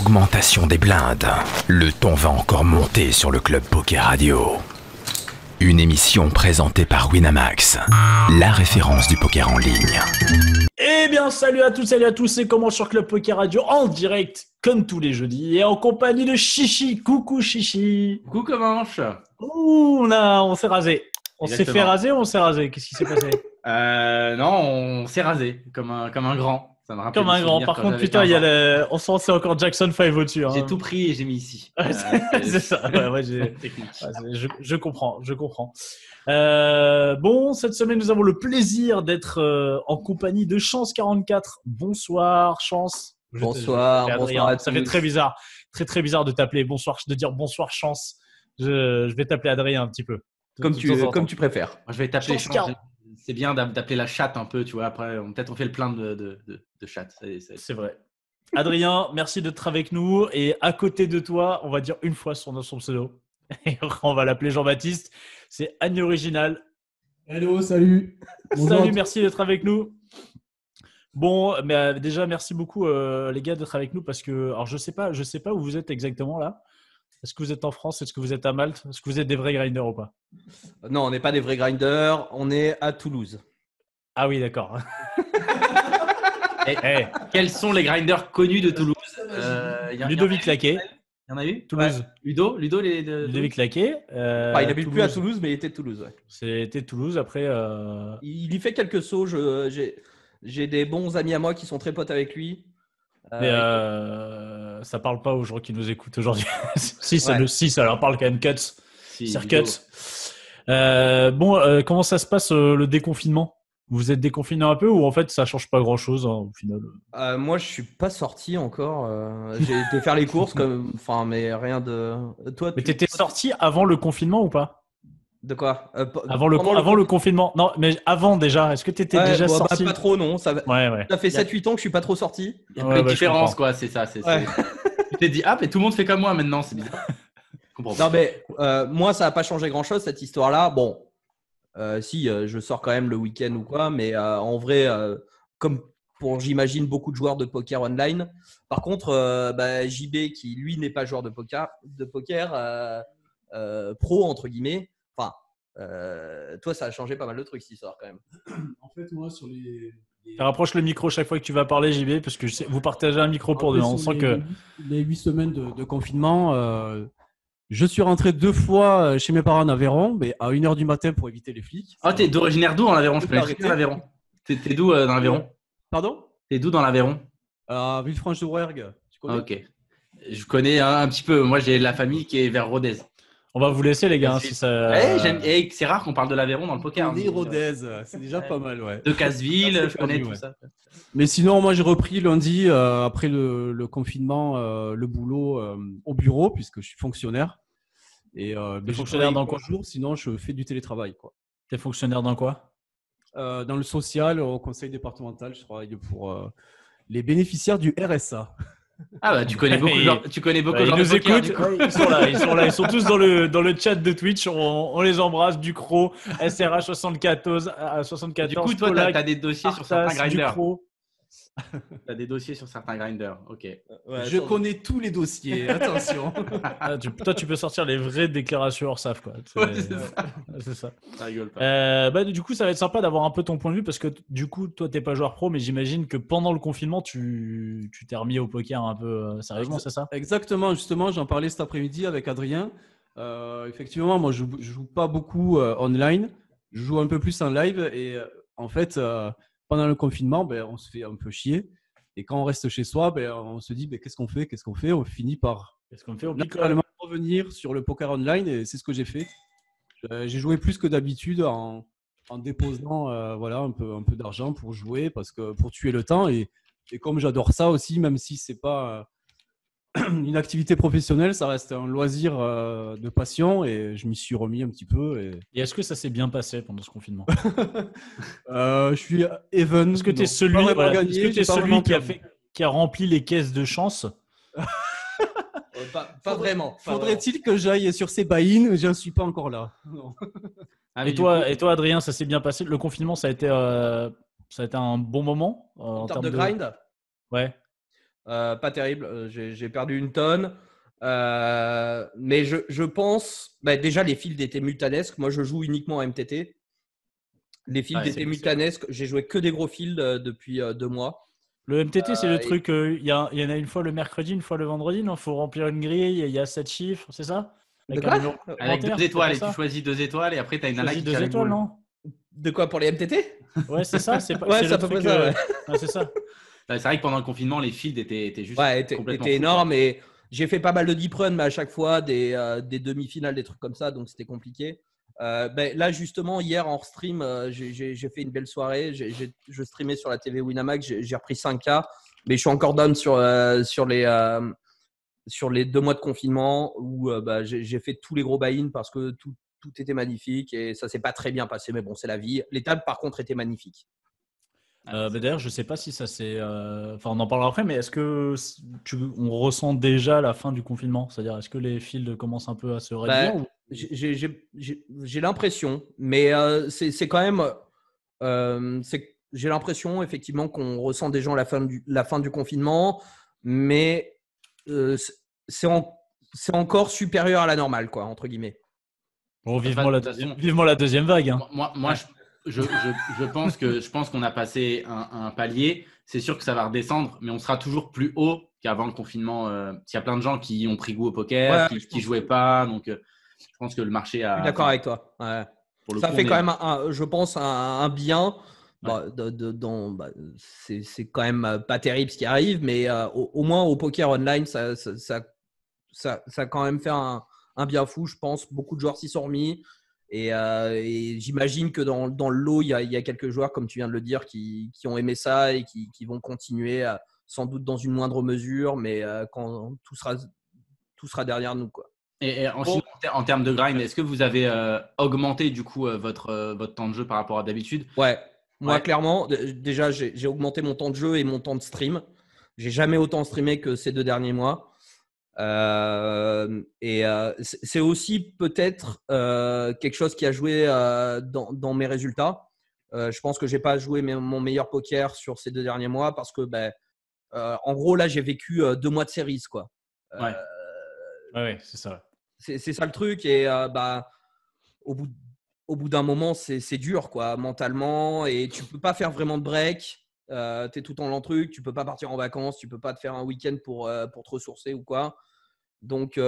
Augmentation des blindes. Le ton va encore monter sur le Club Poker Radio. Une émission présentée par Winamax, la référence du poker en ligne. Eh bien, salut à toutes, salut à tous, c'est comment sur Club Poker Radio en direct, comme tous les jeudis, et en compagnie de Chichi. Coucou Chichi. Coucou Comanche. Ouh, on s'est rasé. On s'est fait raser ou on s'est rasé? Qu'est-ce qui s'est passé? Non, on s'est rasé, comme un grand. Ça me rappelle comme un grand. Par contre, putain, on sent c'est encore Jackson 5 au-dessus. Hein. J'ai tout pris et j'ai mis ici. C'est ça. Ouais, je comprends. Bon, cette semaine, nous avons le plaisir d'être en compagnie de Chance 44. Bonsoir, Chance. Bonsoir à tous. Ça fait très bizarre. Très bizarre de t'appeler bonsoir, de dire bonsoir, Chance. Je vais t'appeler Adrien un petit peu. Comme tu préfères. Moi, je vais t'appeler Chance. C'est bien d'appeler la chatte un peu, tu vois. Après, peut-être on fait le plein de chatte. C'est vrai. Adrien, merci d'être avec nous. Et à côté de toi, on va dire une fois son pseudo. Et on va l'appeler Jean-Baptiste. C'est Agne Original. Hello, salut. Salut, merci d'être avec nous. Bon, mais déjà, merci beaucoup les gars d'être avec nous parce que, alors je sais pas où vous êtes exactement là. Est-ce que vous êtes en France? Est-ce que vous êtes à Malte? Est-ce que vous êtes des vrais grinders ou pas? Non, on n'est pas des vrais grinders. On est à Toulouse. Ah oui, d'accord. Quels sont les grinders connus de Toulouse? Ludovic Laquet. Il y en a eu? Toulouse. Ouais. Ludovic Laquet. Il n'habite plus à Toulouse, mais il était de Toulouse. Ouais. C'était Toulouse. Après, il y fait quelques sauts. J'ai des bons amis à moi qui sont très potes avec lui. Mais ça parle pas aux gens qui nous écoutent aujourd'hui. Si, ça leur parle quand même. Cuts. C'est Cuts. Comment ça se passe le déconfinement? Vous êtes déconfiné un peu ou en fait ça change pas grand chose au final? Moi je suis pas sorti encore. J'ai été faire les courses mais rien de. Toi. Mais t'étais sorti avant le confinement ou pas? De quoi? Avant le confinement. Non, mais avant déjà. Est-ce que tu étais déjà sorti? Pas trop, non. Ça fait 7-8 ans que je suis pas trop sorti. Il y a pas de différence, quoi. C'est ça. Tu t'es dit, mais tout le monde fait comme moi maintenant. C'est bizarre. Non, mais moi, ça n'a pas changé grand-chose, cette histoire-là. Bon, je sors quand même le week-end ou quoi. Mais en vrai, comme pour, j'imagine, beaucoup de joueurs de poker online. Par contre, JB, qui lui n'est pas joueur de poker pro, entre guillemets. Enfin, toi, ça a changé pas mal de trucs, cette histoire, quand même. En fait, moi, sur les… Rapproche le micro chaque fois que tu vas parler, JB, parce que vous partagez un micro pour deux. On sent que… Les 8 semaines de confinement, je suis rentré 2 fois chez mes parents en Aveyron, mais à 1h du matin pour éviter les flics. Ah, t'es d'originaire d'où en Aveyron? Je connais très bien l'Aveyron. T'es d'où dans l'Aveyron? Pardon? T'es d'où dans l'Aveyron? À Villefranche-de-Rouergue. Tu connais? Ok. Je connais un petit peu. Moi, j'ai de la famille qui est vers Rodez. On va vous laisser, les gars. Si ça… c'est rare qu'on parle de l'Aveyron dans le poker. Les Rodez, c'est déjà pas mal, ouais. De Casseville, je connais tout ça. Mais sinon, moi, j'ai repris lundi, après le confinement, le boulot au bureau, puisque je suis fonctionnaire. Et fonctionnaire dans quoi? Sinon, je fais du télétravail, quoi. T'es fonctionnaire dans quoi? Dans le social, au conseil départemental, je travaille pour les bénéficiaires du RSA. Ah bah tu connais beaucoup de gens. Ils nous écoutent. Ils sont là. Ils sont tous dans le chat de Twitch. On les embrasse. Ducrot, SRH 74. Du coup, toi, t'as des dossiers sur certains grinders. T'as des dossiers sur certains grinders. Ok. Je connais tous les dossiers. Attention. Toi, tu peux sortir les vraies déclarations URSSAF, quoi. C'est ça. Ça rigole pas. Du coup, ça va être sympa d'avoir un peu ton point de vue parce que du coup, toi, t'es pas joueur pro, mais j'imagine que pendant le confinement, tu t'es remis au poker un peu sérieusement, c'est ça? Exactement. Justement, j'en parlais cet après-midi avec Adrien. Effectivement, moi, je joue pas beaucoup online. Je joue un peu plus en live et en fait. Pendant le confinement, on se fait un peu chier. Et quand on reste chez soi, on se dit qu'est-ce qu'on fait? On finit par naturellement revenir sur le poker online et c'est ce que j'ai fait. J'ai joué plus que d'habitude en déposant un peu d'argent pour jouer, pour tuer le temps. Et comme j'adore ça aussi, même si ce n'est pas une activité professionnelle, ça reste un loisir de passion et je m'y suis remis un petit peu. Et est-ce que ça s'est bien passé pendant ce confinement? Je suis even. Est-ce que tu es celui qui a rempli les caisses de chance? Pas vraiment. Faudrait-il que j'aille sur ces buy-in? Je ne suis pas encore là. Non. Et toi, Adrien, ça s'est bien passé? Le confinement, ça a été un bon moment en termes de grind? Ouais. Pas terrible. J'ai perdu une tonne. Mais je pense, déjà, les fields étaient mutanesques. Moi, je joue uniquement à MTT. Les fields étaient mutanesques. J'ai joué que des gros fields depuis 2 mois. Le MTT, c'est le truc, il y en a une fois le mercredi, une fois le vendredi, non? Il faut remplir une grille, il y a 7 chiffres, c'est ça? De quoi? Avec 2 étoiles, et tu choisis 2 étoiles, et après, tu as une nana qui tire 2 les étoiles, boules. non? De quoi, pour les MTT? Ouais, c'est ça. C'est pas, Ouais, c'est c'est à le peu truc, près ça, ouais. c'est ça. C'est vrai que pendant le confinement, les fields étaient juste complètement était fous, énorme. quoi. Et j'ai fait pas mal de deep run, mais à chaque fois des demi-finales, des trucs comme ça, donc c'était compliqué. Là, justement, hier en stream, j'ai fait une belle soirée. Je streamais sur la TV Winamax, j'ai repris 5K, mais je suis encore down sur les 2 mois de confinement où j'ai fait tous les gros buy-in parce que tout était magnifique et ça s'est pas très bien passé, mais bon, c'est la vie. Les tables, par contre, étaient magnifiques. D'ailleurs, je sais pas si ça c'est. Enfin, on en parlera après, mais est-ce que on ressent déjà la fin du confinement? C'est-à-dire, est-ce que les fields commencent un peu à se réduire ou... J'ai l'impression, mais c'est quand même. J'ai l'impression effectivement qu'on ressent déjà la fin du confinement, mais c'est encore supérieur à la normale, quoi, entre guillemets. Bon, vivement la deuxième vague. Hein. Moi, je pense qu'on a passé un palier. C'est sûr que ça va redescendre, mais on sera toujours plus haut qu'avant le confinement. Il y a plein de gens qui ont pris goût au poker, qui jouaient pas. Donc, je pense que le marché a. Je suis d'accord avec toi. Ouais. Ça fait quand même, je pense, un bien. Ouais. C'est quand même pas terrible ce qui arrive, mais au moins au poker online, ça a quand même fait un bien fou, je pense. Beaucoup de joueurs s'y sont remis. Et j'imagine que dans le lot, il y a quelques joueurs, comme tu viens de le dire, qui ont aimé ça et qui vont continuer, sans doute dans une moindre mesure, mais quand tout sera derrière nous, quoi. Et en termes de grind, est-ce que vous avez augmenté du coup votre temps de jeu par rapport à d'habitude? Ouais, moi clairement, déjà j'ai augmenté mon temps de jeu et mon temps de stream. J'ai jamais autant streamé que ces 2 derniers mois. C'est aussi peut-être quelque chose qui a joué dans mes résultats. Je pense que j'ai pas joué mon meilleur poker sur ces 2 derniers mois parce que en gros là j'ai vécu 2 mois de séries, quoi. Ouais, c'est ça. C'est ça le truc et au bout d'un moment c'est dur, quoi, mentalement, et tu peux pas faire vraiment de break. Tu es tout le temps dans le truc, tu peux pas partir en vacances, tu peux pas te faire un week-end pour te ressourcer ou quoi. Donc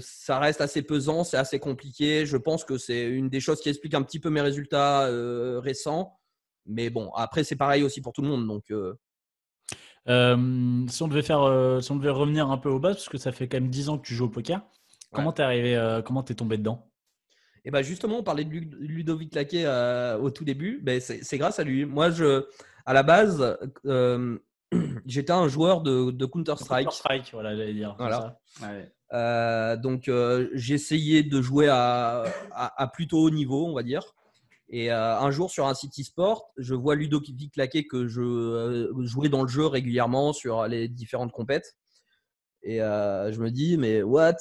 ça reste assez pesant, c'est assez compliqué. Je pense que c'est une des choses qui explique un petit peu mes résultats récents. Mais bon, après c'est pareil aussi pour tout le monde. Donc si on devait revenir un peu aux bases, parce que ça fait quand même 10 ans que tu joues au poker, comment t'es arrivé, comment t'es tombé dedans? Et justement, on parlait de Ludovic Laquet au tout début. C'est grâce à lui. Moi, à la base, j'étais un joueur de Counter-Strike. Counter-Strike, voilà, j'allais dire. Voilà. Ça. Ouais. Donc, j'essayais de jouer à plutôt haut niveau, on va dire. Et un jour, sur un site e-sport, je vois Ludovic Laquet que je jouais dans le jeu régulièrement sur les différentes compètes. Et je me dis, mais what?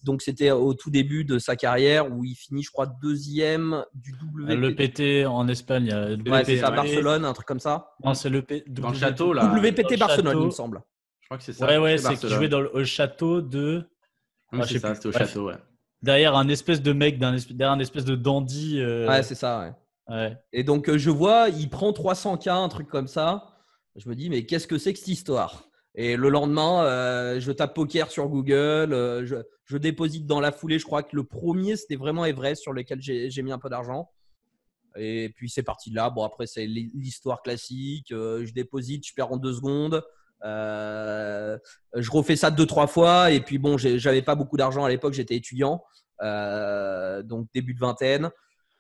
Donc, c'était au tout début de sa carrière où il finit, je crois, 2e du WPT. Le PT en Espagne. Ouais, c'est ça, Barcelone, un truc comme ça. Non, c'est le dans le château, là. WPT Barcelone, il me semble. Je crois que c'est ça. Ouais, c'est qu'il jouait dans le château de. C'est ça, c'était au château, ouais. Derrière un espèce de mec, derrière un espèce de dandy. Ouais, c'est ça, ouais. Et donc, je vois, il prend 300K, un truc comme ça. Je me dis, mais qu'est-ce que c'est que cette histoire? Et le lendemain, je tape poker sur Google, je déposite dans la foulée. Je crois que le premier, c'était vraiment Everest sur lequel j'ai mis un peu d'argent. Et puis, c'est parti de là. Bon, après, c'est l'histoire classique. Je déposite, je perds en 2 secondes. Je refais ça 2-3 fois. Et puis, bon, j'avais pas beaucoup d'argent à l'époque. J'étais étudiant. Donc, début de vingtaine.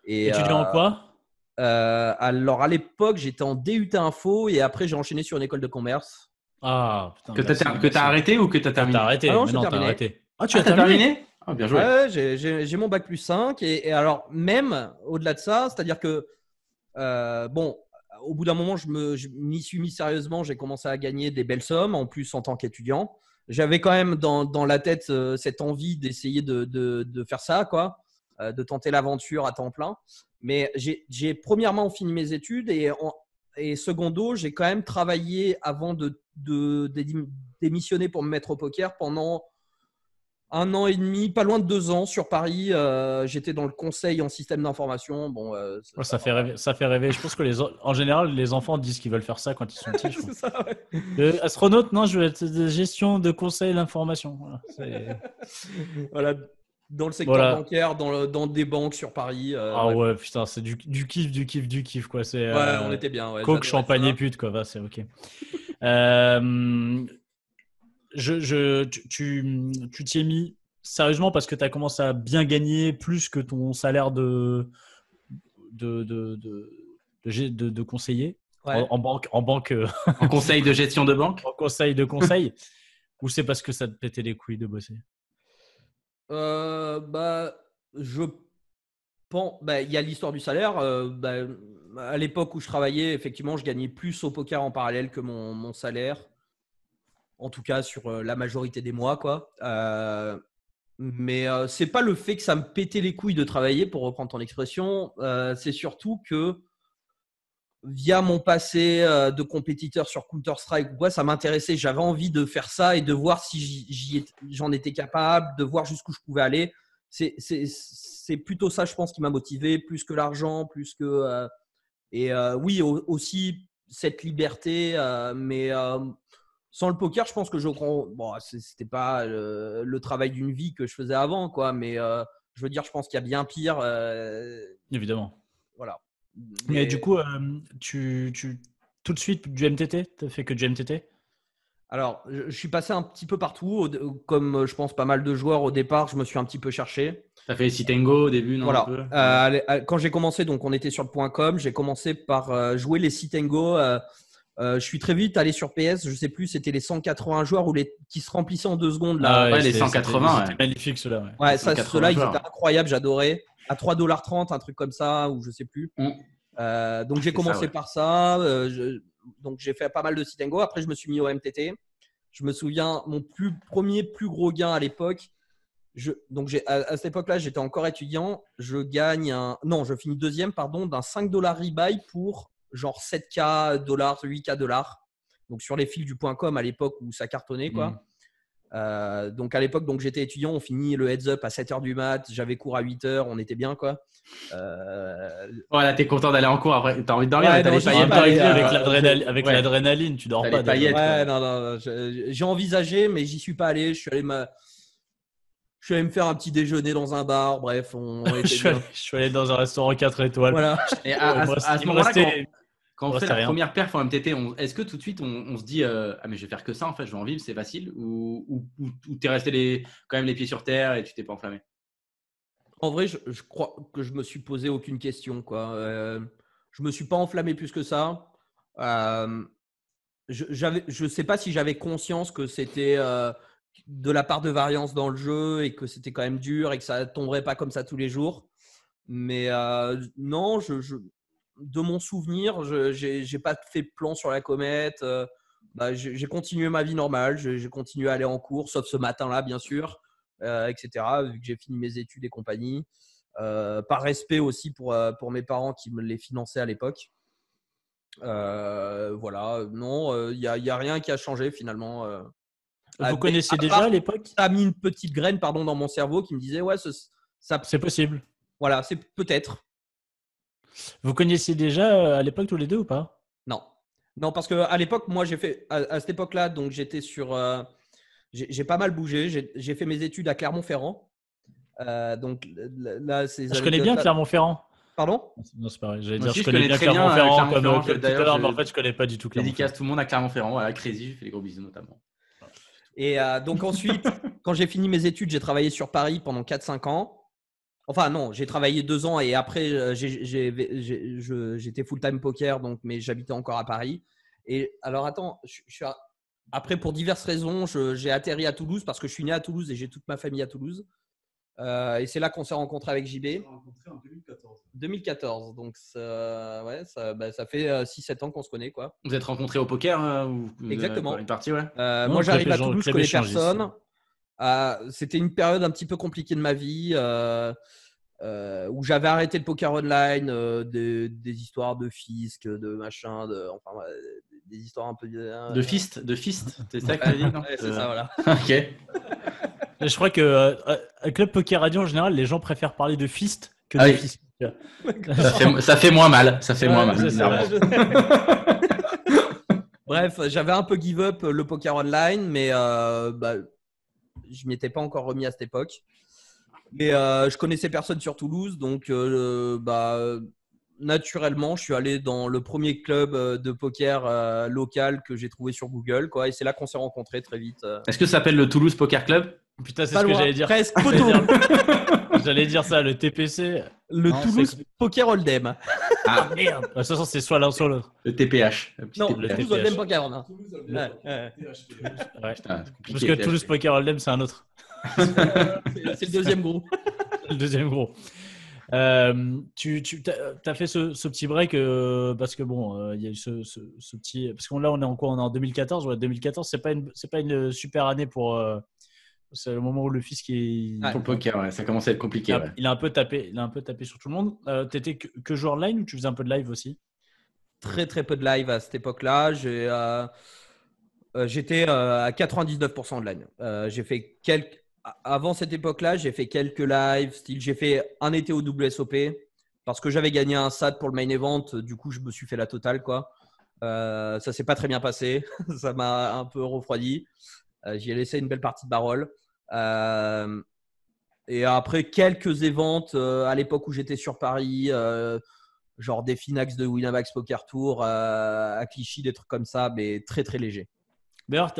Étudiant en quoi? Alors, à l'époque, j'étais en DUT Info. Et après, j'ai enchaîné sur une école de commerce. Ah, putain, que t'as arrêté ou que t'as terminé? T'as arrêté. Ah non, j'ai terminé. T'as arrêté. Ah, tu as terminé? Ah, bien joué. Ouais, j'ai mon bac plus 5. Et alors, même au-delà de ça, c'est-à-dire que, au bout d'un moment, je m'y suis mis sérieusement. J'ai commencé à gagner des belles sommes, en plus en tant qu'étudiant. J'avais quand même dans la tête cette envie d'essayer de faire ça, quoi, de tenter l'aventure à temps plein. Mais j'ai premièrement fini mes études et secondo, j'ai quand même travaillé avant de démissionné pour me mettre au poker pendant 1 an et demi, pas loin de 2 ans sur Paris. J'étais dans le conseil en système d'information. Bon, Ça fait rêver. Ça fait rêver. Je pense que en général, les enfants disent qu'ils veulent faire ça quand ils sont petits. c'est ça, ouais. Astronaute, non, je veux être de gestion de conseil l'information. Voilà, dans le secteur Voilà. bancaire, dans des banques sur Paris. Ah ouais. ouais, putain, c'est du kiff, quoi. C'est Ouais, on était bien. Ouais, coke, j'adorais champagne ça. et pute, quoi. Va, c'est ok. Tu t'y es mis sérieusement parce que tu as commencé à bien gagner plus que ton salaire de conseiller Ouais. en banque, En conseil de gestion de banque. en conseil de conseil, ou c'est parce que ça te pétait les couilles de bosser? Je pense. Il y a l'histoire du salaire. À l'époque où je travaillais, effectivement, je gagnais plus au poker en parallèle que mon salaire. En tout cas, sur la majorité des mois, quoi. Mais c'est pas le fait que ça me pétait les couilles de travailler, pour reprendre ton expression. C'est surtout que via mon passé de compétiteur sur Counter-Strike, ça m'intéressait. J'avais envie de faire ça et de voir si j'en étais capable, de voir jusqu'où je pouvais aller. C'est plutôt ça, je pense, qui m'a motivé, plus que l'argent, plus que… oui, aussi cette liberté, mais… sans le poker, je pense que c'était pas le travail d'une vie que je faisais avant, quoi. Mais je veux dire, je pense qu'il y a bien pire. Évidemment. Voilà. Mais du coup, tout de suite du MTT, t'as fait que du MTT? Alors, je suis passé un petit peu partout. Comme je pense pas mal de joueurs au départ, je me suis un petit peu cherché. T'as fait Sitengo au début, non? Voilà. Quand j'ai commencé, donc on était sur le .com, j'ai commencé par jouer les Sitengo. Je suis très vite allé sur PS, je sais plus, c'était les 180 joueurs qui se remplissaient en 2 secondes. Là. Ouais, les 180. C'était magnifique ceux-là. Ouais. Ouais, 180 ceux-là, ils joueurs. étaient incroyables, j'adorais. À $3.30, un truc comme ça, ou je sais plus. Donc j'ai commencé par ça. Donc j'ai fait pas mal de Sitengo. Après, je me suis mis au MTT. Je me souviens, mon premier plus gros gain à l'époque. À cette époque-là, j'étais encore étudiant. Je finis deuxième, d'un $5 rebuy pour genre 7K dollars, 8K dollars. Donc sur les fils du .com à l'époque où ça cartonnait, quoi. Donc à l'époque, j'étais étudiant, on finit le heads up à 7h du mat, j'avais cours à 8h, on était bien, quoi. Voilà, t'es content d'aller en cours après, t'as envie de dormir, Ouais, mais t'as non, les j'y suis paillettes. pas allé, Avec l'adrénaline, tu dors T'as pas. les paillettes. Ouais, non, j'ai envisagé, mais j'y suis pas allé. Je suis allé me faire un petit déjeuner dans un bar. Bref, on était je bien. suis allé dans un restaurant 4 étoiles. Voilà. Et à ce moment-là, quand on fait la première perf en MTT, est-ce que tout de suite on se dit ah mais je vais faire que ça en fait, je vais en vivre, c'est facile, ou t'es resté quand même les pieds sur terre et tu t'es pas enflammé? En vrai, je crois que je me suis posé aucune question, quoi. Je me suis pas enflammé plus que ça. Je sais pas si j'avais conscience que c'était de la part de variance dans le jeu et que c'était quand même dur et que ça tomberait pas comme ça tous les jours. Mais non, de mon souvenir, j'ai pas fait plan sur la comète. J'ai continué ma vie normale. J'ai continué à aller en cours, sauf ce matin-là, bien sûr, etc. Vu que j'ai fini mes études et compagnie. Par respect aussi pour mes parents qui me les finançaient à l'époque. Voilà, non, il y a rien qui a changé finalement. Vous connaissiez déjà à l'époque? Ça a mis une petite graine, dans mon cerveau qui me disait ouais, c'est possible. Voilà, c'est peut-être. Vous connaissiez déjà à l'époque tous les deux ou pas? Non, parce que à l'époque, moi, j'ai fait à cette époque-là, donc j'étais sur, j'ai pas mal bougé. J'ai fait mes études à Clermont-Ferrand. Donc là, je connais bien Clermont-Ferrand. Pardon? Non, c'est pareil. J'allais Moi dire, aussi, je connais bien Clermont-Ferrand comme tout à l'heure, mais en fait, je connais pas du tout Clermont-Ferrand. Dédicace tout le monde à Clermont-Ferrand, voilà, Crazy, je fais des gros bisous notamment. Et donc ensuite, quand j'ai fini mes études, j'ai travaillé sur Paris pendant 4-5 ans. Enfin non, j'ai travaillé 2 ans et après j'étais full-time poker, mais j'habitais encore à Paris. Et alors attends, après pour diverses raisons, j'ai atterri à Toulouse parce que je suis né à Toulouse et j'ai toute ma famille à Toulouse. Et c'est là qu'on s'est rencontrés avec JB. On s'est rencontrés en 2014. 2014, donc ça fait 6-7 ans qu'on se connaît, quoi. Vous êtes rencontrés au poker Exactement. Une partie, ouais. Moi j'arrive à Toulouse, je connais personne. C'était une période un petit peu compliquée de ma vie où j'avais arrêté le poker online, des histoires de fisc, de machin, des histoires un peu. De fist, c'est ça que tu as dit, non? Ouais, c'est ça, voilà. Ok. Je crois que Club Poker Radio, en général, les gens préfèrent parler de fist que de Ah oui. fist. Ça fait moins mal. Ça fait moins Ouais, mal. c'est ça. Bref, j'avais un peu give up le poker online, mais je m'y étais pas encore remis à cette époque. Mais je connaissais personne sur Toulouse, donc naturellement, je suis allé dans le premier club de poker local que j'ai trouvé sur Google, quoi. Et c'est là qu'on s'est rencontrés très vite. Est-ce que ça s'appelle le Toulouse Poker Club? Putain, c'est Pas ce que loin, j'allais dire. presque J'allais poteau. dire- J'allais dire ça, le TPC. Le Non, Toulouse Poker Hold'em. Ah, Merde. De toute façon, c'est soit l'un, soit l'autre. le TPH. Le petit Non, TPH. le Toulouse TPH. Hold'em Poker. Hein. Toulouse, Ouais, ouais. Ouais. Putain, c'est Parce compliqué, que le Toulouse TPH. Poker Hold'em, c'est un autre. C'est le deuxième groupe. Le deuxième gros. Tu as fait ce petit break parce que bon, il y a eu ce petit. Parce qu'on là, on est en quoi? On est en 2014. Ouais, 2014, c'est pas une super année pour. C'est le moment où le fisc Pour le poker, ouais, ça commence à être compliqué. Ouais. il a un peu tapé sur tout le monde. T'étais que joueur online ou tu faisais un peu de live aussi? Très très peu de live à cette époque-là. J'étais à 99% de live. J'ai fait avant cette époque-là, j'ai fait quelques lives. J'ai fait un été au WSOP parce que j'avais gagné un SAT pour le main event. Du coup, je me suis fait la totale, quoi. Ça s'est pas très bien passé. Ça m'a un peu refroidi. J'y ai laissé une belle partie de barrel. Et après quelques events à l'époque où j'étais sur Paris, genre des Finax de Winamax Poker Tour à Clichy, des trucs comme ça, mais très très léger. D'ailleurs,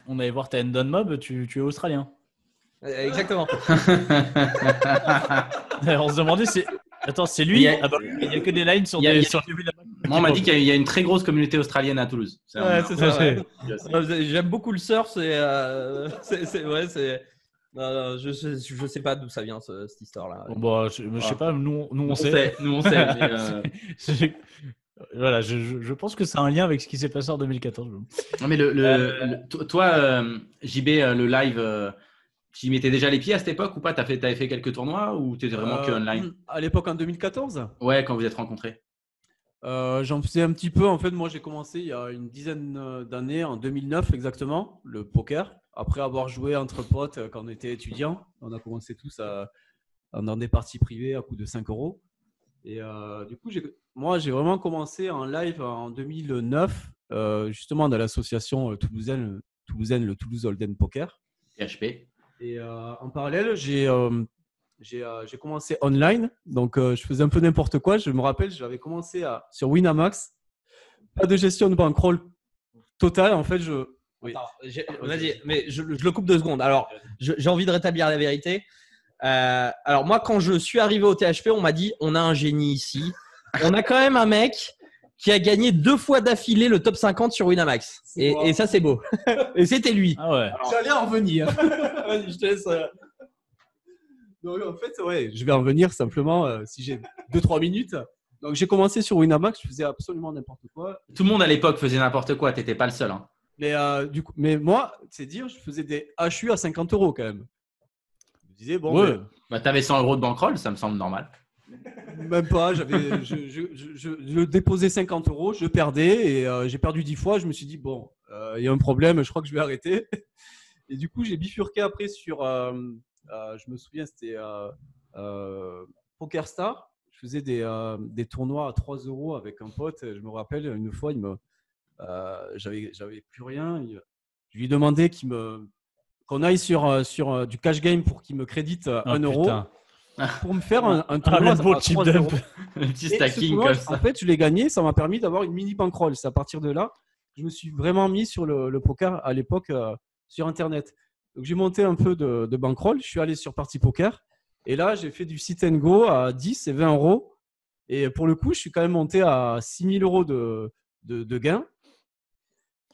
on allait voir ta Endon Mob, tu es australien. Exactement. On se demandait, c'est lui? Il y a- Ah bah, il n'y a que des lines sur il y a- des il y a- sur les Winamax. Moi, on m'a dit qu'il y a une très grosse communauté australienne à Toulouse. Ouais, c'est ça. Ouais. Ouais. J'aime beaucoup le surf. Non, je sais pas d'où ça vient cette histoire-là. Bon, bah, je sais pas, nous on sait. Nous, on sait. Mais, Voilà, je pense que c'est un lien avec ce qui s'est passé en 2014. Non, mais toi, JB, le live, tu y mettais déjà les pieds à cette époque ou pas? T'avais fait quelques tournois ou tu étais vraiment que online? À l'époque, en 2014, Ouais, quand vous êtes rencontrés. j'en faisais un petit peu. En fait, moi, j'ai commencé il y a une dizaine d'années, en 2009 exactement, le poker. Après avoir joué entre potes quand on était étudiants, on a commencé tous dans des parties privées à coût de 5 €. Et du coup, moi, j'ai vraiment commencé en live en 2009, justement dans l'association toulousaine, le Toulouse Hold'em Poker. PHP. Et en parallèle, j'ai commencé online. Donc, je faisais un peu n'importe quoi. Je me rappelle, j'avais commencé sur Winamax. Pas de gestion de bankroll totale. En fait, oui. Attends, vas-y, mais je le coupe 2 secondes. Alors, j'ai envie de rétablir la vérité. Alors, moi, quand je suis arrivé au THP, on m'a dit on a un génie ici. On a quand même un mec qui a gagné 2 fois d'affilée le top 50 sur Winamax. Et ça, c'est beau. Et c'était lui. Ah ouais. J'allais en venir. Vas-y, je te laisse. Donc, en fait, ouais, je vais en venir simplement si j'ai 2-3 minutes. Donc, j'ai commencé sur Winamax. Je faisais absolument n'importe quoi. Tout le monde à l'époque faisait n'importe quoi. T'étais pas le seul. Hein. Mais moi, c'est dire, je faisais des HU à 50 € quand même. Je me disais, bon, Ouais. Bah, t'avais 100 € de bankroll, ça me semble normal. même pas. Je déposais 50 €, je perdais et j'ai perdu 10 fois. Je me suis dit, bon, il y a un problème, je crois que je vais arrêter. Et du coup, j'ai bifurqué après sur, je me souviens, c'était PokerStar. Je faisais des tournois à 3 € avec un pote. Je me rappelle, une fois, j'avais plus rien. Je lui demandais qu'on aille sur du cash game pour qu'il me crédite 1 € putain. pour me faire un Ah, tournoi le beau à chip 3 dump. €. Un petit Et ce stacking tournoi, comme ça. en fait, je l'ai gagné. Ça m'a permis d'avoir une mini bankroll. C'est à partir de là que je me suis vraiment mis sur le poker à l'époque sur Internet. Donc, j'ai monté un peu de bankroll. Je suis allé sur Party Poker. Et là, j'ai fait du sit and go à 10 et 20 €. Et pour le coup, je suis quand même monté à 6 000 € de gains.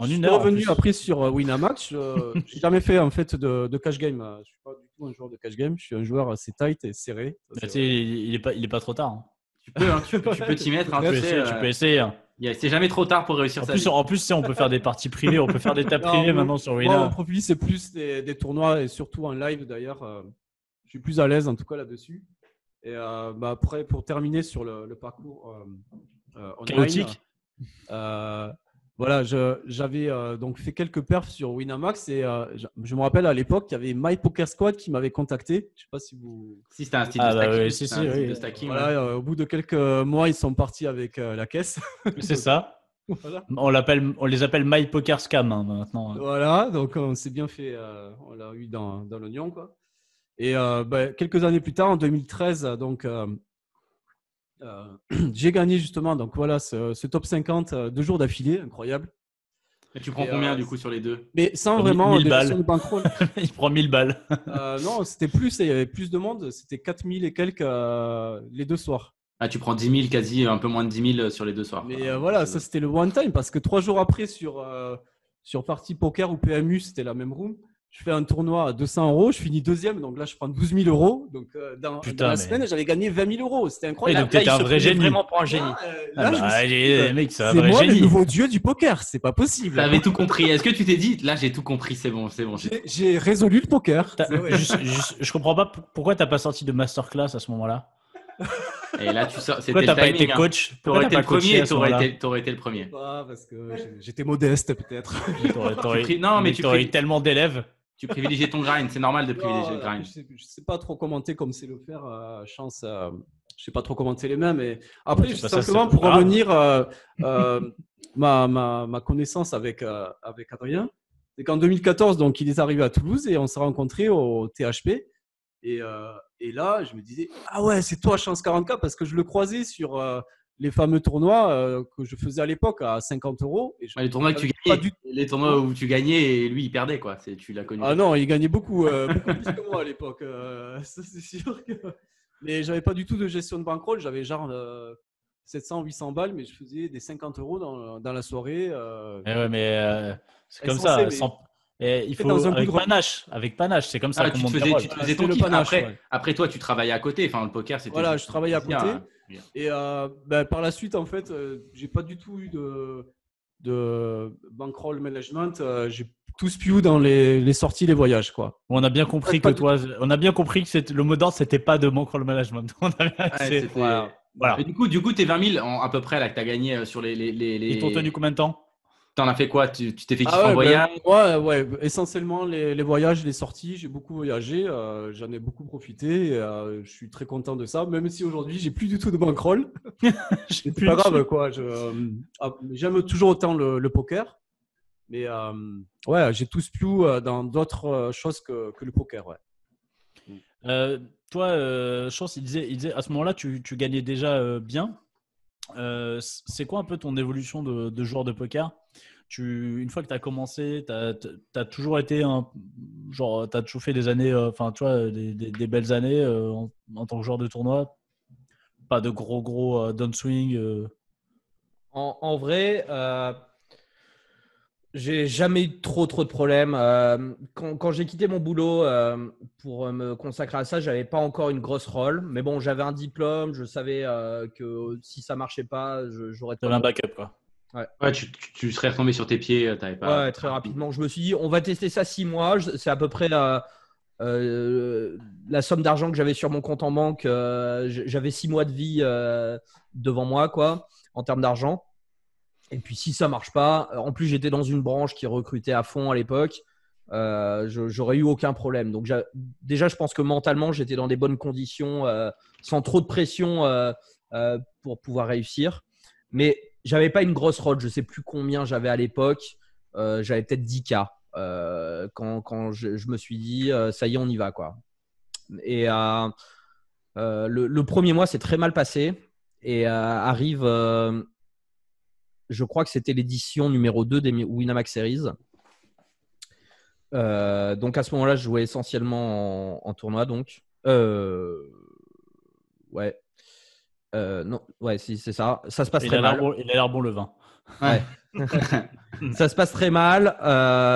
En Je une suis heure. en revenu plus. après sur Winamax. Je n'ai jamais fait en fait de cash game. Je ne suis pas du tout un joueur de cash game. Je suis un joueur assez tight et serré. Ça, Tu c'est sais, il est pas trop tard. Hein. Tu peux t'y mettre. Hein, Tu peux tu sais, essayer. Tu peux essayer. Hein. c'est jamais trop tard pour réussir sa vie. En plus, tu sais, on peut faire des parties privées, on peut faire des tables Non, privées moi, maintenant sur Moi, mon Winamax. profil, c'est plus des tournois et surtout en live d'ailleurs. Je suis plus à l'aise en tout cas là-dessus. Et après, pour terminer sur le parcours online, Chaotique. Voilà, j'avais donc fait quelques perfs sur Winamax et je me rappelle à l'époque, il y avait My Poker Squad qui m'avait contacté. Je sais pas si vous. Si c'était un style Ah, de bah stacking. oui, C'était si, un oui. style de stacking. Voilà, Ouais. au bout de quelques mois, ils sont partis avec la caisse. C'est ça. Voilà. On les appelle My Poker Scam hein, maintenant. Voilà, donc on s'est bien fait, on l'a eu dans l'oignon, quoi. Et quelques années plus tard, en 2013, donc j'ai gagné justement, donc voilà, ce top 50 2 jours d'affilée, incroyable. Et tu prends Et, combien du coup sur les deux? Mais sans 1000 vraiment de balles. gestion de bankroll. Il prend 1000 balles. Non, c'était plus, il y avait plus de monde, c'était 4000 et quelques les 2 soirs. Ah, tu prends 10 000, quasi un peu moins de 10 000 sur les 2 soirs. Mais voilà, ça c'était le one time parce que 3 jours après sur Party Poker ou PMU, c'était la même room. Je fais un tournoi à 200 €, je finis deuxième, donc là je prends 12 000 €. Donc dans la semaine, j'avais gagné 20 000 €. C'était incroyable. donc t'étais un vrai génie. Vraiment pour un génie. Là, je me suis dit, mec, c'est un c'est vrai moi génie. le nouveau dieu du poker, c'est pas possible. T'avais tout compris. Est-ce que tu t'es dit, là j'ai tout compris, c'est bon. J'ai résolu le poker. Je comprends pas pourquoi t'as pas sorti de masterclass à ce moment-là. Et là tu sors. Pourquoi t'as pas été coach? T'aurais été le premier. T'aurais T'aurais été le premier. Ah, parce que j'étais modeste peut-être. Non, mais tu t'aurais eu tellement d'élèves. Tu privilégiais ton grind. C'est normal de privilégier le grind. Je sais pas trop commenter comme c'est le faire. Chance. Je sais pas trop commenter les mêmes, mais après, simplement pour revenir, ma connaissance avec Adrien, c'est qu'en 2014, donc il est arrivé à Toulouse et on s'est rencontrés au THP. Et là, je me disais, ah ouais, c'est toi, Chance 40K, parce que je le croisais sur les fameux tournois que je faisais à l'époque à 50 €. Et les tournois que tu gagnais, les tournois où tu gagnais et lui il perdait quoi. Tu l'as connu. Ah non, il gagnait beaucoup plus que moi à l'époque. Ça c'est sûr que. Mais j'avais pas du tout de gestion de bankroll. J'avais genre 700, 800 balles, mais je faisais des 50 € dans la soirée. C'est comme ça. Il faut avec panache. C'est comme ça qu'on monte les rôles. Tu faisais ton kiff. Après toi, tu travaillais à côté. Enfin, le poker, c'était. Voilà, je travaillais à côté. Et par la suite, en fait, j'ai pas du tout eu de bankroll management. J'ai tout spew dans les sorties, les voyages, quoi. On a bien compris que le mot d'ordre, c'était pas de bankroll management. Voilà. Et du coup, tes 20 000 à peu près là que t'as gagné sur les. Ils t'ont tenu combien de temps? T'en as fait quoi? Tu t'es fait kiffer en voyage? Ouais. Essentiellement les voyages, les sorties. J'ai beaucoup voyagé. J'en ai beaucoup profité. Je suis très content de ça. Même si aujourd'hui, j'ai plus du tout de bankroll. C'est pas grave, quoi. J'aime toujours autant le poker. Mais ouais, j'ai tout spew dans d'autres choses que le poker. Ouais. Toi, Chance, il disait à ce moment-là, tu gagnais déjà bien. C'est quoi un peu ton évolution de joueur de poker? Une fois que tu as commencé, tu as toujours été tu as toujours fait des années, des belles années en tant que joueur de tournoi? Pas de gros downswing En vrai, j'ai jamais eu trop de problèmes. Quand j'ai quitté mon boulot pour me consacrer à ça, j'avais pas encore une grosse rôle. Mais bon, j'avais un diplôme. Je savais que si ça marchait pas, j'aurais. T'avais un backup, quoi. Ouais, tu serais retombé sur tes pieds. Ouais, très rapidement. Je me suis dit, on va tester ça 6 mois. C'est à peu près la somme d'argent que j'avais sur mon compte en banque. J'avais 6 mois de vie devant moi, quoi, en termes d'argent. Et puis, si ça marche pas, en plus, j'étais dans une branche qui recrutait à fond à l'époque. J'aurais eu aucun problème. Donc, déjà, je pense que mentalement, j'étais dans des bonnes conditions, sans trop de pression pour pouvoir réussir. Mais j'avais pas une grosse rôle. Je sais plus combien j'avais à l'époque. J'avais peut-être 10K quand je me suis dit, ça y est, on y va, quoi. Et le premier mois, c'est très mal passé. Et arrive. Je crois que c'était l'édition numéro 2 des Winamax Series. Donc, à ce moment-là, je jouais essentiellement en tournoi. Donc, ouais. Non, ouais, si, c'est ça. Ça se passe très mal. Il a l'air bon, le vin. Ouais. Ça se passe très mal.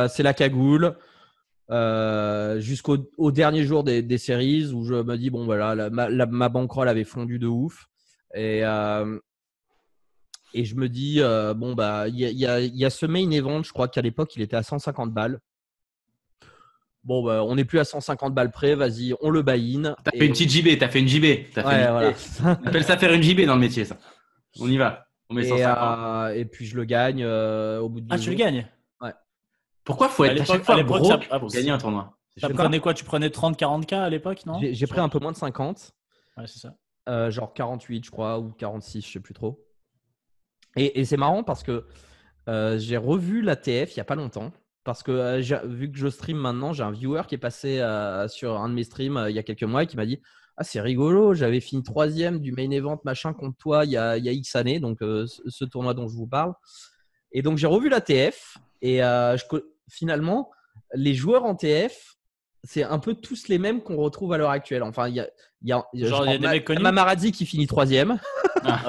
C'est la cagoule. Jusqu'au dernier jour des séries où je me dis, bon, voilà, ma bankroll avait fondu de ouf. Et je me dis, bon, bah, il y a ce main event, je crois qu'à l'époque, il était à 150 balles. Bon, bah, on n'est plus à 150 balles près, vas-y, on le buy-in. Fait une petite JB, t'as fait une JB. Voilà. On appelle ça faire une JB dans le métier, ça. On y va. On met 150. Et puis je le gagne au bout de 2 Ah, jours. tu le gagnes? Pourquoi faut être à chaque fois l'époque, broke ça- pour gagner un tournoi? Tu prenais quoi? Tu prenais 30-40K à l'époque, non? J'ai pris un peu moins de 50. Ouais, c'est ça. Genre 48, je crois, ou 46, je sais plus trop. Et c'est marrant parce que j'ai revu la TF il n'y a pas longtemps. Parce que vu que je stream maintenant, j'ai un viewer qui est passé sur un de mes streams il y a quelques mois et qui m'a dit ah, c'est rigolo, j'avais fini 3e du main event machin contre toi il y a X années, donc ce tournoi dont je vous parle. Et donc j'ai revu la TF et finalement, les joueurs en TF, c'est un peu tous les mêmes qu'on retrouve à l'heure actuelle. Enfin, il y a des mecs connus. Mamarazzi qui finit 3e.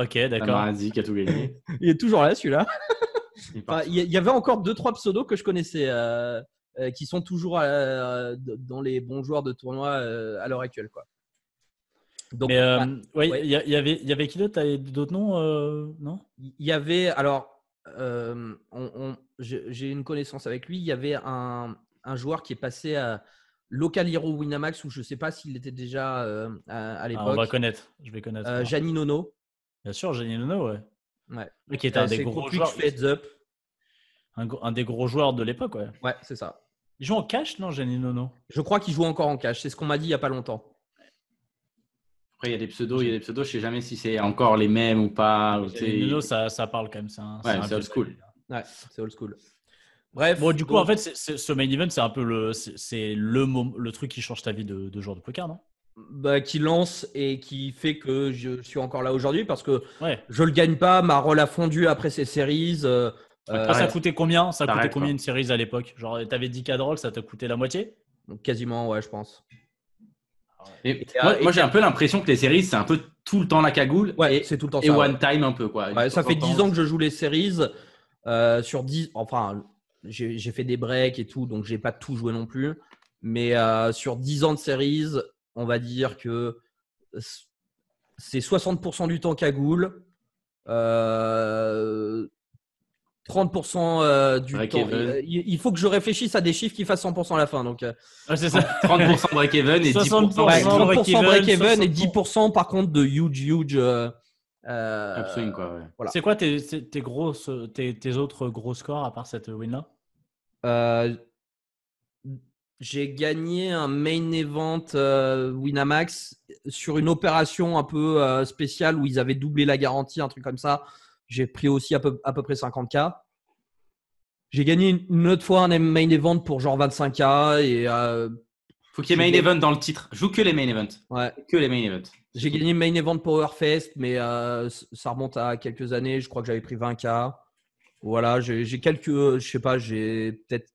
Ok, d'accord. Mamarazzi qui a tout gagné. Il est toujours là, celui-là. Il est Enfin, parti. il y avait encore 2-3 pseudos que je connaissais qui sont toujours dans les bons joueurs de tournoi à l'heure actuelle, quoi. Donc, Mais ouais, ouais. il y avait qui d'autre? T'avais d'autres noms? Non? il y avait alors j'ai une connaissance avec lui. Il y avait un joueur qui est passé à Local Hero Winamax où je ne sais pas s'il était déjà à l'époque. On va connaître. Je vais connaître. Gianni Nono. Bien sûr, Gianni Nono, ouais. Ouais. Qui était un des C'est gros contre lui que joueurs. je fais heads up. Un des gros joueurs de l'époque, ouais. Ouais, c'est ça. Il joue en cash, non, Gianni Nono? Je crois qu'il joue encore en cash. C'est ce qu'on m'a dit il n'y a pas longtemps. Après, il y a des pseudos, je sais jamais si c'est encore les mêmes ou pas. Gianni Nono, ça parle quand même. C'est c'est old school. Ouais, c'est old school. Bref. Bon, du coup, en fait, ce main event, c'est un peu le truc qui change ta vie de joueur de poker, non? Qui lance et qui fait que je suis encore là aujourd'hui parce que Ouais. je le gagne pas. Ma rôle a fondu après ces séries. Ça coûtait combien? Ça coûtait combien quoi. une série à l'époque? Genre, t'avais 10K de roll, ça t'a coûté la moitié? Quasiment, ouais, je pense. Et moi, j'ai un peu l'impression que les séries, c'est un peu tout le temps la cagoule. Ouais, et, c'est tout le temps et ça. one time un peu, quoi. Ouais, ça fait 10 ans que je joue les séries. Sur 10, enfin, j'ai fait des breaks et tout, donc j'ai pas tout joué non plus. Mais sur 10 ans de séries, on va dire que c'est 60% du temps cagoule. 30% du Break temps. even. Il faut que je réfléchisse à des chiffres qui fassent 100% à la fin. Donc, Ouais, c'est ça. 30% break-even et 10% 60% ouais, 30% break-even et 60%. 10% par contre de huge. upswing, quoi. Ouais. Voilà. C'est quoi tes autres gros scores à part cette win-là? J'ai gagné un main event Winamax sur une opération un peu spéciale où ils avaient doublé la garantie, un truc comme ça. J'ai pris aussi à peu près 50K. J'ai gagné une autre fois un main event pour genre 25K. Et, faut qu'il y ait main event dans le titre. Joue que les main events. Ouais. Que les main events. J'ai gagné main event Powerfest, mais ça remonte à quelques années. Je crois que j'avais pris 20K. Voilà, j'ai quelques, je sais pas, j'ai peut-être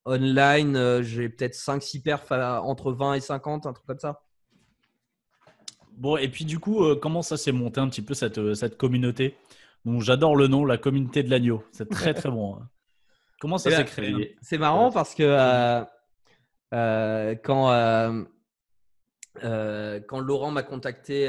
online, j'ai peut-être 5-6 perfs entre 20 et 50, un truc comme ça. Bon, et puis du coup, comment ça s'est monté un petit peu cette communauté? Donc, j'adore le nom, la communauté de l'agneau. C'est très très bon. Hein. Comment ça s'est créé? C'est marrant parce que quand Laurent m'a contacté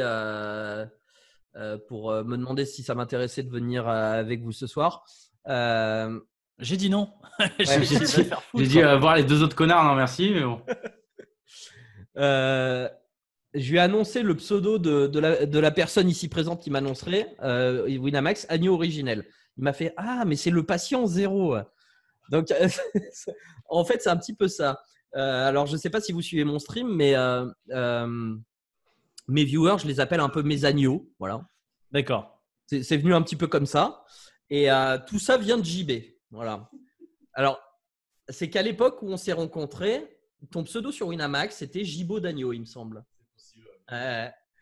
pour me demander si ça m'intéressait de venir avec vous ce soir, j'ai dit non. J'ai dit voir les deux autres connards, non merci, mais bon. Je lui ai annoncé le pseudo de la personne ici présente qui m'annoncerait, Winamax, Agneau Originel. Il m'a fait « Ah, mais c'est le patient zéro !» Donc, en fait, c'est un petit peu ça. Alors, je ne sais pas si vous suivez mon stream, mais mes viewers, je les appelle un peu mes agneaux. Voilà. D'accord. C'est venu un petit peu comme ça. Et tout ça vient de JB. Voilà. Alors, c'est qu'à l'époque où on s'est rencontrés, ton pseudo sur Winamax, c'était Gibo d'agneau, il me semble.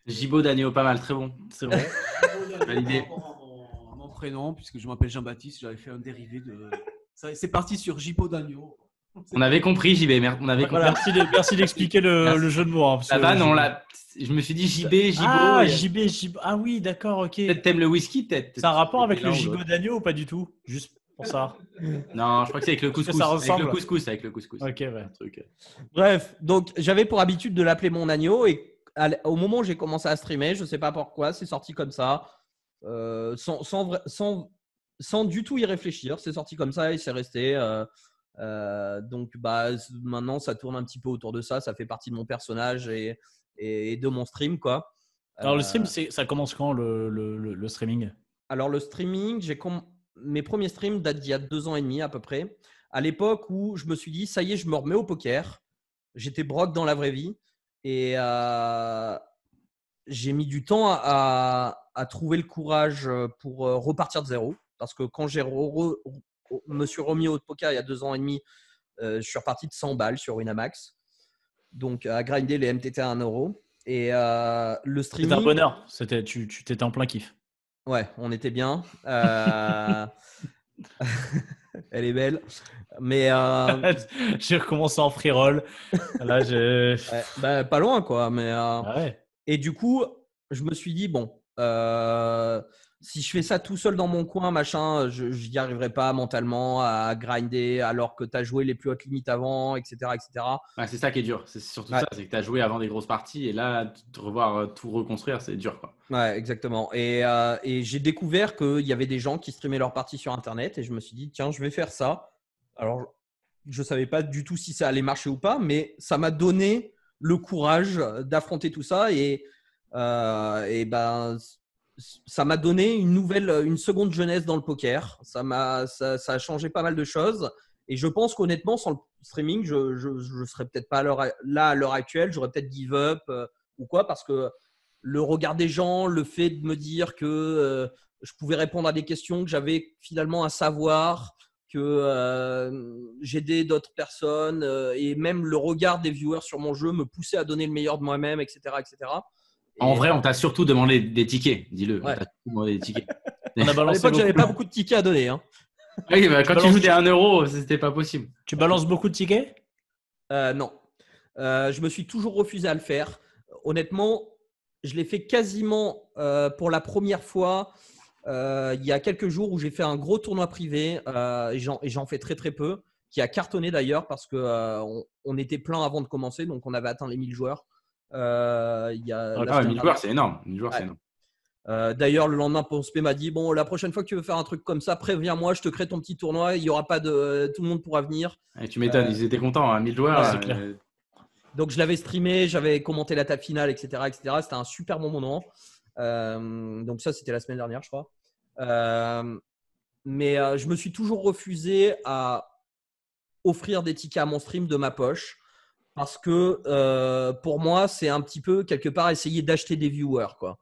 Gibo d'agneau, pas mal, très bon. C'est bon. Validé. Mon prénom, puisque je m'appelle Jean-Baptiste, j'avais fait un dérivé de. C'est parti sur Gibo d'agneau. On avait compris, JB. On avait compris. Merci d'expliquer le jeu de mots. Hein, la vanne, je me suis dit JB, Gibo. Ah, JB. Ah oui, d'accord, ok. Peut-être t'aimes le whisky, peut-être. C'est un rapport avec le gigot d'agneau ou pas du tout? Juste pour ça. Non, je crois que c'est avec le couscous. Ça ressemble. Avec le couscous. Ok, ouais. Bref, donc j'avais pour habitude de l'appeler mon agneau et au moment où j'ai commencé à streamer, je ne sais pas pourquoi, c'est sorti comme ça, sans du tout y réfléchir. C'est sorti comme ça et c'est resté. Donc maintenant, ça tourne un petit peu autour de ça. Ça fait partie de mon personnage et de mon stream, quoi. Alors le stream, ça commence quand le streaming? Alors, le streaming, mes premiers streams datent d'il y a 2 ans et demi à peu près. À l'époque où je me suis dit, ça y est, je me remets au poker. J'étais broke dans la vraie vie. Et j'ai mis du temps à trouver le courage pour repartir de zéro. Parce que quand me suis remis au poker il y a 2 ans et demi, je suis reparti de 100 balles sur Winamax. Donc, à grinder les MTT à 1 euro. Et le streaming… C'était un bonheur. Tu t'étais en plein kiff. Ouais, on était bien. Elle est belle. Mais j'ai recommencé en free roll. Là, ouais, pas loin, quoi. Mais, ouais. Et du coup, je me suis dit, bon, si je fais ça tout seul dans mon coin, machin, je n'y arriverai pas mentalement à grinder alors que tu as joué les plus hautes limites avant, etc. etc. Ouais, c'est ça qui est dur. C'est surtout ça, c'est que tu as joué avant des grosses parties et là, de revoir tout reconstruire, c'est dur, quoi. Ouais, exactement. Et j'ai découvert qu'il y avait des gens qui streamaient leurs parties sur Internet et je me suis dit, tiens, je vais faire ça. Alors, je ne savais pas du tout si ça allait marcher ou pas, mais ça m'a donné le courage d'affronter tout ça et ben, ça m'a donné une seconde jeunesse dans le poker. Ça a changé pas mal de choses. Et je pense qu'honnêtement, sans le streaming, je serais peut-être pas là à l'heure actuelle. J'aurais peut-être give up ou quoi, parce que le regard des gens, le fait de me dire que je pouvais répondre à des questions, que j'avais finalement un savoir, que j'aidais d'autres personnes et même le regard des viewers sur mon jeu me poussait à donner le meilleur de moi-même, etc. etc. En vrai, on t'a surtout demandé des tickets, dis-le. Ouais. On t'a surtout demandé des tickets. On a À balancé l'époque, j'avais beaucoup. pas beaucoup de tickets à donner. Hein. Oui, bah, quand tu joues des 1 euro, c'était pas possible. Tu balances beaucoup de tickets? Non. Je me suis toujours refusé à le faire. Honnêtement, je l'ai fait quasiment pour la première fois il y a quelques jours où j'ai fait un gros tournoi privé et j'en fais très très peu, qui a cartonné d'ailleurs parce qu'on était plein avant de commencer, donc on avait atteint les 1000 joueurs. Il y a la semaine 1000 joueurs, c'est énorme. 1000 joueurs, Ouais. c'est énorme. D'ailleurs, le lendemain, Ponspé m'a dit, bon, la prochaine fois que tu veux faire un truc comme ça, préviens-moi, je te crée ton petit tournoi. Il y aura pas de, tout le monde pourra venir. Et tu m'étonnes, ils étaient contents, hein, 1000 joueurs. Ouais, c'est clair. Donc, je l'avais streamé, j'avais commenté la table finale, etc., etc. C'était un super bon moment. Donc, ça, c'était la semaine dernière, je crois. Mais je me suis toujours refusé à offrir des tickets à mon stream de ma poche parce que pour moi, c'est un petit peu quelque part essayer d'acheter des viewers, quoi.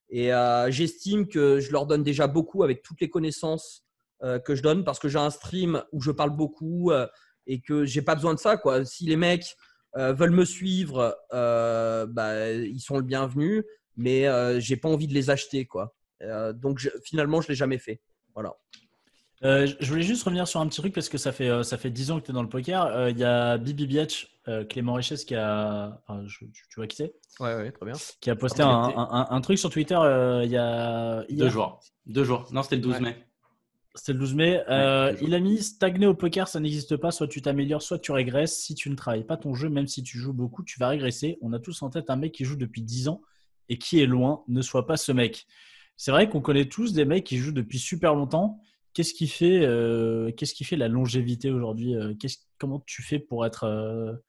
Et j'estime que je leur donne déjà beaucoup avec toutes les connaissances que je donne parce que j'ai un stream où je parle beaucoup et que j'ai pas besoin de ça, quoi. Si les mecs veulent me suivre, ils sont le bienvenu, mais j'ai pas envie de les acheter, quoi. Donc finalement, je l'ai jamais fait. Voilà. Je voulais juste revenir sur un petit truc parce que ça fait 10 ans que tu es dans le poker. Il y a Bibi Biatch, Clément Richesse qui a… Enfin, tu vois qui c'est? Ouais, très bien. Qui a posté un truc sur Twitter il y a… 2 jours. 2 jours. Non, c'était le 12 mai. C'était le 12 mai. Il a mis stagner au poker, ça n'existe pas. Soit tu t'améliores, soit tu régresses. Si tu ne travailles pas ton jeu, même si tu joues beaucoup, tu vas régresser. On a tous en tête un mec qui joue depuis 10 ans et qui est loin. Ne sois pas ce mec. C'est vrai qu'on connaît tous des mecs qui jouent depuis super longtemps. Qu'est-ce qui fait la longévité aujourd'hui? Comment tu fais pour être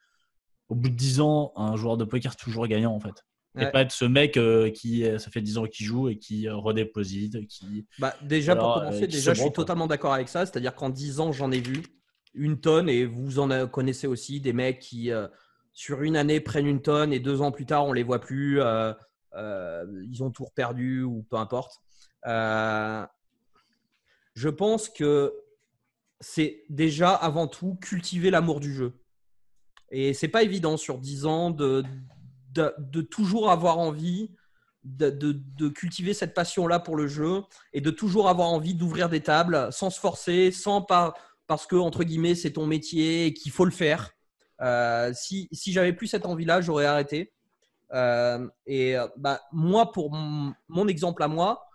au bout de 10 ans un joueur de poker toujours gagnant en fait? Et pas être ce mec qui ça fait 10 ans qu'il joue et qui redéposite. Déjà, pour commencer, je suis quoi. totalement d'accord avec ça. C'est-à-dire qu'en 10 ans, j'en ai vu une tonne et vous en connaissez aussi des mecs qui, sur une année, prennent une tonne et 2 ans plus tard, on les voit plus. Ils ont tout perdu ou peu importe. Je pense que c'est déjà avant tout cultiver l'amour du jeu. Et c'est pas évident sur 10 ans de toujours avoir envie de cultiver cette passion-là pour le jeu et de toujours avoir envie d'ouvrir des tables sans se forcer, parce que, entre guillemets, c'est ton métier et qu'il faut le faire. Si j'avais plus cette envie-là, j'aurais arrêté. Moi, pour mon exemple à moi,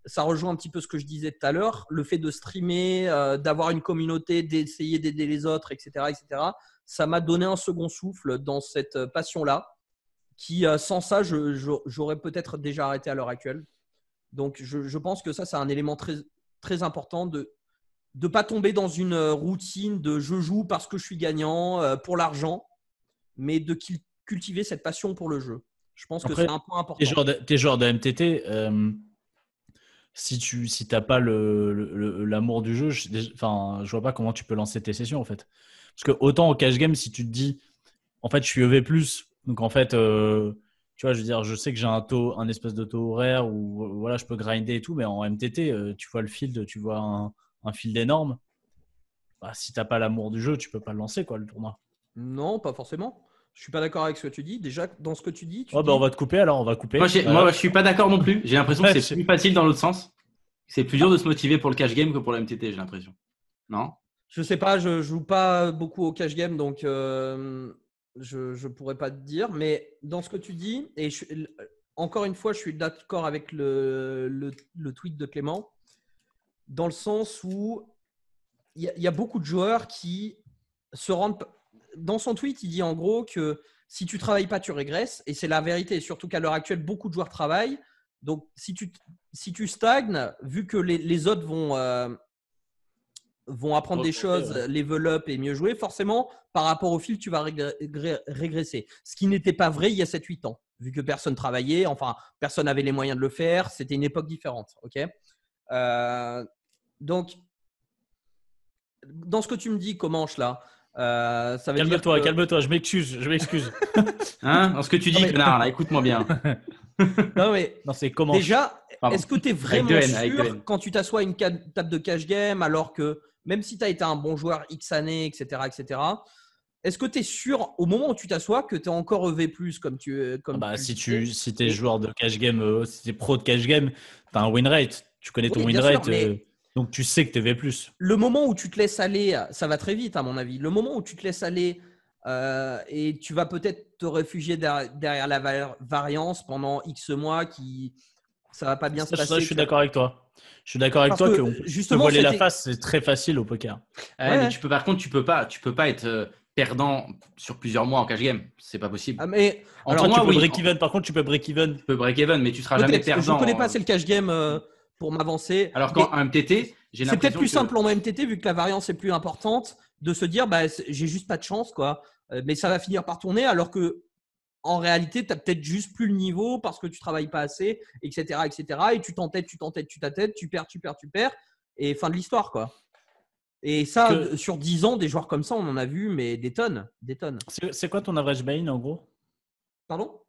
ça rejoint un petit peu ce que je disais tout à l'heure, le fait de streamer, d'avoir une communauté, d'essayer d'aider les autres, etc., ça m'a donné un second souffle dans cette passion-là qui, sans ça, j'aurais peut-être déjà arrêté à l'heure actuelle. Donc, je pense que ça, c'est un élément très, très important de ne pas tomber dans une routine de je joue parce que je suis gagnant, pour l'argent, mais de cultiver cette passion pour le jeu. Je pense que c'est un point important. Tes joueurs de MTT… si t'as pas l'amour du jeu, je vois pas comment tu peux lancer tes sessions en fait. Parce que autant au cash game, si tu te dis, en fait, je suis EV+, donc en fait, tu vois, je veux dire, je sais que j'ai un espèce de taux horaire où voilà, je peux grinder et tout, mais en MTT, tu vois le field, tu vois un field énorme. Bah, si t'as pas l'amour du jeu, tu peux pas le lancer, quoi, le tournoi. Non, pas forcément. Je suis pas d'accord avec ce que tu dis. Déjà, dans ce que tu dis, Bah, on va te couper alors, on va couper. Moi, je suis pas d'accord non plus. J'ai l'impression que Ouais, c'est plus facile dans l'autre sens. C'est plus dur de se motiver pour le cash game que pour la MTT, j'ai l'impression. Non? je sais pas, je joue pas beaucoup au cash game, donc je pourrais pas te dire. Mais dans ce que tu dis, et encore une fois, je suis d'accord avec le tweet de Clément, dans le sens où il y a beaucoup de joueurs qui se rendent. Dans son tweet, il dit en gros que si tu travailles pas, tu régresses. Et c'est la vérité. Surtout qu'à l'heure actuelle, beaucoup de joueurs travaillent. Donc, si tu stagnes, vu que les autres vont apprendre des choses, level up et mieux jouer, forcément, par rapport au fil, tu vas régresser. Ce qui n'était pas vrai il y a 7-8 ans, vu que personne travaillait, enfin, personne n'avait les moyens de le faire. C'était une époque différente. Ok. Donc, dans ce que tu me dis, Comanche, là, ça veut dire que... Calme-toi, je m'excuse. Hein? Dans ce que tu dis, connard, là, écoute-moi bien. Non, mais Non, c'est comment déjà, Pardon. est-ce que tu es vraiment sûr quand tu t'assois à une table de cash game, alors que même si tu as été un bon joueur X années, etc., est-ce que tu es sûr au moment où tu t'assois que tu es encore EV+, comme tu si tu es joueur de cash game, si tu es pro de cash game, tu as un win rate. Tu connais ton Oui, win bien sûr, rate, mais donc tu sais que tu es EV+. le moment où tu te laisses aller, ça va très vite à mon avis. Le moment où tu te laisses aller et tu vas peut-être te réfugier derrière la variance pendant X mois ça va pas bien se passer. Je suis d'accord avec toi. Je suis d'accord avec toi que justement, se voiler la face, c'est très facile au poker. Mais par contre, tu peux pas être perdant sur plusieurs mois en cash game. C'est pas possible. Ah, mais alors, tu peux break even. Par contre, tu peux break even. Tu peux break even, mais tu seras jamais perdant. Je ne connais pas assez le cash game pour m'avancer. Alors qu'en MTT, j'ai l'impression c'est peut-être plus simple en MTT vu que la variance est plus importante de se dire j'ai juste pas de chance quoi. Mais ça va finir par tourner alors que en réalité, tu n'as peut-être juste plus le niveau parce que tu ne travailles pas assez, etc. Et tu t'entêtes, tu perds. Et fin de l'histoire, quoi. Et ça, sur 10 ans, des joueurs comme ça, on en a vu, mais des tonnes. C'est quoi ton average buy-in, en gros? Pardon?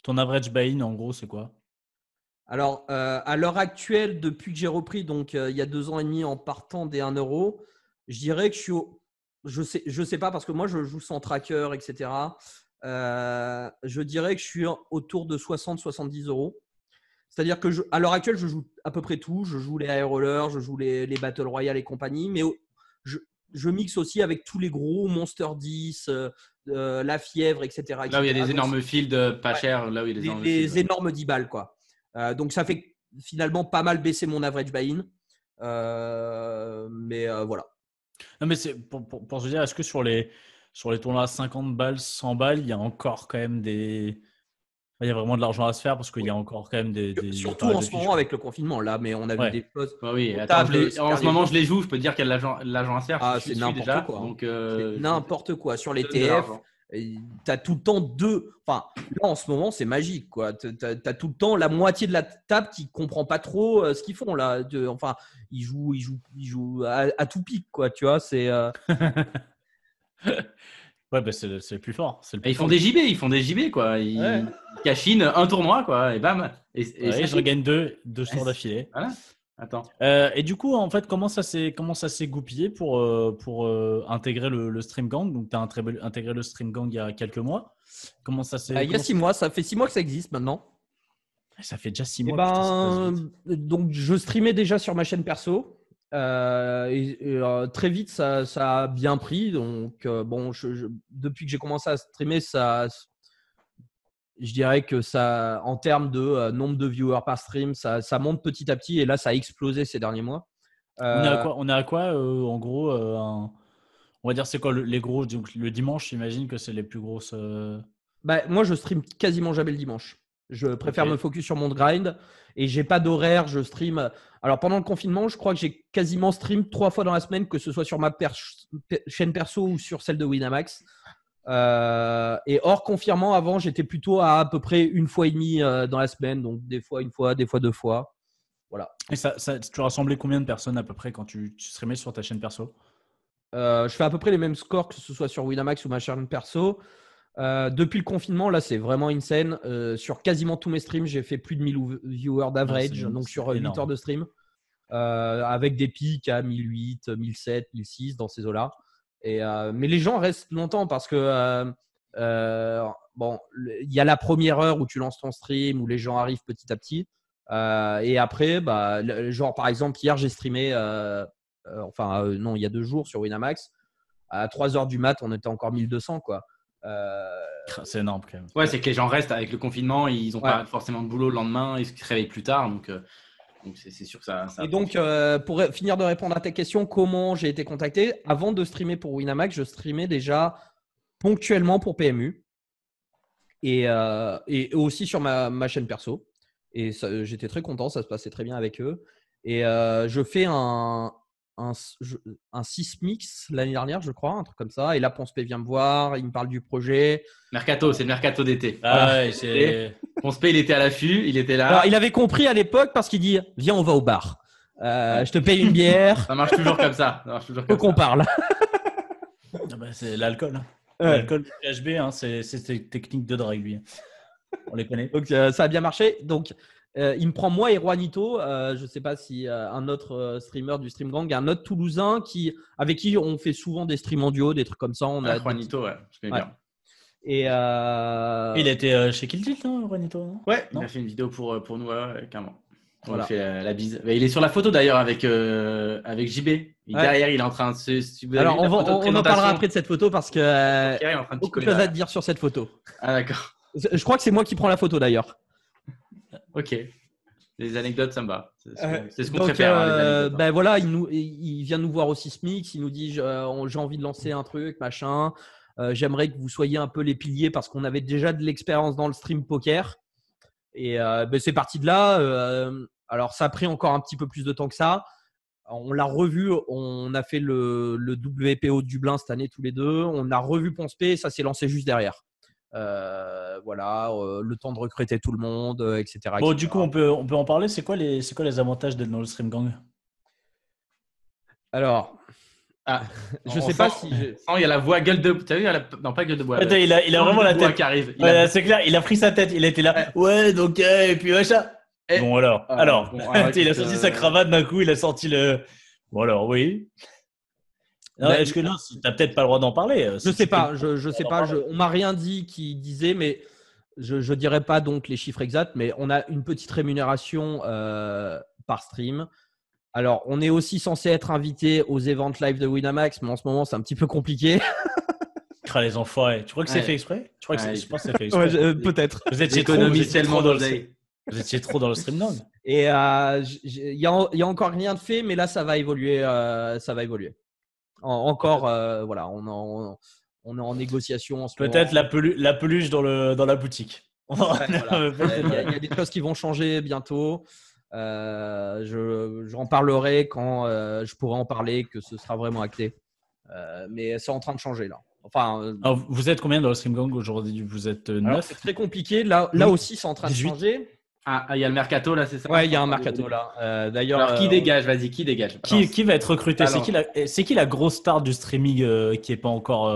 Ton average buy-in, en gros, c'est quoi? Alors, à l'heure actuelle, depuis que j'ai repris, donc il y a 2 ans et demi en partant des 1 euro, je dirais que je suis je sais pas parce que moi, je joue sans tracker, etc. Je dirais que je suis autour de 60-70 euros. C'est-à-dire que à l'heure actuelle, je joue à peu près tout. Je joue les high rollers, je joue les Battle Royale et compagnie, mais je mixe aussi avec tous les gros Monster 10, la fièvre, etc. Là où il y a des énormes fields pas chers, là où il y a des énormes 10 balles, quoi. Donc ça fait finalement pas mal baisser mon average buy-in. Mais voilà. Non, mais c'est pour se dire, est-ce que sur les tournois à 50 balles, 100 balles, il y a encore quand même il y a vraiment de l'argent à se faire parce qu'il y a encore quand même des surtout en ce moment avec le confinement là, mais on a vu des choses. Oui, attends, en ce moment je les joue, je peux te dire qu'il y a de l'argent à se faire. C'est n'importe quoi. Donc, n'importe quoi sur les TF. Tu as tout le temps enfin là en ce moment c'est magique quoi. Tu as tout le temps la moitié de la table qui comprend pas trop ce qu'ils font là. Enfin ils jouent à tout pic quoi, tu vois, c'est Ouais, bah c'est le plus fort. Ils font des JB quoi. Ils cashinent un tournoi quoi et bam. Et je regagne deux tours d'affilée. Voilà. Attends. Et du coup, en fait, comment ça s'est goupillé pour intégrer le Stream Gang? Donc, tu as intégré le Stream Gang il y a quelques mois. Comment ça s'est… il y a 6 mois. Ça fait 6 mois que ça existe maintenant. Ça fait déjà 6 mois. Donc, je streamais déjà sur ma chaîne perso. Très vite, ça a bien pris. Donc, depuis que j'ai commencé à streamer, je dirais que ça, en termes de nombre de viewers par stream, ça monte petit à petit. Et là, ça a explosé ces derniers mois. On est à quoi en gros on va dire, c'est quoi les gros? Donc, le dimanche, j'imagine que c'est les plus grosses. Moi, je stream quasiment jamais le dimanche. Je préfère me focus sur mon grind et j'ai pas d'horaire. Je stream. Alors, pendant le confinement, je crois que j'ai quasiment stream 3 fois dans la semaine, que ce soit sur ma chaîne perso ou sur celle de Winamax. Et hors confinement, avant, j'étais plutôt à peu près 1 fois et demie dans la semaine. Donc, des fois 1 fois, des fois 2 fois. Voilà. Et tu rassemblais combien de personnes à peu près quand tu streamais sur ta chaîne perso? Je fais à peu près les mêmes scores que ce soit sur Winamax ou ma chaîne perso. Depuis le confinement, là, c'est vraiment insane. Sur quasiment tous mes streams, j'ai fait plus de 1000 viewers d'average, donc sur 8 heures de stream, avec des pics à 1008, 1007, 1006 dans ces eaux-là. Mais les gens restent longtemps parce que il y a la première heure où tu lances ton stream, où les gens arrivent petit à petit. Et après, genre par exemple, hier, j'ai streamé, non, il y a 2 jours sur Winamax. À 3h du mat, on était encore 1200, quoi. C'est énorme quand même. Ouais, c'est que les gens restent avec le confinement, ils n'ont pas forcément de boulot le lendemain, ils se réveillent plus tard, donc c'est sûr que ça. Et donc, pour finir de répondre à ta question, comment j'ai été contacté? Avant de streamer pour Winamax, je streamais déjà ponctuellement pour PMU et aussi sur ma chaîne perso. Et j'étais très content, ça se passait très bien avec eux. Et je fais un 6 mix l'année dernière, je crois, un truc comme ça. Et là, Ponce P vient me voir, il me parle du projet. Mercato, c'est le mercato d'été. Ponce P, il était à l'affût, il était là. Alors, il avait compris à l'époque parce qu'il dit viens, on va au bar. Je te paye une bière. Ça marche toujours comme ça. Faut qu'on parle. C'est l'alcool. Hein. L'alcool PHB, hein, c'est technique de drague, lui. On les connaît. Donc, ça a bien marché. Donc, il me prend moi et Juanito. Je ne sais pas si un autre streamer du Stream Gang, un autre Toulousain avec qui on fait souvent des streams en duo, des trucs comme ça. Juanito, je connais bien. Et il était chez Kill Tilt, non, Juanito, non? Ouais, il a fait une vidéo pour nous, carrément. On lui fait la bise. Il est sur la photo d'ailleurs avec JB. Derrière, il est en train de se. Alors, on en parlera après de cette photo parce que il est en train de beaucoup de choses à te dire sur cette photo. Ah, d'accord. Je crois que c'est moi qui prends la photo d'ailleurs. Ok. Les anecdotes, ça me va. C'est ce qu'on préfère. Ben voilà, il vient nous voir au Sismix. Il nous dit j'ai envie de lancer un truc, machin. J'aimerais que vous soyez un peu les piliers parce qu'on avait déjà de l'expérience dans le stream poker. Et c'est parti de là. Alors, ça a pris encore un petit peu plus de temps que ça. On l'a revu. On a fait le WPO de Dublin cette année tous les deux. On a revu Ponce P. Ça s'est lancé juste derrière. Le temps de recruter tout le monde, etc. Bon, du coup, on peut en parler. C'est quoi les avantages d'être dans le Stream Gang? Alors, je sais pas si. Il y a la voix gueule de. Tu as vu? Non, pas gueule de bois. Il a vraiment la tête qui arrive. C'est clair. Il a pris sa tête. Il était là. Ouais, donc et puis machin. Bon alors. Il a sorti sa cravate d'un coup. Il a sorti le. Bon alors, oui. Est-ce que t'as peut-être pas le droit d'en parler? Je sais pas. Je sais pas. On m'a rien dit qui disait, mais je dirais pas donc les chiffres exacts, mais on a une petite rémunération par stream. Alors, on est aussi censé être invité aux events live de Winamax, mais en ce moment, c'est un petit peu compliqué. Les enfoirés. Tu crois que c'est fait exprès? Je pense que c'est fait exprès. Peut-être. Vous étiez trop dans le Stream Gang. Et il y a encore rien de fait, mais là, ça va évoluer. Encore, voilà, on est en négociation en ce moment. Peut-être la peluche dans la boutique. Voilà. Il y a des choses qui vont changer bientôt. J'en parlerai quand je pourrai en parler, que ce sera vraiment acté. Mais c'est en train de changer là. Enfin, alors, vous êtes combien dans le Stream Gang aujourd'hui? Vous êtes 9? C'est très compliqué. Là aussi, c'est en train 18. De changer. Il y a le mercato là, c'est ça? Ouais, il y a un mercato là. D'ailleurs, alors qui dégage? Vas-y, qui dégage? Qui va être recruté? C'est qui la grosse star du streaming qui est pas encore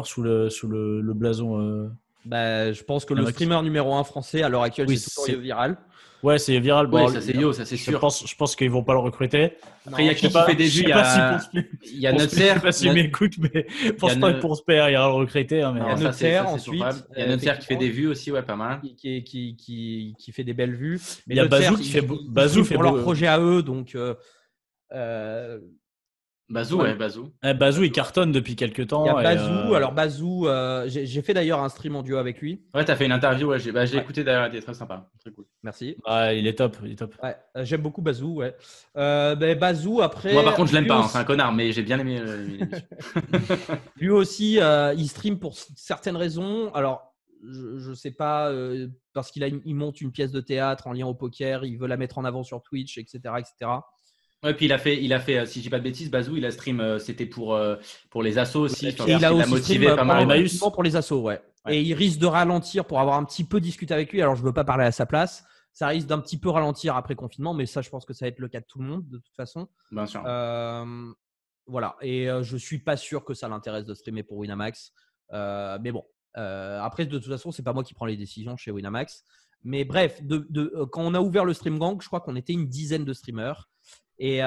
sous le blason? Je pense que le streamer numéro 1 français à l'heure actuelle, c'est toujours Yo Viral. Ouais, c'est Viral. Oui, ça c'est Yo, ça c'est sûr. Je pense qu'ils vont pas le recruter. Après, il y a qui fait des vues? Il y a Nutser. Je sais pas s'il m'écoute, mais pense pas que pour Sper, il y aura le recruter. Il y a Nutser ensuite. Il y a Nutser qui fait des vues aussi, ouais, pas mal. Qui fait des belles vues. Mais il y a Bazou qui fait pour leur projet à eux, donc. Bazou. Bazou, il cartonne depuis quelques temps. Il y a Bazou. Alors Bazou, j'ai fait d'ailleurs un stream en duo avec lui. Ouais, t'as fait une interview. Ouais, j'ai écouté d'ailleurs. Il était très sympa, très cool. Merci. Il est top. Ouais, j'aime beaucoup Bazou. Ouais. Bazou après. Moi par contre, je l'aime pas. C'est un connard, mais j'ai bien aimé l'émission. Lui aussi, il stream pour certaines raisons. Alors, je sais pas parce qu'il monte une pièce de théâtre en lien au poker. Il veut la mettre en avant sur Twitch, etc., etc. Ouais, puis il a fait, si je dis pas de bêtises, Bazou, il a stream, c'était pour les assos aussi. Et il a aussi motivé stream pas mal. pour les assos, ouais. Et il risque de ralentir pour avoir un petit peu discuté avec lui. Alors, je veux pas parler à sa place. ça risque d'un petit peu ralentir après confinement, mais ça, je pense que ça va être le cas de tout le monde de toute façon. Bien sûr. Voilà. Et je suis pas sûr que ça l'intéresse de streamer pour Winamax. Mais bon, après, de toute façon, c'est pas moi qui prends les décisions chez Winamax. Mais bref, quand on a ouvert le Stream Gang, je crois qu'on était une dizaine de streamers. Et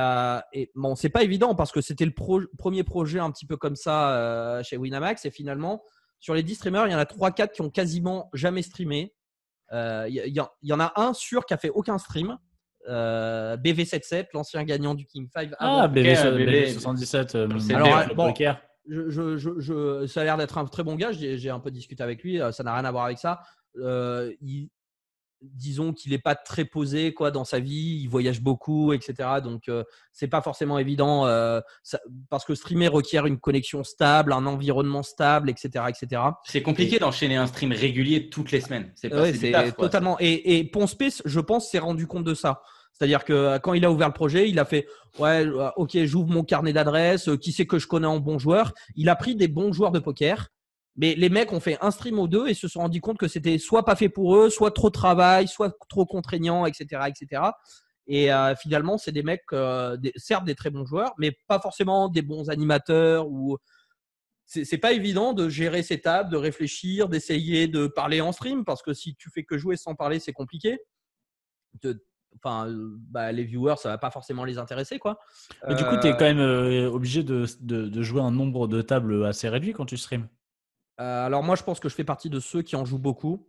bon, c'est pas évident parce que c'était le premier projet un petit peu comme ça chez Winamax. Et finalement, sur les 10 streamers, il y en a 3-4 qui ont quasiment jamais streamé. Il y en a un sûr qui a fait aucun stream. BV77, l'ancien gagnant du King 5. Ah, BV, BV77. Alors, bon, poker. ça a l'air d'être un très bon gars. J'ai un peu discuté avec lui. Ça n'a rien à voir avec ça. Disons qu'il n'est pas très posé quoi, dans sa vie. Il voyage beaucoup, etc. Donc, c'est pas forcément évident parce que streamer requiert une connexion stable, un environnement stable, etc. etc. C'est compliqué d'enchaîner un stream régulier toutes les semaines. C'est totalement. Et Ponce, je pense, s'est rendu compte de ça. C'est-à-dire que quand il a ouvert le projet, il a fait ouais, ok, j'ouvre mon carnet d'adresses. Qui c'est que je connais en bons joueurs? Il a pris des bons joueurs de poker. Mais les mecs ont fait un stream ou deux et se sont rendus compte que c'était soit pas fait pour eux, soit trop de travail, soit trop contraignant, etc. etc. Et finalement, c'est des mecs, certes des très bons joueurs, mais pas forcément des bons animateurs. C'est pas évident de gérer ces tables, de réfléchir, d'essayer de parler en stream, parce que si tu fais que jouer sans parler, c'est compliqué. Les viewers, ça va pas forcément les intéresser, quoi. Mais du coup, tu es quand même obligé de jouer un nombre de tables assez réduit quand tu streams. Alors moi, je pense que je fais partie de ceux qui en jouent beaucoup,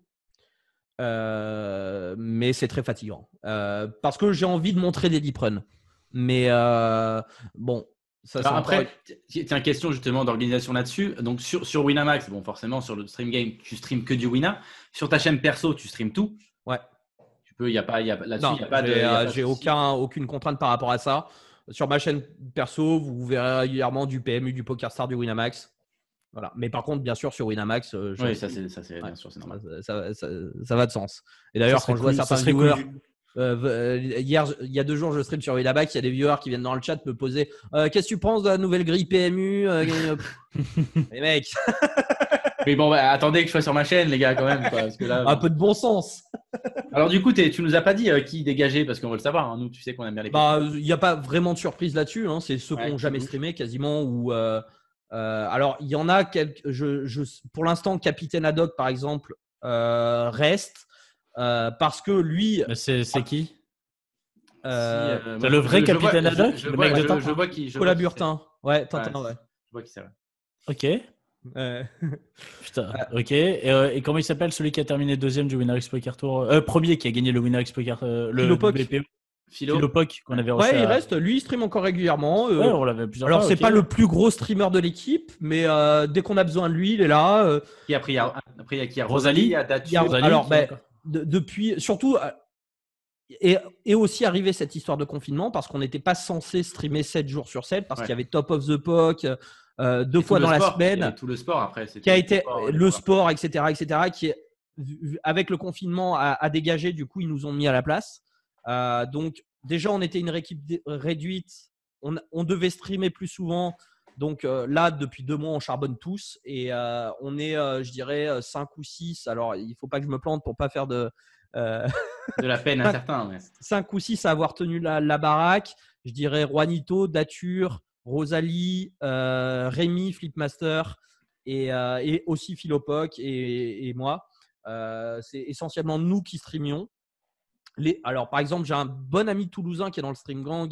mais c'est très fatigant parce que j'ai envie de montrer des deep runs. Mais bon, ça. Alors après, tiens, question justement d'organisation là-dessus. Donc sur Winamax, bon forcément sur le stream game, tu streams que du Wina. Sur ta chaîne perso, tu streams tout. Ouais. Tu peux, là-dessus, il y a pas de. J'ai aucune contrainte par rapport à ça. Sur ma chaîne perso, vous verrez régulièrement du PMU, du PokerStars, du Winamax. Voilà. Mais par contre, bien sûr, sur Winamax, oui, ça c'est bien sûr, c'est normal. Ça va de sens. Et d'ailleurs, quand je vois certains viewers, hier, il y a 2 jours, je stream sur Winamax, il y a des viewers qui viennent dans le chat me poser qu'est-ce que tu penses de la nouvelle grille PMU Les mecs. Mais bon, attendez que je sois sur ma chaîne, les gars, quand même. Quoi, parce que là, un peu de bon sens. Alors, du coup, tu nous as pas dit qui dégageait, parce qu'on veut le savoir. Hein. Nous, tu sais qu'on aime bien les. Il n'y a pas vraiment de surprise là-dessus. Hein. C'est ceux qui n'ont jamais streamé quasiment ou. Alors, il y en a quelques. Pour l'instant, Capitaine Haddock, par exemple, reste parce que lui. C'est qui c'est le vrai Capitaine Haddock, le mec de Tintin. Je vois qui. Nicolas Burtin. Ouais, Tintin, ouais. Je vois qui c'est. Ok. Putain. Ok. Et comment il s'appelle celui qui a terminé 2e du Winamax Poker Tour, premier qui a gagné le Winamax Poker, le BPO. Philopoc qu'on avait reçu. Ouais, il reste. Lui, il stream encore régulièrement. Ouais, on l'avait plusieurs alors, fois. C'est pas le plus gros streamer de l'équipe, mais dès qu'on a besoin de lui, il est là. Et après, il y a qui? Rosalie, il y a Datu. Alors, depuis, surtout, et aussi arrivé cette histoire de confinement parce qu'on n'était pas censé streamer 7 jours sur 7 parce qu'il y avait Top of the Poc 2 fois dans la semaine. Tout le sport après. Qui a été le sport, etc., qui est, avec le confinement a dégagé. Du coup, ils nous ont mis à la place. Donc, déjà, on était une équipe réduite. On devait streamer plus souvent. Donc, là, depuis 2 mois, on charbonne tous. Et on est, je dirais, 5 ou 6. Alors, il ne faut pas que je me plante pour ne pas faire de la peine à certains. Mais... 5 ou 6 à avoir tenu la baraque. Je dirais Juanito, Dature, Rosalie, Rémi, Flipmaster et aussi Philopoc et moi. C'est essentiellement nous qui streamions. Alors, par exemple, j'ai un bon ami toulousain qui est dans le Stream Gang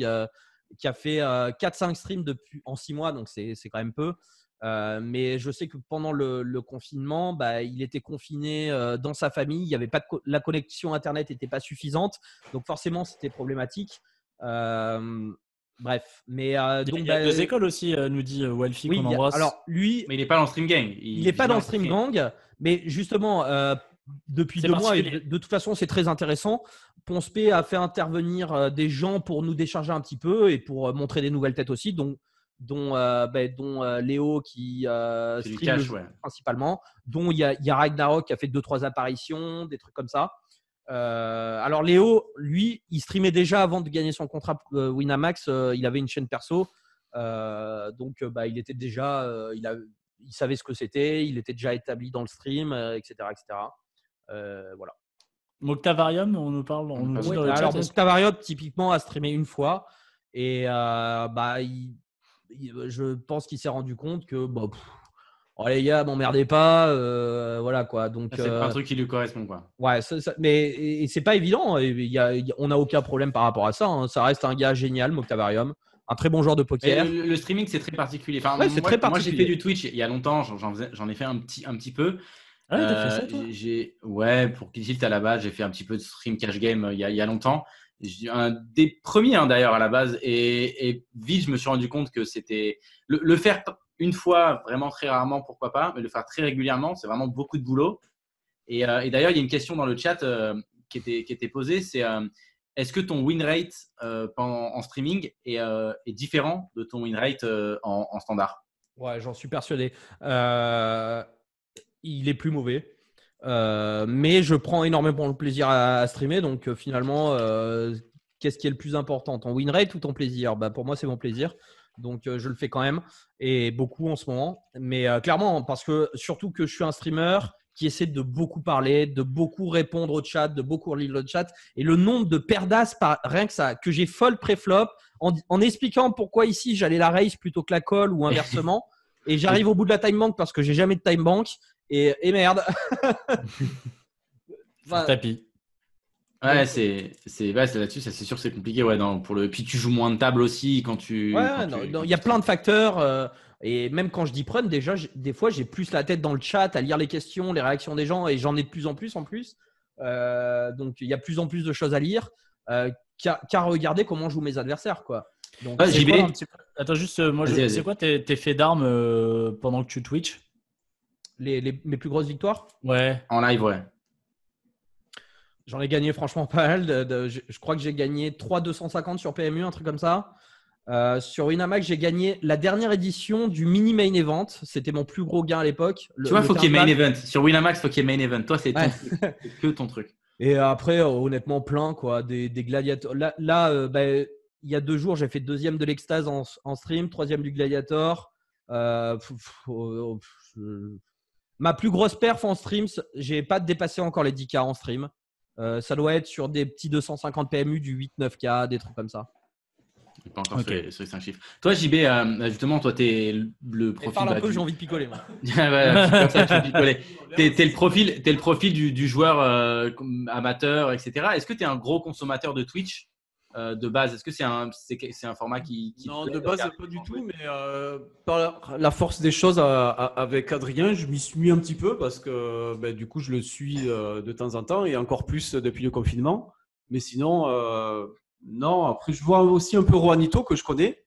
qui a fait 4-5 streams en 6 mois, donc c'est quand même peu. Mais je sais que pendant le confinement, il était confiné dans sa famille. Il y avait pas la connexion Internet n'était pas suffisante, donc forcément, c'était problématique. Bref, mais donc, il y a 2 écoles aussi, nous dit Walfie qu'on embrasse. Alors, lui, mais il n'est pas dans le Stream Gang. Il n'est pas dans le Stream Gang, mais justement. Depuis 2 mois, et de toute façon, c'est très intéressant. Ponce P a fait intervenir des gens pour nous décharger un petit peu et pour montrer des nouvelles têtes aussi, dont Léo qui stream principalement, dont il y a Ragnarok qui a fait 2-3 apparitions, des trucs comme ça. Alors Léo, lui, il streamait déjà avant de gagner son contrat Winamax. Il avait une chaîne perso, donc il était déjà, il savait ce que c'était, il était déjà établi dans le stream, etc., etc. Voilà. Moctavarium, on nous parle, on nous dit dans le alors, chat. Moctavarium, typiquement, a streamé une fois. Et je pense qu'il s'est rendu compte que oh, les gars, m'emmerdez pas. Voilà quoi. Donc, C'est pas un truc qui lui correspond, quoi. Ouais, mais c'est pas évident. On n'a aucun problème par rapport à ça. Hein. Ça reste un gars génial, Moctavarium. Un très bon joueur de poker. Le streaming, c'est très particulier. Enfin, ouais, c'est très particulier. Moi, j'ai fait du Twitch il y a longtemps. J'en ai fait un petit peu. Ah, t'as fait ça, toi ? Ouais, pour Kill à la base, j'ai fait un petit peu de stream cash game il y a longtemps. Un des premiers d'ailleurs à la base. Et vite, je me suis rendu compte que c'était le faire une fois, vraiment très rarement, pourquoi pas, mais le faire très régulièrement, c'est vraiment beaucoup de boulot. Et d'ailleurs, il y a une question dans le chat qui était posée, c'est est-ce que ton win rate en streaming est différent de ton win rate en standard ? Ouais, j'en suis persuadé. Il est plus mauvais. Mais je prends énormément de plaisir à streamer. Donc finalement, qu'est-ce qui est le plus important ? Ton win rate ou ton plaisir ? Pour moi, c'est mon plaisir. Donc je le fais quand même et beaucoup en ce moment. Mais clairement, parce que surtout que je suis un streamer qui essaie de beaucoup parler, de beaucoup répondre au chat, de beaucoup lire le chat. Et le nombre de perdasses, rien que ça, que j'ai fold pré-flop en expliquant pourquoi ici j'allais la raise plutôt que la call ou inversement. Et j'arrive au bout de la time bank parce que j'ai jamais de time bank. Et merde. Tapis. Ouais, c'est là-dessus, ça c'est sûr que c'est compliqué. Ouais, puis tu joues moins de table aussi quand tu. Il y a plein de facteurs. Et même quand je dis prune, déjà, des fois, j'ai plus la tête dans le chat à lire les questions, les réactions des gens, et j'en ai de plus en plus en plus. Donc, il y a de plus en plus de choses à lire qu'à regarder comment jouent mes adversaires, quoi. Donc, Attends, juste, c'est quoi tes faits d'armes pendant que tu Twitch ? Mes plus grosses victoires ? Ouais. En live, ouais. J'en ai gagné franchement pas mal. Je crois que j'ai gagné 3,250 sur PMU, un truc comme ça. Sur Winamax, j'ai gagné la dernière édition du mini main event. C'était mon plus gros gain à l'époque. Tu vois, il faut qu'il y ait main event. Sur Winamax, il faut qu'il y ait main event. Toi, c'est que ton truc. Et après, honnêtement, plein, quoi. Des gladiators. Là, il y a 2 jours, j'ai fait 2e de l'Extase en stream, 3e du Gladiator. Ma plus grosse perf en stream, j'ai pas dépassé encore les 10K en stream. Ça doit être sur des petits 250 PMU, du 8-9K, des trucs comme ça. Pas encore sur les 5 chiffres. Toi, JB, justement, toi, t'es le profil. Parle un peu, j'ai envie de picoler, moi. Ouais, c'est comme ça que tu veux picoler. T'es le profil du joueur amateur, etc. Est-ce que tu es un gros consommateur de Twitch de base? Est-ce que c'est un format qui non, de base, pas du tout, mais par la force des choses avec Adrien, je m'y suis mis un petit peu parce que du coup, je le suis de temps en temps et encore plus depuis le confinement. Mais sinon, non. Après, je vois aussi un peu Juanito que je connais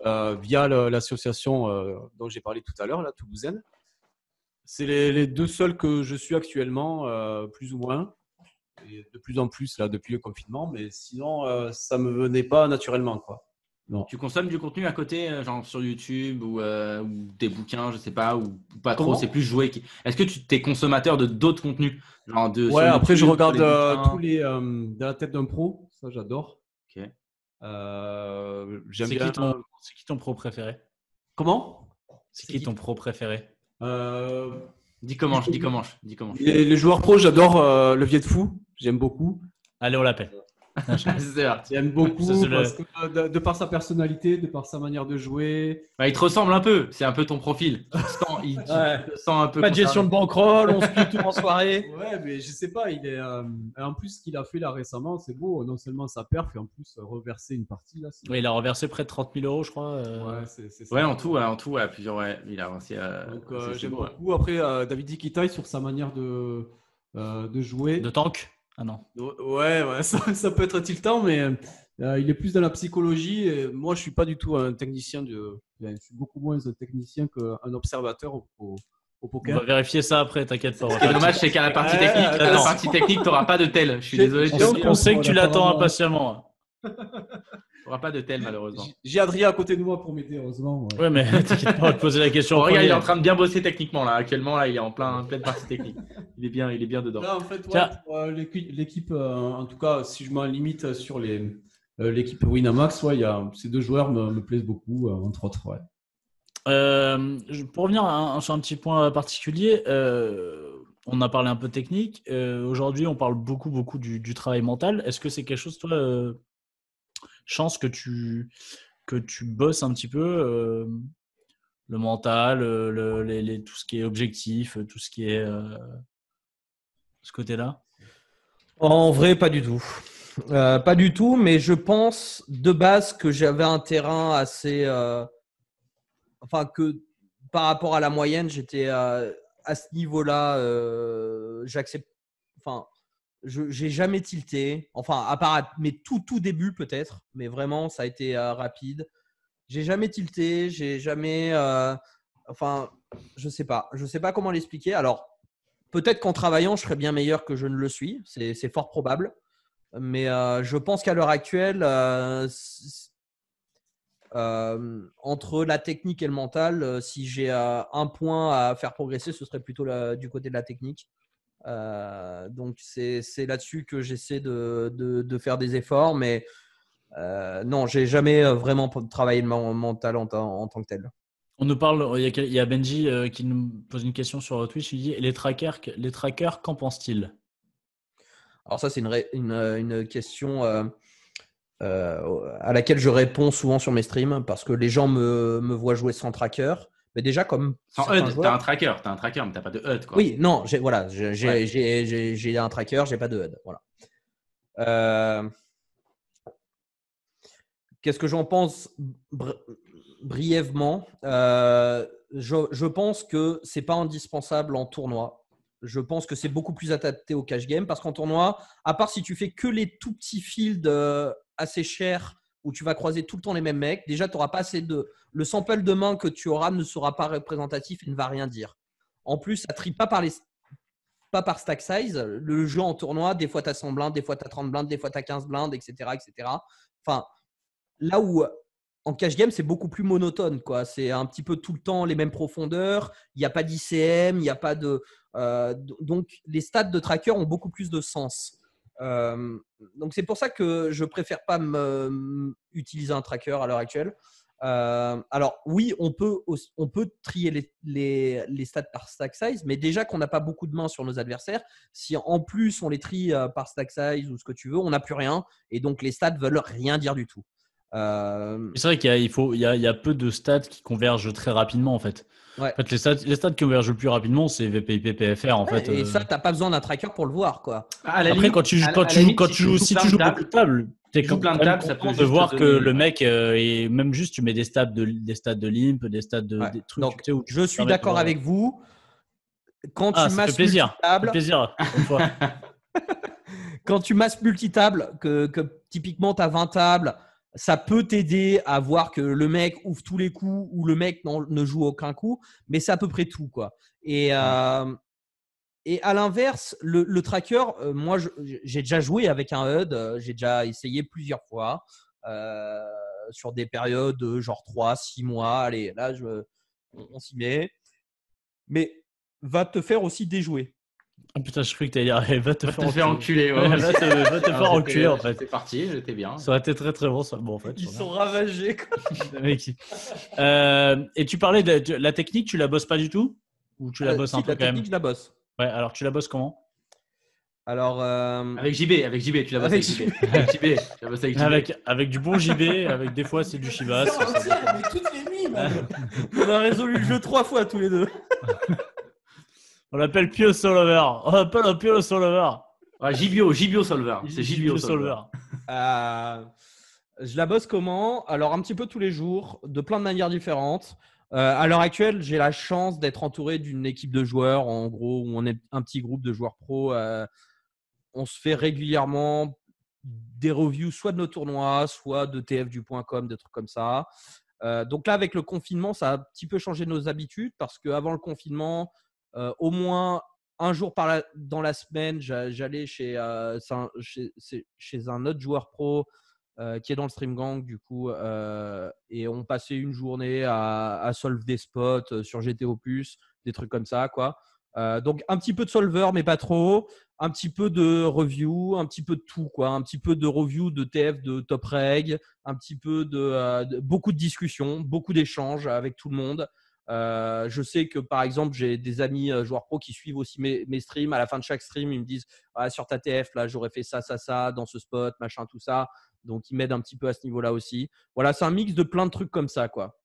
via l'association dont j'ai parlé tout à l'heure, la toulousaine. C'est les 2 seuls que je suis actuellement, plus ou moins. Et de plus en plus là depuis le confinement, mais sinon ça me venait pas naturellement, quoi. Non. Tu consommes du contenu à côté, genre sur YouTube ou des bouquins, je sais pas, ou pas trop. Comment ? C'est plus joué. Est-ce que tu es consommateur de d'autres contenus, genre ouais, après YouTube, je regarde tous les de la tête d'un pro, ça j'adore. Ok. J'aime bien. C'est qui ton pro préféré ? Comment ? C'est qui ton pro préféré ? Dis comment. Les joueurs pro, j'adore le Viet Fou, j'aime beaucoup. Allez, on l'appelle. C'est parti. J'aime beaucoup parce que de par sa personnalité, de par sa manière de jouer. Il te ressemble un peu, c'est un peu ton profil. Tu te sens un peu. Pas de gestion de bankroll, on se plie tout en soirée. Ouais, mais je sais pas, il est en plus ce qu'il a fait là récemment, c'est beau, non seulement sa perf et en plus reverser une partie là. Oui, il a reversé près de 30 000 €, je crois. Ouais, c'est ça. Ouais, en tout, plusieurs. Ouais, il a reversé. Donc j'aime beaucoup. Après, David Dikitaï sur sa manière de jouer. De tank. Ah non. Ouais, ça peut être tiltant, mais il est plus dans la psychologie. Et moi, je suis pas du tout un technicien je suis beaucoup moins un technicien qu'un observateur au poker. On va vérifier ça après, t'inquiète pas. Ce qui est dommage, c'est qu'à la partie technique, tu n'auras pas de tel. Je suis désolé. On sait que tu l'attends impatiemment. Tu n'auras pas de tel, malheureusement. J'ai Adrien à côté de moi pour m'aider, heureusement. Ouais, mais t'inquiète pas, on va te poser la question. Regarde, il est en train de bien bosser techniquement là. Actuellement, là, il est en pleine partie technique. Il est bien dedans. Là, en fait, pour l'équipe, en tout cas, si je m'en limite sur l'équipe Winamax, ces 2 joueurs me plaisent beaucoup, entre autres. Ouais. Pour revenir sur un petit point particulier, on a parlé un peu technique. Aujourd'hui, on parle beaucoup du travail mental. Est-ce que c'est quelque chose, toi, chance que tu bosses un petit peu le mental, tout ce qui est objectif, tout ce qui est ce côté-là? En vrai, pas du tout. Pas du tout, mais je pense de base que j'avais un terrain assez. Enfin, que par rapport à la moyenne, j'étais à ce niveau-là. J'accepte. Enfin, j'ai jamais tilté. Enfin, à part mes tout début peut-être, mais vraiment, ça a été rapide. J'ai jamais tilté. J'ai jamais. Enfin, je sais pas. Je sais pas comment l'expliquer. Alors, peut-être qu'en travaillant, je serais bien meilleur que je ne le suis. C'est fort probable. Mais je pense qu'à l'heure actuelle, entre la technique et le mental, si j'ai un point à faire progresser, ce serait plutôt du côté de la technique. Donc, c'est là-dessus que j'essaie de faire des efforts. Mais non, j'ai jamais vraiment travaillé le mental en tant que tel. On nous parle, il y a Benji qui nous pose une question sur Twitch. Il dit les trackers, qu'en pensent-ils? Alors ça, c'est une question à laquelle je réponds souvent sur mes streams parce que les gens me voient jouer sans tracker. Mais déjà, comme Sans certains HUD, joueurs- t'as un tracker, mais t'as pas de HUD, quoi. Oui, non, j'ai un tracker, j'ai pas de HUD. Voilà. Qu'est-ce que j'en pense brièvement? Je pense que c'est pas indispensable en tournoi. Je pense que c'est beaucoup plus adapté au cash game parce qu'en tournoi, à part si tu fais que les tout petits fields assez chers où tu vas croiser tout le temps les mêmes mecs, déjà tu n'auras pas assez de. Le sample de main que tu auras ne sera pas représentatif et ne va rien dire. En plus, ça ne trie pas par stack size. Le jeu en tournoi, des fois tu as 100 blindes, des fois tu as 30 blindes, des fois tu as 15 blindes, etc. Enfin, là où en cash game, c'est beaucoup plus monotone, quoi. C'est un petit peu tout le temps les mêmes profondeurs. Il n'y a pas d'ICM, il n'y a pas de. Donc, les stats de tracker ont beaucoup plus de sens. Donc, c'est pour ça que je préfère pas utiliser un tracker à l'heure actuelle. Alors, oui, on peut trier les stats par stack size, mais déjà qu'on n'a pas beaucoup de mains sur nos adversaires, si en plus on les trie par stack size ou ce que tu veux, on n'a plus rien. Et donc, les stats veulent rien dire du tout. C'est vrai qu'il y a peu de stats qui convergent très rapidement en fait. Ouais. En fait, les stats qui convergent le plus rapidement, c'est VPIP, PFR en fait. Et ça, t'as pas besoin d'un tracker pour le voir, quoi. Après, quand tu joues beaucoup de tables, t'es quand même content de voir que le mec et même juste tu mets des stats de limp, des stats des trucs. Donc, tu sais, où je suis d'accord avec vous. Quand tu masses multitable, plaisir. quand tu masses multitable, que typiquement tu as 20 tables, ça peut t'aider à voir que le mec ouvre tous les coups ou le mec ne joue aucun coup, mais c'est à peu près tout, quoi. Et à l'inverse, le tracker, moi, j'ai déjà joué avec un HUD, j'ai déjà essayé plusieurs fois sur des périodes de genre 3-6 mois. Allez, là, on s'y met. Mais va te faire aussi déjouer. Oh putain, je croyais que t'allais dire va te faire enculer. Ouais, va te faire enculer en fait. C'est parti, j'étais bien. Ça aurait été très très bon ça. Bon, en fait, Ils sont ravagés. Et tu parlais de la technique, tu la bosses pas du tout? Ou tu la bosses un peu quand même? La technique, je la bosse. Ouais, alors tu la bosses comment? Alors, avec JB, tu la bosses avec JB. Avec du bon JB, avec des fois c'est du Chivas. Mais toutes les nuits, on a résolu le jeu 3 fois tous les deux. On l'appelle Pio Solver. On l'appelle un Pio Solver. Ouais, JBO Solver. C'est JBO Solver. Je la bosse comment? Alors, un petit peu tous les jours, de plein de manières différentes. À l'heure actuelle, j'ai la chance d'être entouré d'une équipe de joueurs, en gros, où on est un petit groupe de joueurs pros. On se fait régulièrement des reviews, soit de nos tournois, soit de tfdu.com, des trucs comme ça. Donc là, avec le confinement, ça a un petit peu changé nos habitudes parce qu'avant le confinement, au moins un jour dans la semaine, j'allais chez un autre joueur pro qui est dans le Stream Gang du coup, et on passait une journée à solve des spots sur GTO+, des trucs comme ça, quoi. Donc un petit peu de solver mais pas trop, un petit peu de review, un petit peu de tout, quoi, un petit peu de review de TF, de top reg, un petit peu de beaucoup de discussions, beaucoup d'échanges avec tout le monde. Je sais que par exemple, j'ai des amis joueurs pro qui suivent aussi mes streams. À la fin de chaque stream, ils me disent sur ta TF, là, j'aurais fait ça, dans ce spot, machin, tout ça. Donc, ils m'aident un petit peu à ce niveau-là aussi. Voilà, c'est un mix de plein de trucs comme ça, quoi.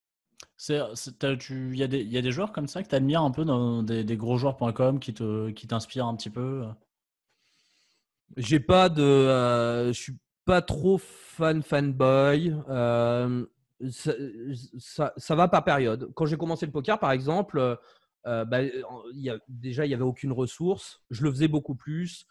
Il y a des joueurs comme ça que tu admires un peu dans des grosjoueurs.com qui t'inspirent un petit peu? J'ai pas je suis pas trop fanboy. Ça va par période. Quand j'ai commencé le poker, par exemple, il y avait aucune ressource. Je le faisais beaucoup plus.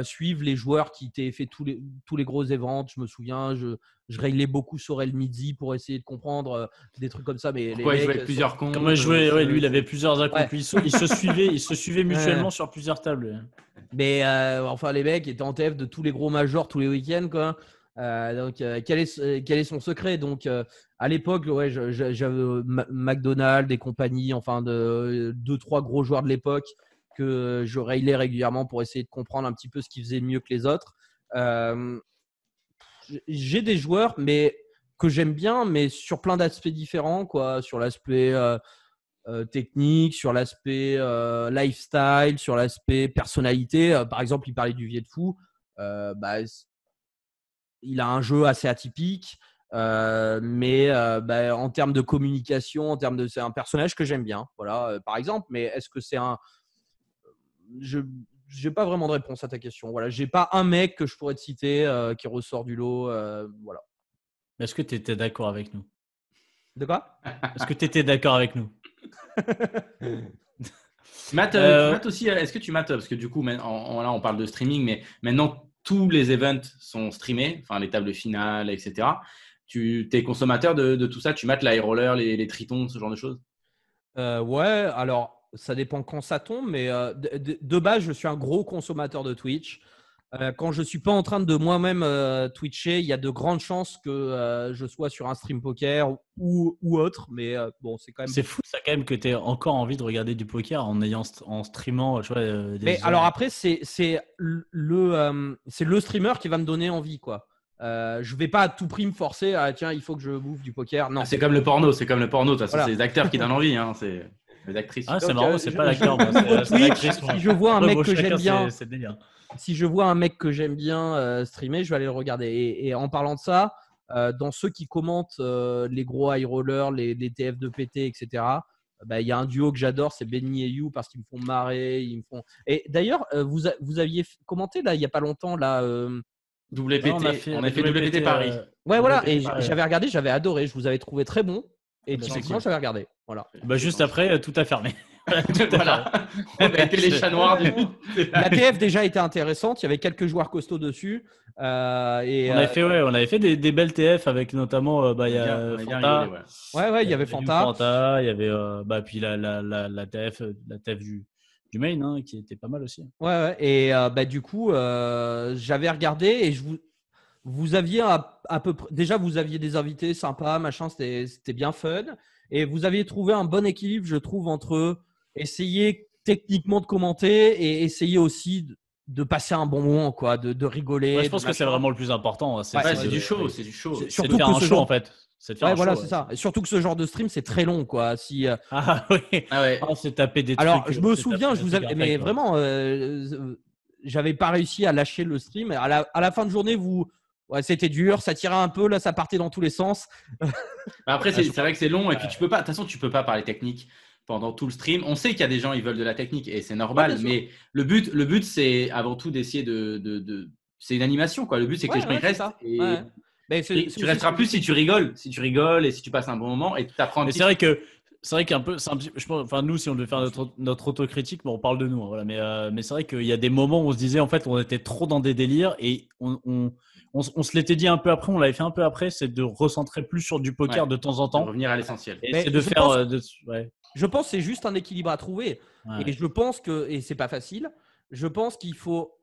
Suivre les joueurs qui t'aient fait tous les gros events. Je me souviens, je réglais beaucoup sur El Midi pour essayer de comprendre des trucs comme ça. Mais pourquoi il jouait avec plusieurs comptes? Comment il jouait, lui, il avait plusieurs comptes. Ils se suivaient mutuellement sur plusieurs tables. Mais enfin, les mecs étaient en TF de tous les gros majors tous les week-ends, quoi. Donc, quel est son secret? Donc, à l'époque, ouais, j'avais McDonald's et compagnie, enfin, 2-3 gros joueurs de l'époque que je railais régulièrement pour essayer de comprendre un petit peu ce qu'ils faisaient mieux que les autres. J'ai des joueurs que j'aime bien, mais sur plein d'aspects différents, quoi. Sur l'aspect technique, sur l'aspect lifestyle, sur l'aspect personnalité. Par exemple, il parlait du Viet Fou. Il a un jeu assez atypique, mais en termes de communication, c'est un personnage que j'aime bien, voilà, par exemple. Mais est-ce que c'est je n'ai pas vraiment de réponse à ta question. Voilà, j'ai pas un mec que je pourrais te citer qui ressort du lot, voilà. Est-ce que tu étais d'accord avec nous? De quoi? Est-ce que tu étais d'accord avec nous? Matt aussi, est-ce que tu mates? Parce que du coup, là, on parle de streaming, mais maintenant, tous les events sont streamés, enfin les tables finales, etc. Tu es consommateur de tout ça? Tu mates la high roller, les tritons, ce genre de choses? Ouais, alors ça dépend quand ça tombe, mais de base, je suis un gros consommateur de Twitch. Quand je ne suis pas en train de moi-même twitcher, il y a de grandes chances que je sois sur un stream poker ou autre. Mais bon, c'est quand même. C'est fou, ça, quand même, que tu aies encore envie de regarder du poker en streamant. Tu vois, mais alors après, c'est le streamer qui va me donner envie, quoi. Je vais pas à tout prix me forcer à tiens, il faut que je bouffe du poker. Non. C'est comme le porno. De toute façon, c'est les acteurs qui donnent envie. Hein, c'est les actrices. Ah, c'est marrant, c'est pas l'acteur. C'est l'actrice. Si je vois un mec que j'aime bien. C'est délire. Si je vois un mec que j'aime bien streamer, je vais aller le regarder. Et en parlant de ça, dans ceux qui commentent les gros high rollers, les TF de PT, etc., il y a un duo que j'adore, c'est Benny et You, parce qu'ils me font marrer. Et d'ailleurs, vous aviez commenté là, il n'y a pas longtemps là, WPT. On a fait WPT Paris. Ouais, voilà. Et j'avais regardé, j'avais adoré. Je vous avais trouvé très bon. Et typiquement, j'avais regardé. Voilà. Juste après, tout a fermé. Voilà. On a été les chats noirs du coup. La TF déjà était intéressante. Il y avait quelques joueurs costauds dessus. On avait fait des belles TF avec notamment il y a Fanta. Ouais, il y avait Fanta. Il y avait puis la TF du main, hein, qui était pas mal aussi. Ouais. Et du coup, j'avais regardé et vous aviez à peu près déjà vous aviez des invités sympas, machin, c'était bien fun. Et vous aviez trouvé un bon équilibre, je trouve, entre essayer techniquement de commenter et essayer aussi de passer un bon moment, quoi, de rigoler. Ouais, je pense que c'est vraiment le plus important. C'est du show. C'est de faire un show, en fait. C'est ça. Et surtout que ce genre de stream, c'est très long, quoi. C'est taper des trucs. Alors, je me souviens, mais vraiment, j'avais pas réussi à lâcher le stream. À la fin de journée, c'était dur, ça tirait un peu, là, ça partait dans tous les sens. Après, c'est vrai que c'est long, et puis de toute façon, tu peux pas parler technique pendant tout le stream. On sait qu'il y a des gens, ils veulent de la technique, et c'est normal, mais le but, c'est avant tout d'essayer c'est une animation, quoi. Le but, c'est que les gens restent. Tu resteras plus si tu rigoles et si tu passes un bon moment et tu apprends. Mais c'est vrai qu'un peu, je pense, enfin nous, si on devait faire notre autocritique, on parle de nous, voilà. Mais c'est vrai qu'il y a des moments où on se disait, en fait, on était trop dans des délires et on se l'était dit un peu après, on l'avait fait un peu après, c'est de recentrer plus sur du poker de temps en temps. De revenir à l'essentiel. Et c'est de faire. Je pense que c'est juste un équilibre à trouver. Ouais. Et je pense et c'est pas facile, je pense qu'il faut.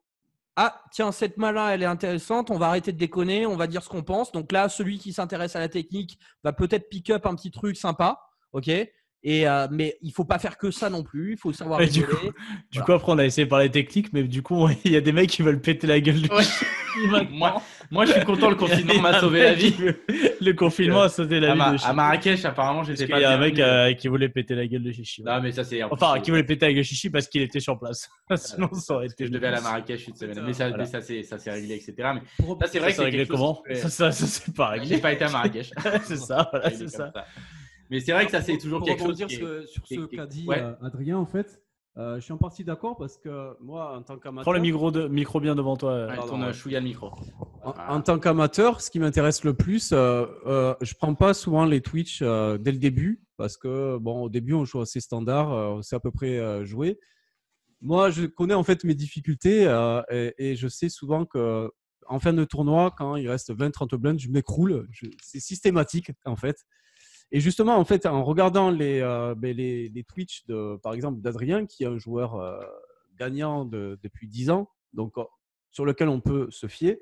Ah, tiens, cette main-là, elle est intéressante. On va arrêter de déconner. On va dire ce qu'on pense. Donc là, celui qui s'intéresse à la technique va peut-être pick up un petit truc sympa. OK ? Mais il ne faut pas faire que ça non plus. Il faut savoir rigoler. Du coup, après, on a essayé de parler technique. Mais du coup, il y a des mecs qui veulent péter la gueule. Moi, je suis content, le confinement m'a sauvé la vie. Le confinement a sauvé la vie de À Chichi. Marrakech, apparemment, Parce j'étais qu'il pas y a un bien. mec qui voulait péter la gueule de Chichi. Non, mais ça, c'est. Enfin, qui voulait péter la gueule de Chichi parce qu'il était sur place. Sinon, ça aurait Parce que été. je devais aller à Marrakech une semaine. Mais ça, Voilà. ça s'est réglé, etc. Mais Pour- là, c'est vrai que Ça c'est s'est réglé quelque chose comment qui fait- Ça, c'est pas J'ai réglé. pas été à Marrakech. C'est ça, voilà, Réglé c'est comme ça. Mais c'est vrai que ça, c'est toujours pour quelque chose. rebondir qui est- sur ce qu'a dit Ouais. Adrien, en fait, je suis en partie d'accord parce que moi, en tant qu'amateur, Prends le micro bien devant toi. Ouais, Pardon, tourne ouais. chouïa le micro. en tant qu'amateur, ce qui m'intéresse le plus, je prends pas souvent les Twitch dès le début parce que bon, au début, on joue assez standard, on sait à peu près jouer. Moi, je connais en fait mes difficultés et je sais souvent que en fin de tournoi, quand il reste 20-30 blindes, je m'écroule. C'est systématique en fait. Et justement, en fait, en regardant les Twitch par exemple, d'Adrien, qui est un joueur gagnant depuis 10 ans, donc sur lequel on peut se fier,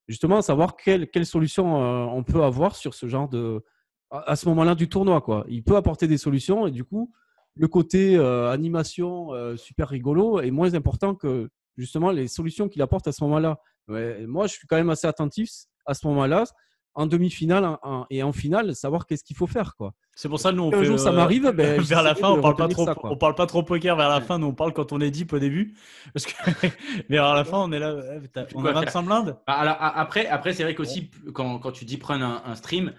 justement, savoir quelle solution on peut avoir sur ce genre à ce moment-là du tournoi, quoi. Il peut apporter des solutions et du coup, le côté animation super rigolo est moins important que justement les solutions qu'il apporte à ce moment-là. Ouais, moi, je suis quand même assez attentif à ce moment-là, en demi-finale et en finale, savoir qu'est-ce qu'il faut faire, quoi. C'est pour ça que nous on Un fait. jour, ça m'arrive, ben, vers la j'essaie fin, de on parle pas retenir trop. ça, quoi. On parle pas trop poker vers la fin. Nous on parle quand on est deep au début. Parce que mais vers la fin, on est là. On Quoi a 25 blindes. Alors, après c'est vrai qu'aussi, quand tu deep run un stream,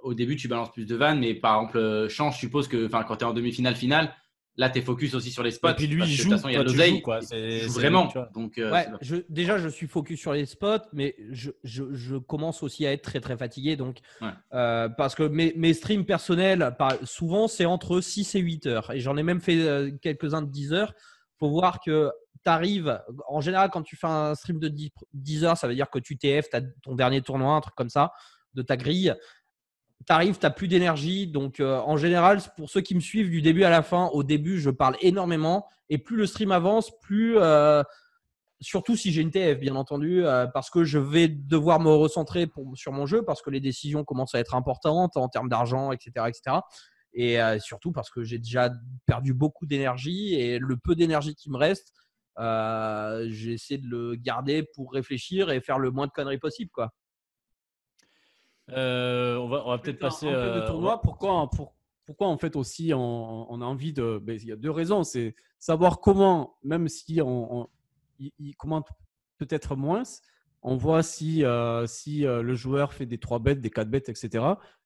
au début, tu balances plus de vannes, mais par exemple, Champ, je suppose que quand tu es en demi-finale, finale, là, tu es focus aussi sur les spots. Et puis lui, parce il que joue. de toute façon, il y a Toi, tu l'oseille. joues, quoi. Il joue vraiment. tu vois. Donc, Ouais, déjà, je suis focus sur les spots, mais je commence aussi à être très, très fatigué. Donc, Ouais. parce que mes streams personnels, souvent, c'est entre 6 et 8 heures. Et j'en ai même fait quelques-uns de 10 heures. Il faut voir que tu arrives, en général, quand tu fais un stream de 10 heures, ça veut dire que tu TF, tu as ton dernier tournoi, un truc comme ça, de ta grille. Tu arrives, tu n'as plus d'énergie. Donc, en général, pour ceux qui me suivent du début à la fin, au début, je parle énormément. Et plus le stream avance, plus, surtout si j'ai une TF, bien entendu, parce que je vais devoir me recentrer sur mon jeu, parce que les décisions commencent à être importantes en termes d'argent, etc., etc. Et surtout parce que j'ai déjà perdu beaucoup d'énergie. Et le peu d'énergie qui me reste, j'essaie de le garder pour réfléchir et faire le moins de conneries possible, quoi. On va peut-être passer. En fait, de tournoi, pourquoi en fait aussi on a envie de. Il y a deux raisons. C'est savoir comment, même si il commente peut-être moins, on voit si le joueur fait des 3 bêtes, des 4 bêtes, etc.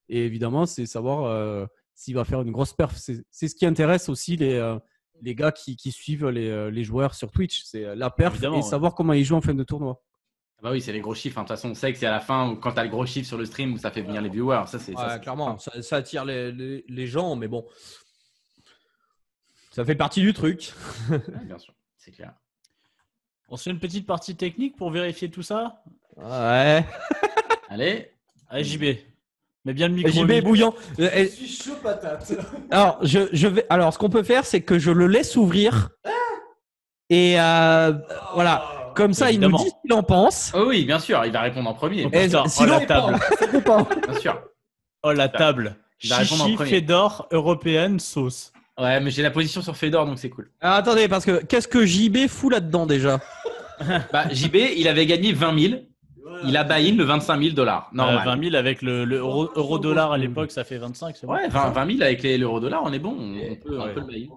Et évidemment, c'est savoir s'il va faire une grosse perf. C'est ce qui intéresse aussi les gars qui suivent les joueurs sur Twitch. C'est la perf Évidemment, et savoir comment ils jouent en fin de tournoi. Bah oui, c'est les gros chiffres. De toute façon, on sait que c'est à la fin, ou quand tu as le gros chiffre sur le stream, où ça fait venir les viewers. Ça, c'est clairement, ça attire les gens, mais bon, ça fait partie du truc. Ouais, bien sûr, c'est clair. On se fait une petite partie technique pour vérifier tout ça. Ouais. Allez. Allez, JB. Mets bien le micro. JB bouillant. Je suis chaud patate. Alors, alors, ce qu'on peut faire, c'est que je le laisse ouvrir. Et voilà. Comme ça, Évidemment. il nous dit ce qu'il en pense. Oh oui, bien sûr, il va répondre en premier. Et- Putain, Sinon, la il part. Il part. Bien sûr. Oh, la table. Il va répondre en Chichi, premier. Fedor, européenne, sauce. Ouais, mais j'ai la position sur Fedor, donc c'est cool. Alors, attendez, parce que qu'est-ce que JB fout là-dedans déjà? Bah, JB, il avait gagné 20 000. Il a buy-in le 25 000 $. Normal. 20 000 avec le euro-dollar à l'époque, ça fait 25. C'est bon. Ouais, 20 000 avec l'euro-dollar, on est bon. On peut le buy-in.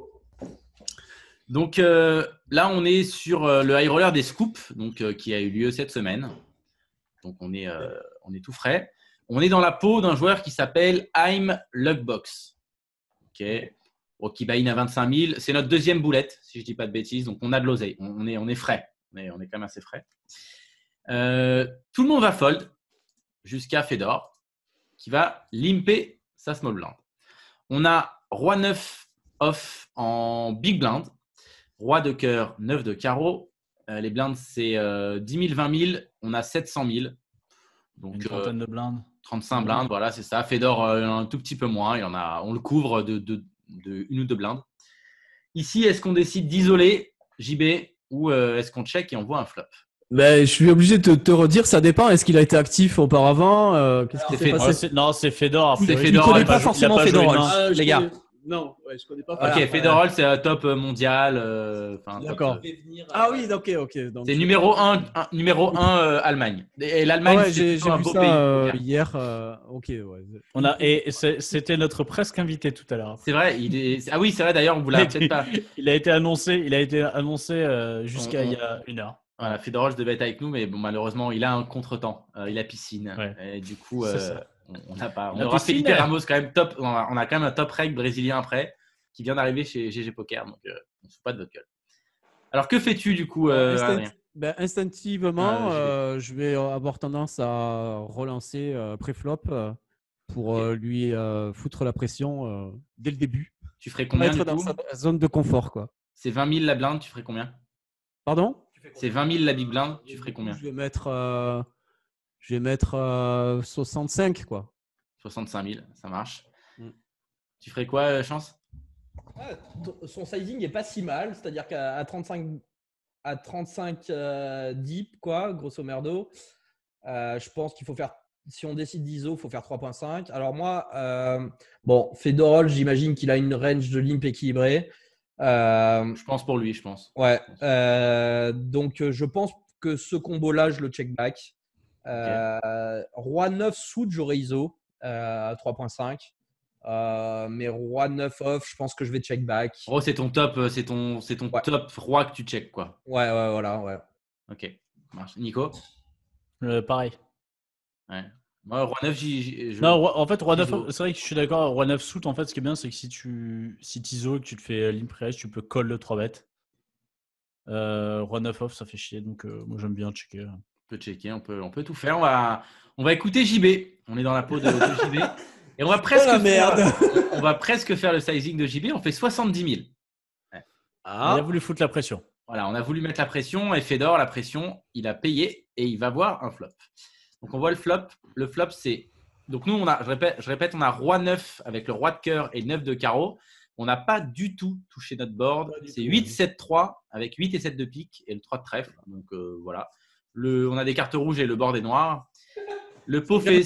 Donc là, on est sur le high roller des scoops, donc qui a eu lieu cette semaine. Donc on est tout frais. On est dans la peau d'un joueur qui s'appelle I'm Luckbox. Ok. Bon, qui buy-in à 25 000. C'est notre deuxième boulette, si je dis pas de bêtises. Donc on a de l'oseille. On est frais. On est quand même assez frais. Tout le monde va fold jusqu'à Fedor, qui va limper sa small blind. On a roi 9 off en big blind. Roi de cœur, 9 de carreau. Les blindes, c'est 10 000, 20 000. On a 700 000. Donc, Une trentaine de blindes. 35 blindes, voilà, c'est ça. Fedor, un tout petit peu moins. On le couvre de une ou deux blindes. Ici, est-ce qu'on décide d'isoler JB ou est-ce qu'on check et on voit un flop? Ben, je suis obligé de te redire, ça dépend. Est-ce qu'il a été actif auparavant? Qu'est-ce qui s'est Fedor. passé? Non, c'est Fedor. C'est Après, Fedor, Il connaît il pas a forcément joué Fedor, une main. les gars. Non, ouais, je connais pas. Ok, Federer, c'est un top mondial. D'accord. Oui, ok. Donc, c'est numéro 1 Allemagne. Et l'Allemagne, c'est j'ai plutôt un vu beau ça pays. hier. Ok, ouais. C'était notre presque invité tout à l'heure. C'est vrai. Ah oui, c'est vrai. D'ailleurs, on vous l'a peut-être pas. Il a été annoncé jusqu'à il y a 1 heure. Voilà, Federer devait être avec nous, mais bon, malheureusement, il a un contretemps. Il a piscine. Ouais. Et du coup, C'est ça. on n'a pas. On La aura piscine, Felipe Ramos quand même top. On a quand même un top reg brésilien après qui vient d'arriver chez GG Poker. Donc, on ne se fout pas de votre gueule. Alors, que fais-tu du coup, Adrien? Instinctivement, je vais avoir tendance à relancer pré-flop pour lui foutre la pression dès le début. Tu ferais combien du être dans coup sa zone de confort, quoi. C'est 20 000 la blinde, tu ferais combien? Pardon? C'est 20 000 la big blind, tu ferais combien? Je vais mettre 65, quoi. 65 000, ça marche. Mm. Tu ferais quoi, Chance? Son sizing est pas si mal, c'est-à-dire qu'à 35 deep, quoi, grosso merdo, je pense qu'il faut faire, si on décide d'ISO, il faut faire 3.5. Alors moi, Federer, j'imagine qu'il a une range de limp équilibrée. Je pense pour lui, je pense. Ouais. Donc, je pense que ce combo-là, je le check back. Roi 9 suit, j'aurais ISO à 3.5. Mais Roi 9 off, je pense que je vais check back. Oh, c'est ton top, c'est ton top roi que tu check, quoi. Ouais, voilà. Ouais. Ok, marche. Nico? Pareil. Ouais. Moi, Roi 9, Non, en fait, Roi 9, c'est vrai que je suis d'accord. Roi 9 suit, en fait, ce qui est bien, c'est que si tu ISO et que tu te fais limp raise, tu peux call le 3 bet. Roi 9 off, ça fait chier. Donc, moi, j'aime bien checker. On peut checker, on peut tout faire. On va écouter JB. On est dans la peau de JB. Et on va presque faire le sizing de JB. On fait 70 000. Ouais. Il a voulu foutre la pression. Voilà, on a voulu mettre la pression et Fedor, la pression, il a payé et il va voir un flop. Donc, on voit le flop. Le flop, c'est… Donc, nous, je répète, on a Roi 9 avec le Roi de cœur et 9 de carreau. On n'a pas du tout touché notre board. C'est 8, 7, 3 avec 8 et 7 de pique et le 3 de trèfle. Donc, voilà. On a des cartes rouges et le board est noir. Le pot fait…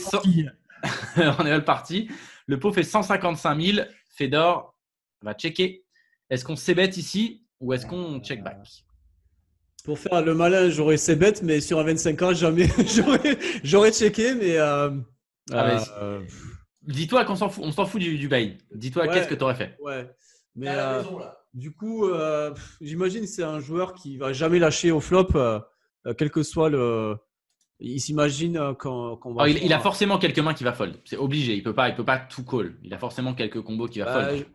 On est mal parti. Le pot fait 155 000. Fedor va checker. Est-ce qu'on c-bet ici ou est-ce qu'on check back? Pour faire le malin, j'aurais c-bet, mais sur un 25 ans, jamais. j'aurais checké, mais. Dis-toi qu'on s'en fout. On s'en fout du buy. Dis-toi qu'est-ce que tu aurais fait. Ouais. Mais du coup, j'imagine que c'est un joueur qui va jamais lâcher au flop, quel que soit le. Il s'imagine qu'on va. Il a forcément quelques mains qui va fold. C'est obligé. Il peut pas tout call. Il a forcément quelques combos qui va fold.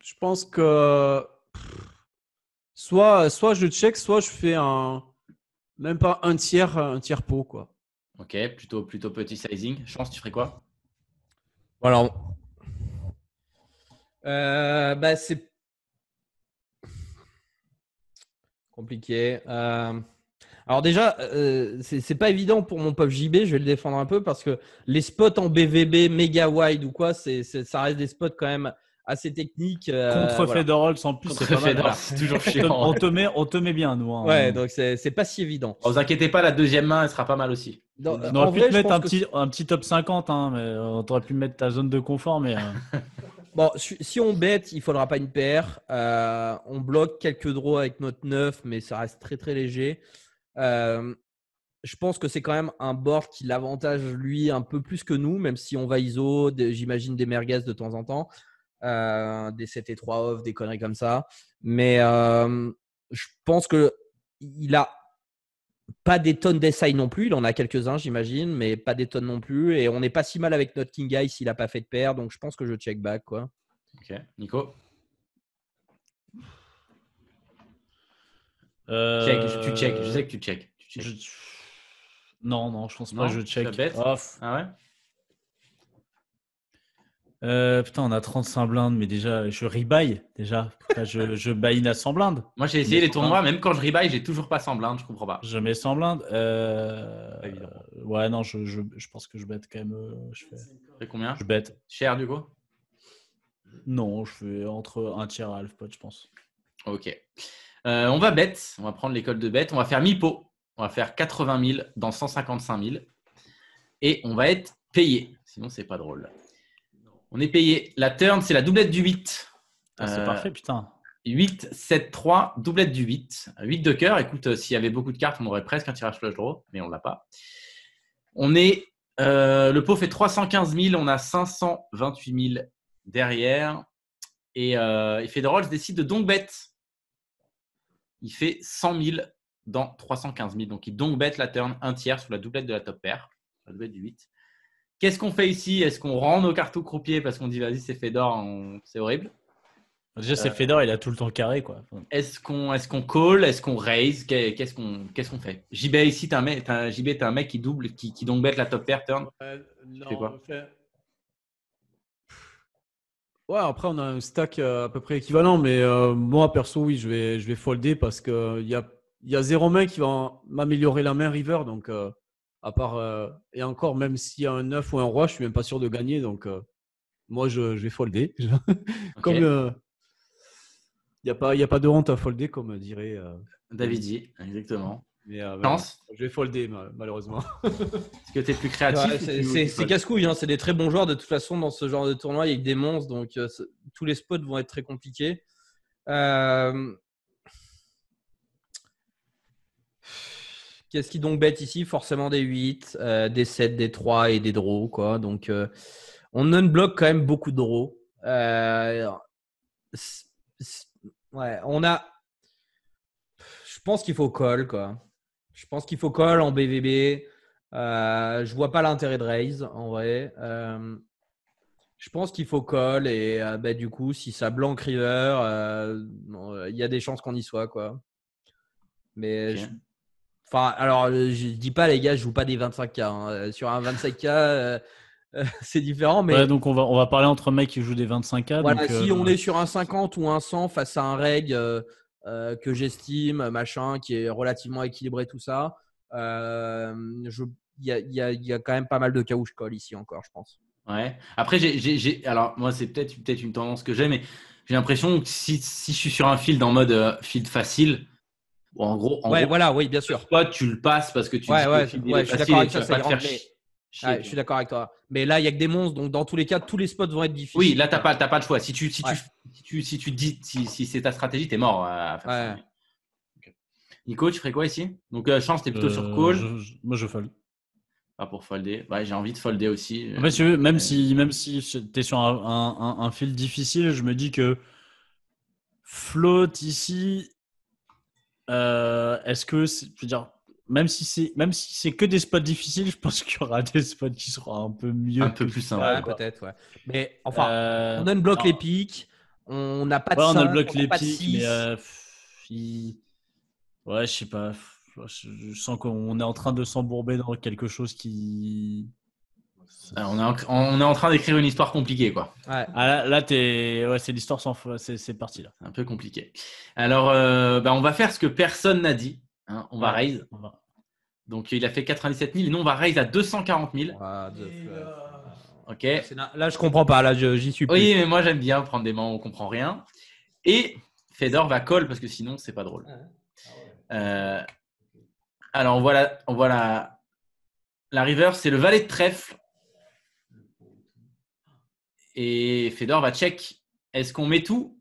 Je pense que soit je check, soit je fais même pas un tiers pot, quoi. Ok, plutôt petit sizing. Chance, tu ferais quoi? Voilà. C'est compliqué. Alors déjà, c'est pas évident pour mon pop JB, je vais le défendre un peu parce que les spots en BVB, méga wide ou quoi, ça reste des spots quand même assez techniques. Contre Federer, en plus, c'est pas mal. C'est toujours chiant. On te met bien, nous. Hein. Ouais, donc c'est pas si évident. Ne vous inquiétez pas, la deuxième main, elle sera pas mal aussi. On aurait pu te mettre un petit top 50, hein, mais on aurait pu mettre ta zone de confort. Mais bon, si on bet, il ne faudra pas une paire. On bloque quelques draws avec notre 9, mais ça reste très très léger. Je pense que c'est quand même un board qui l'avantage lui un peu plus que nous, même si on va ISO, j'imagine des merguez de temps en temps, des 7 et 3 off, des conneries comme ça. Mais je pense qu'il a pas des tonnes d'essai non plus. Il en a quelques-uns, j'imagine, mais pas des tonnes non plus. Et on n'est pas si mal avec notre King Guy s'il n'a pas fait de paire. Donc je pense que je check back, quoi. Ok, Nico. Tu check. Je sais que tu check. Non, je pense pas. Je check. Ah ouais. Putain, on a 35 blindes, mais déjà, je rebuy. Déjà, je buy-in à 100 blindes. Moi, j'ai essayé les tournois, même quand je rebuy, j'ai toujours pas 100 blindes, je comprends pas. Je mets 100 blindes. Ouais, non, je pense que je bet quand même. Je fais combien? Je bet. Cher, du coup? Non, je fais entre un tiers et half pot, je pense. Ok. On va bet. On va prendre l'école de bet. On va faire mi-pot. On va faire 80 000 dans 155 000. Et on va être payé. Sinon, c'est pas drôle. On est payé. La turn, c'est la doublette du 8. C'est parfait, putain. 8, 7, 3, doublette du 8. 8 de cœur. Écoute, s'il y avait beaucoup de cartes, on aurait presque un tirage flush draw, mais on ne l'a pas. On est, le pot fait 315 000, on a 528 000 derrière. Et Federer décide de donc bet. Il fait 100 000 dans 315 000. Donc, il donc bet la turn un tiers sur la doublette de la top pair, la doublette du 8. Qu'est-ce qu'on fait ici? Est-ce qu'on rend nos cartes au croupier parce qu'on dit vas-y, c'est Fedor, c'est horrible? Déjà, c'est Fedor, il a tout le temps carré, quoi. Est-ce qu'on call? Est-ce qu'on raise? Qu'est-ce qu'on fait? JB, ici, t'es un mec qui double, qui donc bet la top pair turn. Non, fais quoi? Ouais, après, on a un stack à peu près équivalent, mais moi, perso, oui, je vais folder parce qu'il y a 0 main qui va m'améliorer la main river. Donc, à part, et encore, même s'il y a un 9 ou un roi, je suis même pas sûr de gagner. Donc, moi, je vais folder. Comme il n'y a pas de honte à folder, comme dirait David dit, exactement. Mais, je vais folder, malheureusement. Est-ce que tu es plus créatif? Ouais, c'est casse-couille, hein. C'est des très bons joueurs de toute façon dans ce genre de tournoi. Il y a des monstres, donc tous les spots vont être très compliqués. Qu'est-ce qui donc bête ici? Forcément des 8, des 7, des 3 et des draws, quoi. Donc, on unblock quand même beaucoup de draws. Ouais, on a. Je pense qu'il faut call, quoi. Je pense qu'il faut call en BVB. Je vois pas l'intérêt de raise en vrai. Je pense qu'il faut call et du coup, si ça blank river, il y a des chances qu'on y soit, quoi. Mais alors, je dis pas les gars, je joue pas des 25K. Hein. Sur un 25K, c'est différent. Mais ouais, donc on va parler entre mecs qui jouent des 25K. voilà, donc, si on est sur un 50 ou un 100 face à un reg que j'estime, machin, qui est relativement équilibré, tout ça, il y a quand même pas mal de cas où je colle ici encore, je pense. Ouais. Après, alors moi, c'est peut-être une tendance que j'ai, mais j'ai l'impression que si je suis sur un field en mode field facile, bon, en gros, voilà, oui, bien sûr. Toi, tu le passes parce que tu dis que je suis d'accord avec ça. Tu vas pas te faire chier. Je suis d'accord avec toi. Mais là, il y a que des monstres, donc dans tous les cas, tous les spots vont être difficiles. Oui, là, t'as pas le choix. Si tu dis si c'est ta stratégie, t'es mort à faire ça. Okay. Nico, tu ferais quoi ici? Donc, chance, t'es plutôt sur call. Moi, je fold. Pas pour folder. Ouais, j'ai envie de folder aussi. En fait, même si tu es sur un field difficile, je me dis que float ici, est-ce que, je veux dire, même si c'est que des spots difficiles, je pense qu'il y aura des spots qui seront un peu mieux. Un peu plus simple. Ouais, peut-être, ouais. Mais enfin, on unblock les pics, on n'a pas de 5, on unblock les pas de pics, 6. Mais ouais, je sais pas. Je sens qu'on est en train de s'embourber dans quelque chose qui. Alors, on est en train d'écrire une histoire compliquée, quoi. Ouais. Ah, là c'est l'histoire sans foi. C'est parti là. C'est un peu compliqué. Alors, on va faire ce que personne n'a dit. Hein. On va raise. Donc, il a fait 97 000 et nous, on va raise à 240 000. Ok. Là, je comprends pas. Là, j'y suis plus. Oui, mais moi, j'aime bien prendre des mains où on comprend rien. Et Fedor va call parce que sinon, c'est pas drôle. Alors, on voit la river, c'est le valet de trèfle. Et Fedor va check. Est-ce qu'on met tout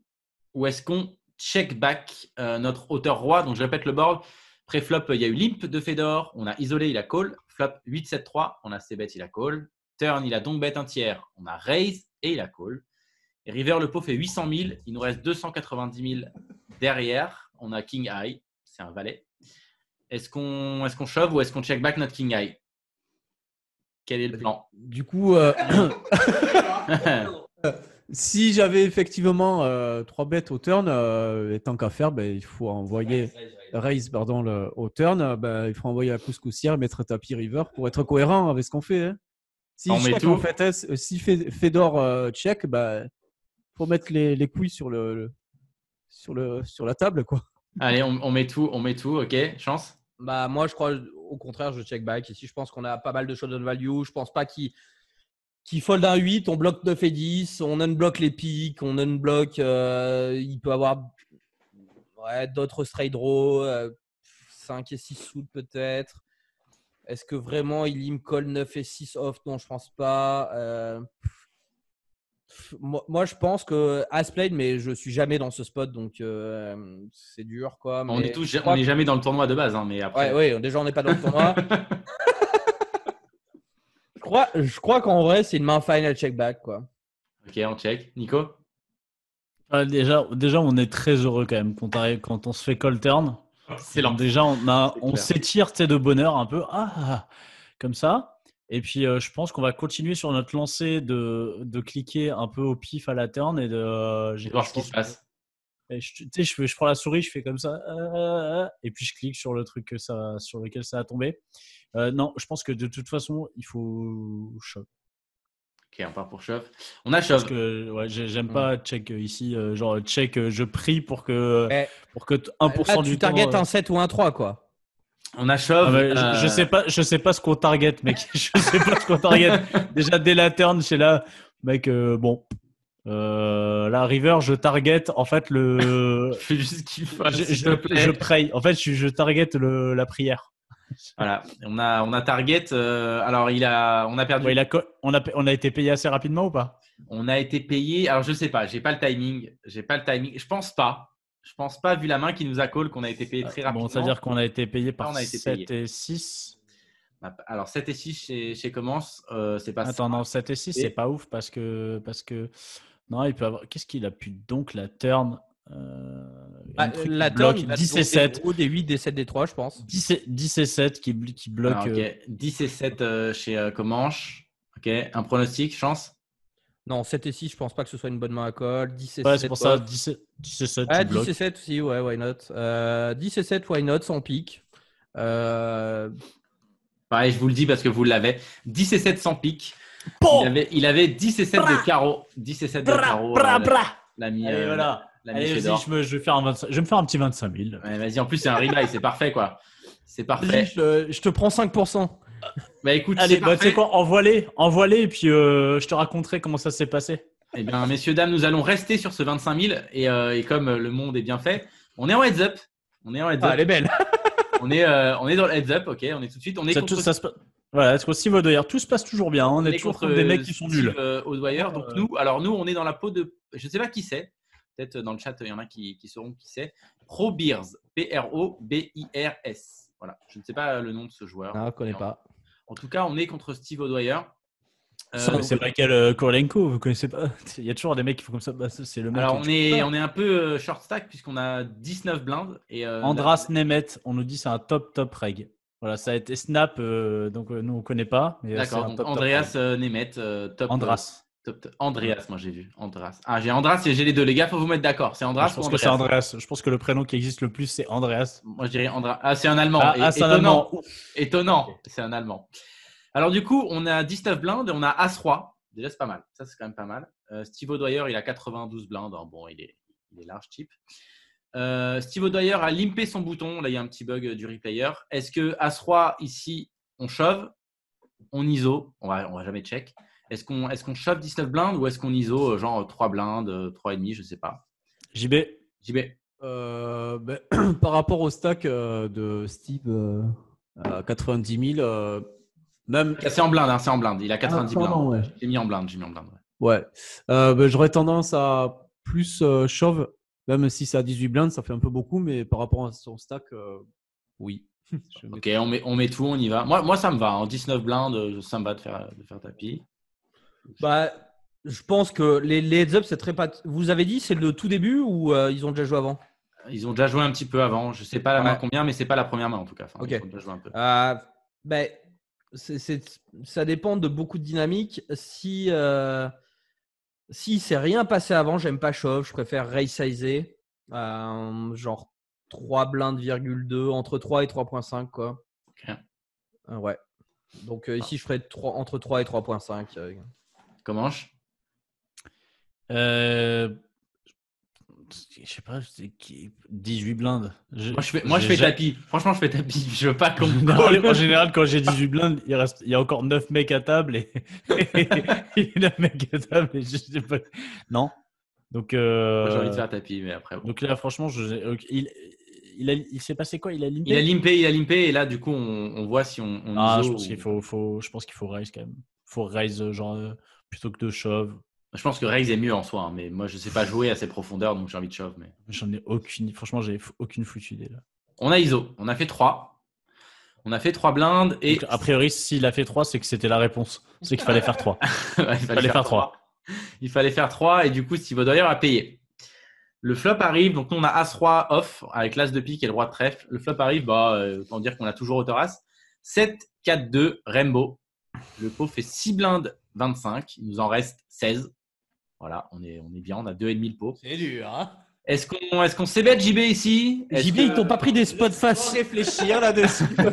ou est-ce qu'on check back notre hauteur roi? Donc, je répète le board. Pré-flop, il y a eu limp de Fedor. On a isolé, il a call. Flop 8-7-3, on a c-bet, il a call. Turn, il a donc bet un tiers. On a raise et il a call. Et river, le pot fait 800 000. Il nous reste 290 000 derrière. On a king high. C'est un valet. Est-ce qu'on shove ou est-ce qu'on check back notre king high? Quel est le plan? Du coup, si j'avais effectivement 3 bêtes au turn, et tant qu'à faire, il faut envoyer raise au turn. Il faut envoyer la couscoussière et mettre tapis river pour être cohérent avec ce qu'on fait. Hein. Si check, en fait, si Fedor check, faut mettre les couilles sur la table, quoi. Allez, on met tout, ok, chance. Moi, je crois, au contraire, je check back. Ici, je pense qu'on a pas mal de showdown value. Je pense pas qu'il fold un 8. On bloque 9 et 10. On unblock les pics. On unblock. Il peut avoir d'autres straight draw. 5 et 6 suits peut-être. Est-ce que vraiment il me colle 9 et 6 off? Non, je pense pas. Moi, je pense que As-played, mais je suis jamais dans ce spot, donc c'est dur, quoi. On Mais on n'est jamais dans le tournoi de base, hein, mais après. Ouais, déjà, on n'est pas dans le tournoi. Je crois qu'en vrai, c'est une main final check back, quoi. Ok, on check. Nico? Déjà, on est très heureux quand même quand on se fait call turn. Excellent. Déjà, C'est on clair. s'étire de bonheur un peu, comme ça. Et puis, je pense qu'on va continuer sur notre lancée de cliquer un peu au pif à la turn et de Je vais voir ce qui se passe. Et je prends la souris, je fais comme ça, et puis je clique sur le truc sur lequel ça a tombé. Non, je pense que de toute façon, il faut shove. Ok, on part pour shove. On a Parce shove. que j'aime pas check ici, genre check, je prie pour que 1% Là, du tu temps. target un 7 ou un 3, quoi. On a shove. Je sais pas ce qu'on target, mec. Je sais pas ce qu'on target. Déjà dès la turn, c'est là, mec. Bon, la river, je target en fait le. Fais juste qu'il fasse. Je prie. En fait, je target la prière. Voilà. On a target. Alors on a perdu. Ouais, on a été payé assez rapidement ou pas? On a été payé. Alors je sais pas. J'ai pas le timing. Je pense pas. Je pense pas, vu la main qui nous a call, qu'on a été payé très rapidement. Bon, c'est-à-dire qu'on a été payé par on a été 7 payé. et 6. Alors 7 et 6 chez Commence, c'est pas ça. Attends, non, 7 et 6, c'est pas ouf parce que non, il peut avoir. Qu'est-ce qu'il a pu donc la turn La bloque turn, 10 et 7. Des 8, des 7, des 3, je pense. 10 et 7 qui bloque. Alors, ok. 10 et 7 chez Comanche. Ok. Un pronostic, chance? Non, 7 et 6, je pense pas que ce soit une bonne main à call. 10 et Ouais, 7. c'est pour ça, 10 et 7, tu 10 bloques. et 7 aussi, ouais, why not. 10 et 7, why not, sans pique. Pareil, je vous le dis parce que vous l'avez. 10 et 7 sans pique. Bon Il avait 10 et 7 de carreau. 10 et 7 de carreau. L'ami. Allez, voilà. Allez, Fédor. vas-y, je vais me faire un petit 25 000. Ouais, vas-y, en plus, c'est un rebuy, c'est parfait, quoi. C'est parfait. Vas-y, je te prends 5%. Bah écoute, Allez, c'est bah, tu parfait. sais quoi, envoie-les et puis je te raconterai comment ça s'est passé. Eh bien, messieurs, dames, nous allons rester sur ce 25 000 et comme le monde est bien fait, on est en heads up. Elle est belle. on est dans le heads up, ok. On est tout de suite. On est contre Voilà, est-ce que Steve O'Dwyer, tout se passe toujours bien. On est toujours contre des mecs qui sont nuls. O'Dwyer. Donc nous, on est dans la peau de. Je ne sais pas qui c'est. Peut-être dans le chat, il y en a qui sauront qui c'est. Probirs. Probirs. Voilà. Je ne sais pas le nom de ce joueur. Non, je ne connais pas. En tout cas, on est contre Steve O'Dwyer. C'est Michael Korolenko, vous connaissez pas? Il y a toujours des mecs qui font comme ça. Bah, c'est le mec. Alors, on est un peu short stack puisqu'on a 19 blindes. Et, Andras Nemeth, on nous dit c'est un top reg. Voilà, ça a été snap, donc nous on connaît pas. D'accord, donc Andreas Nemeth, top. Andras. Top. Andreas, moi j'ai vu. Andras. Ah, j'ai Andras et j'ai les deux. Les gars, faut vous mettre d'accord. C'est Andras Je pense ou que c'est Andreas? Andreas. Je pense que le prénom qui existe le plus, c'est Andreas. Moi je dirais Andras. Ah, c'est un Allemand. C'est un Allemand. Étonnant. C'est un Allemand. Alors du coup, on a 19 blindes et on a As-Roi. Déjà, c'est pas mal. Ça, c'est quand même pas mal. Steve O'Dwyer, il a 92 blindes. Bon, il est large type. Steve O'Dwyer a limpé son bouton. Là, il y a un petit bug du replayer. Est-ce que As-Roi, ici, on shove, on ISO, on va jamais check. Est-ce qu'on shove 19 blindes ou est-ce qu'on ISO genre 3 blindes, 3,5, je sais pas. JB. Par rapport au stack de Steve à 90 000, même. C'est en blinde, hein, c'est en blinde. Il a 90 blindes. Ouais. J'ai mis en blinde. Ouais. J'aurais tendance à plus shove, même si c'est à 18 blindes, ça fait un peu beaucoup, mais par rapport à son stack, oui. Ok, on met tout, on y va. Moi ça me va. En 19 blindes, ça me va de faire tapis. Bah, je pense que les heads up, c'est très pas. Vous avez dit c'est le tout début ou ils ont déjà joué avant? Ils ont déjà joué un petit peu avant. Je sais pas la main combien, mais c'est pas la première main en tout cas. Enfin, ok. Ils ont déjà joué un peu. Ça dépend de beaucoup de dynamiques. Si c'est rien passé avant, j'aime pas shove. Je préfère raise-sizer. Genre 3 blindes,2 entre 3 et 3.5 quoi. Ok. Ouais. Donc ici je ferais entre 3 et 3.5. Comment Je sais pas, 18 blindes. Moi je fais tapis. Franchement, je fais tapis. Je veux pas qu'on En général, quand j'ai 18 blindes, il y a encore 9 mecs à table et 9 mecs à table et je sais pas. Non. Donc Moi, j'ai envie de faire tapis, mais après. Bon. Donc là, franchement, il s'est passé quoi? Il a limpé. Il a limpé et là, du coup, on voit si on je ISO pense qu'il faut raise quand même. Faut raise genre plutôt que de shove. Je pense que Raise est mieux en soi, hein, mais moi, je ne sais pas jouer à ces profondeurs, donc j'ai envie de shove. Mais... J'en ai aucune. Franchement, j'ai aucune foutue idée là. On a ISO. On a fait 3. On a fait 3 blindes. Et Donc, a priori, s'il a fait 3, c'est que c'était la réponse. C'est qu'il fallait faire 3. Ouais, il fallait faire 3. Il fallait faire 3 et du coup, Steve O'Dwyer a payé. Le flop arrive. Donc, nous, on a As-Roi off avec l'As de pique et le Roi de trèfle. Le flop arrive, autant dire qu'on a toujours Autoras. 7, 4, 2, Rainbow. Le pot fait 6 blindes 25. Il nous en reste 16. Voilà, on est bien. On a 2,5 le pot. C'est dur, hein. Est-ce qu'on s'ébête JB ici? JB, ils t'ont pas pris des spots faciles. Réfléchir là-dessus. Il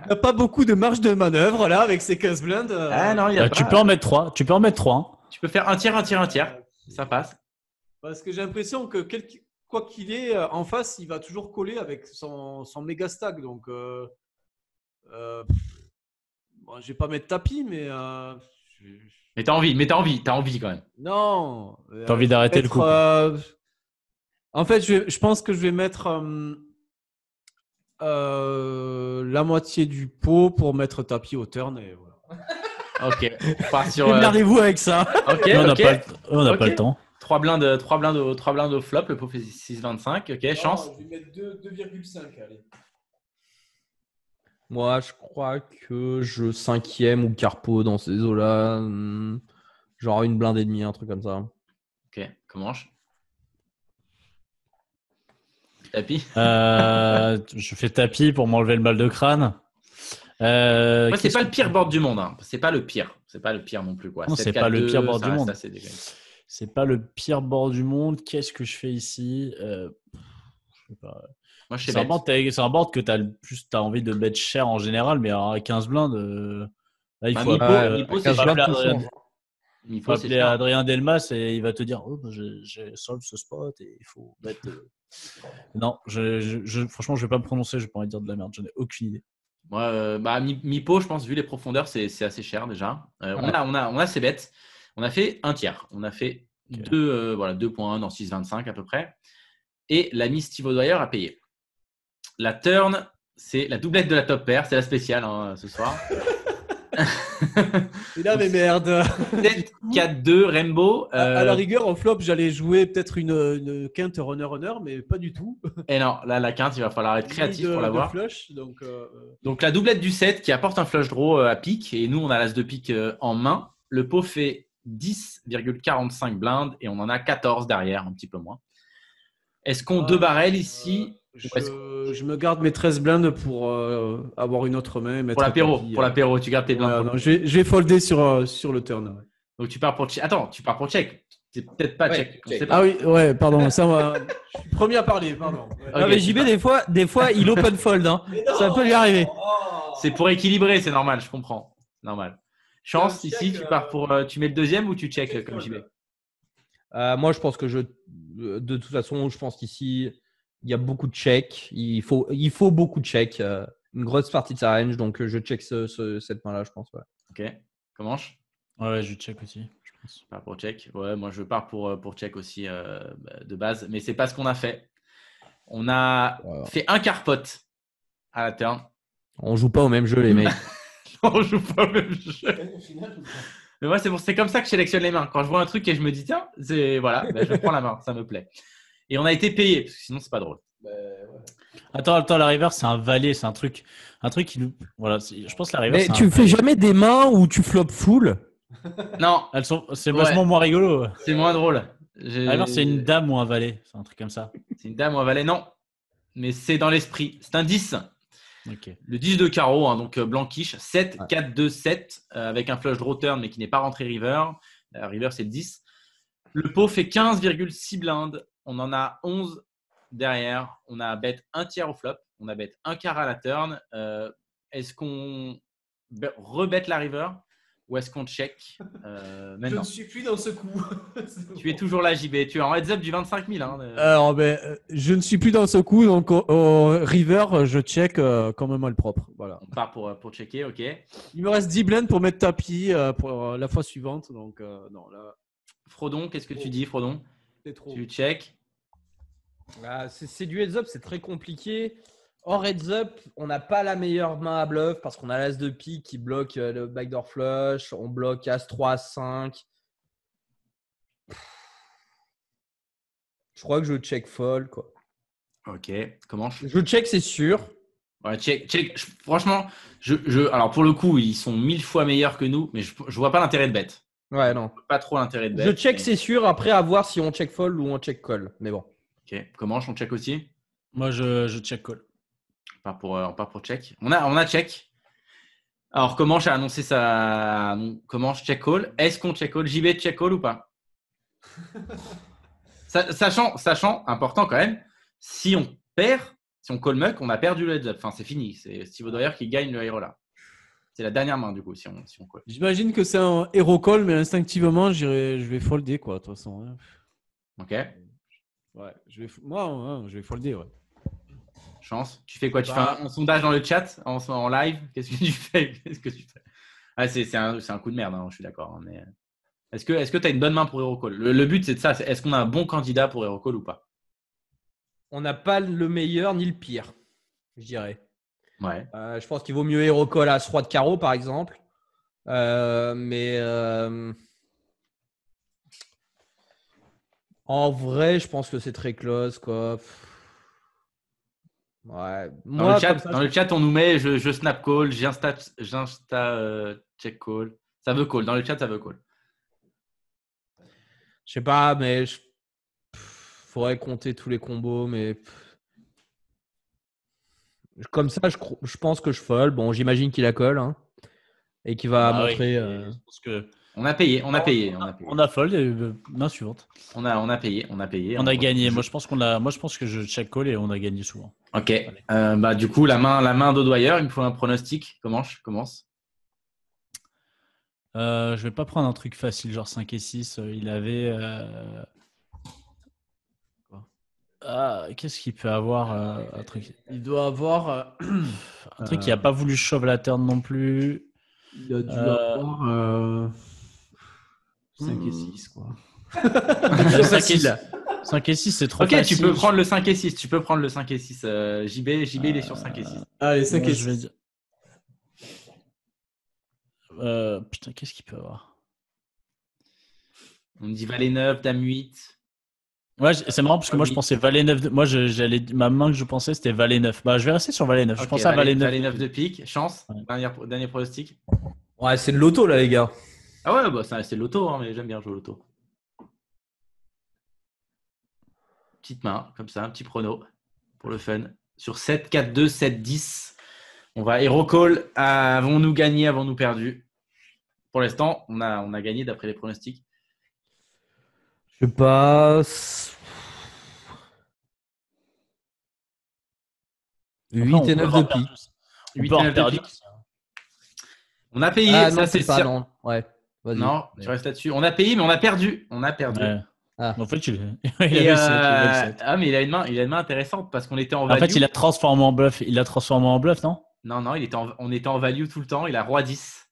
n'a pas beaucoup de marge de manœuvre là avec ces 15 blindes. Ah non, il y a pas. Tu peux en mettre 3. Tu peux en mettre 3. Hein. Tu peux faire un tiers, un tiers, un tiers. Ça passe. Parce que j'ai l'impression que quoi qu'il est en face, il va toujours coller avec son méga stack. Donc, bon, je vais pas mettre tapis, mais. Mais t'as envie quand même. Non. T'as envie d'arrêter le coup. En fait, je pense que je vais mettre la moitié du pot pour mettre tapis au turn. Et voilà. Ok. On part sur. Démerdez-vous avec ça. Ok. On n'a pas le temps. 3 blindes au flop. Le pot fait 6,25. Ok, chance. Je vais mettre 2,5. Allez. Moi, je crois que je 5e ou carpo dans ces eaux-là. Genre une blinde et demie, un truc comme ça. Ok, comment tapis. Je fais tapis pour m'enlever le mal de crâne. Moi, c'est pas le pire board du monde. Hein. C'est pas le pire. C'est pas le pire non plus. Quoi. Non, 7, c'est 4, pas le 2, pire board ça du reste monde. assez dégueu. C'est pas le pire board du monde. Qu'est-ce que je fais ici? Je sais pas. Moi, je sais C'est un board que tu as envie de mettre cher en général, mais à 15 blindes, là, il faut appeler Adrien Delmas et il va te dire j'ai solve ce spot et il faut mettre. Non, franchement, je vais pas me prononcer, je vais pas envie de dire de la merde, j'en ai aucune idée. Moi, mi-pot, je pense, vu les profondeurs, c'est assez cher déjà. On a ces bêtes. On a fait un tiers. On a fait 2 points dans 6,25 à peu près. Et l'ami Steve O'Dwyer a payé. La turn, c'est la doublette de la top pair. C'est la spéciale ce soir. Et là, mais merde. 7, 4, 2, Rainbow. À la rigueur, en flop, j'allais jouer peut-être une quinte runner-runner, mais pas du tout. Et non, là, la quinte, il va falloir être créatif pour l'avoir. Flush, donc, la doublette du 7 qui apporte un flush draw à pique. Et nous, on a l'as de pique en main. Le pot fait 10,45 blindes et on en a 14 derrière, un petit peu moins. Est-ce qu'on deux barrels ici? Je me garde mes 13 blindes pour avoir une autre main. Pour l'apéro, tu gardes tes blindes. Non, je vais folder sur le turn. Ouais. Donc tu pars pour check. Attends, tu pars pour check. C'est peut-être pas check. Check. Ah oui, ouais, pardon. Ça, je suis premier à parler, pardon. Ouais. Okay, mais JB, des fois, il open fold. Hein. Ça peut lui arriver. C'est pour équilibrer, c'est normal, je comprends. Normal. Chance, ici, tu pars pour. Tu mets le deuxième ou tu check comme JB? Moi, je pense que de toute façon, je pense qu'ici, il y a beaucoup de checks. Il faut beaucoup de checks. Une grosse partie de sa range. Donc, je check cette main-là, je pense. Ouais. Ok. Comment? Ouais, je check aussi. Je pense. Je pars pour check. Ouais, moi, je pars pour check aussi de base. Mais c'est pas ce qu'on a fait. On a fait un carpot à la turn. On joue pas au même jeu, les mecs. On joue pas au même jeu. Mais moi, c'est comme ça que je sélectionne les mains. Quand je vois un truc et je me dis, tiens, je prends la main, ça me plaît. Et on a été payé, parce que sinon, c'est pas drôle. Attends, la river, c'est un valet, c'est un truc qui nous. Voilà, je pense que la river. Mais tu fais jamais des mains où tu flop full? Non. C'est vachement moins rigolo. C'est moins drôle. La river, c'est une dame ou un valet, c'est un truc comme ça. C'est une dame ou un valet, non. Mais c'est dans l'esprit. C'est un 10. Okay. Le 10 de carreau, hein, donc blanquiche, 7, 4, 2, 7, avec un flush draw turn, mais qui n'est pas rentré river. River, c'est le 10. Le pot fait 15,6 blindes. On en a 11 derrière. On a bet un tiers au flop. On a bet un quart à la turn. Est-ce qu'on rebête la river ou est-ce qu'on check maintenant? Je ne suis plus dans ce coup. Tu es toujours là, JB. Tu es en heads up du 25 000. Hein, Alors, je ne suis plus dans ce coup. Donc, au river, je check quand même mal propre. Voilà. On part pour checker, ok. Il me reste 10 blindes pour mettre tapis pour la fois suivante. Donc, non, là. Frodon, qu'est-ce que tu dis, Frodon? C'est trop. Tu check? C'est du heads up, c'est très compliqué. Hors heads up, on n'a pas la meilleure main à bluff parce qu'on a l'as de pique qui bloque le backdoor flush. On bloque as 3, 5. crois que je check fold, quoi. Ok. Comment Je check, c'est sûr. Ouais, check. Franchement, alors pour le coup, ils sont 1000 fois meilleurs que nous, mais je vois pas l'intérêt de bet. Ouais, non. Pas trop l'intérêt de bet. Je check, mais- c'est sûr. Après, à voir si on check fold ou on check call. Mais bon. Ok. Comment on check aussi? Moi, je check call. On part pour check. On a check. Alors, comment j'ai annoncé ça? Comment je check call? Est-ce qu'on check call? JB check call ou pas? Sachant, important quand même, si on perd, si on call muck, on a perdu le heads-up. Enfin, c'est fini. C'est Steve O'Dwyer qui gagne le héros là. C'est la dernière main du coup, si on call. J'imagine que c'est un hero call, mais instinctivement, je vais folder, quoi, de toute façon. Hein. Ok. Ouais, moi, je vais folder, ouais. Chance. Tu fais quoi? Tu fais un sondage dans le chat en live? Qu'est-ce que tu fais? Ah, c'est un coup de merde, hein, je suis d'accord. Hein, mais est-ce que tu as une bonne main pour Hero Call? Le but, c'est de ça. Est-ce qu'on a un bon candidat pour Hero Call ou pas? On n'a pas le meilleur ni le pire, je dirais. Ouais. Je pense qu'il vaut mieux hero call à As-Roi de carreau, par exemple. Mais en vrai, je pense que c'est très close, quoi. Ouais. Moi, Dans le chat, on nous met je snap call, j'insta check call. Ça veut call. Dans le chat, ça veut call. je sais pas, mais faudrait compter tous les combos, mais comme ça, je pense que je fold. Bon, j'imagine qu'il a call, hein, et qu'il va montrer. Je pense que On a payé. on a fold et main suivante. On a payé. On a gagné. Moi, je pense que je check call et on a gagné souvent. Ok. Du coup, la main d'O'Dwyer, il me faut un pronostic. Comment je commence? Je vais pas prendre un truc facile, genre 5 et 6. Il avait. Qu'est-ce qu'il peut avoir un truc. Il doit avoir. Un truc qui a pas voulu shove la turn non plus. Il a dû avoir 5 et 6, quoi. 5 et 6, c'est trop Ok, facile. tu peux prendre le 5 et 6. Tu peux prendre le 5 et 6. JB, il est sur 5 et 6. Allez, 5 Moi, et je vais 6. dire. Putain, qu'est-ce qu'il peut avoir? On dit valet 9, dame 8. Ouais, c'est marrant parce que moi je pensais valet 9. Moi, ma main que je pensais c'était valet 9. Bah, je vais rester sur valet 9. Je pensais à valet 9. Valet 9 de pique. Chance. Ouais. Dernier pronostic. Ouais, c'est de l'auto, là, les gars. Ah ouais, bah, c'est l'auto, hein, mais j'aime bien jouer au loto. Petite main, comme ça, un petit prono pour le fun. Sur 7, 4, 2, 7, 10. On va hero call. Avons-nous gagné, avons-nous perdu? Pour l'instant, on a gagné d'après les pronostics. Je passe. 8 et 9 de pique. 8 et 9 de pique. On a payé, Ah, ça non, c'est pas, sûr. non. Ouais, vas-y. Non, tu restes là-dessus. On a payé, mais on a perdu. Ouais. Ah. En fait, il Et, avait 7. mais il a une main intéressante parce qu'on était en value. En fait, il a transformé en bluff. Non? Non, on était en value tout le temps. Il a roi 10.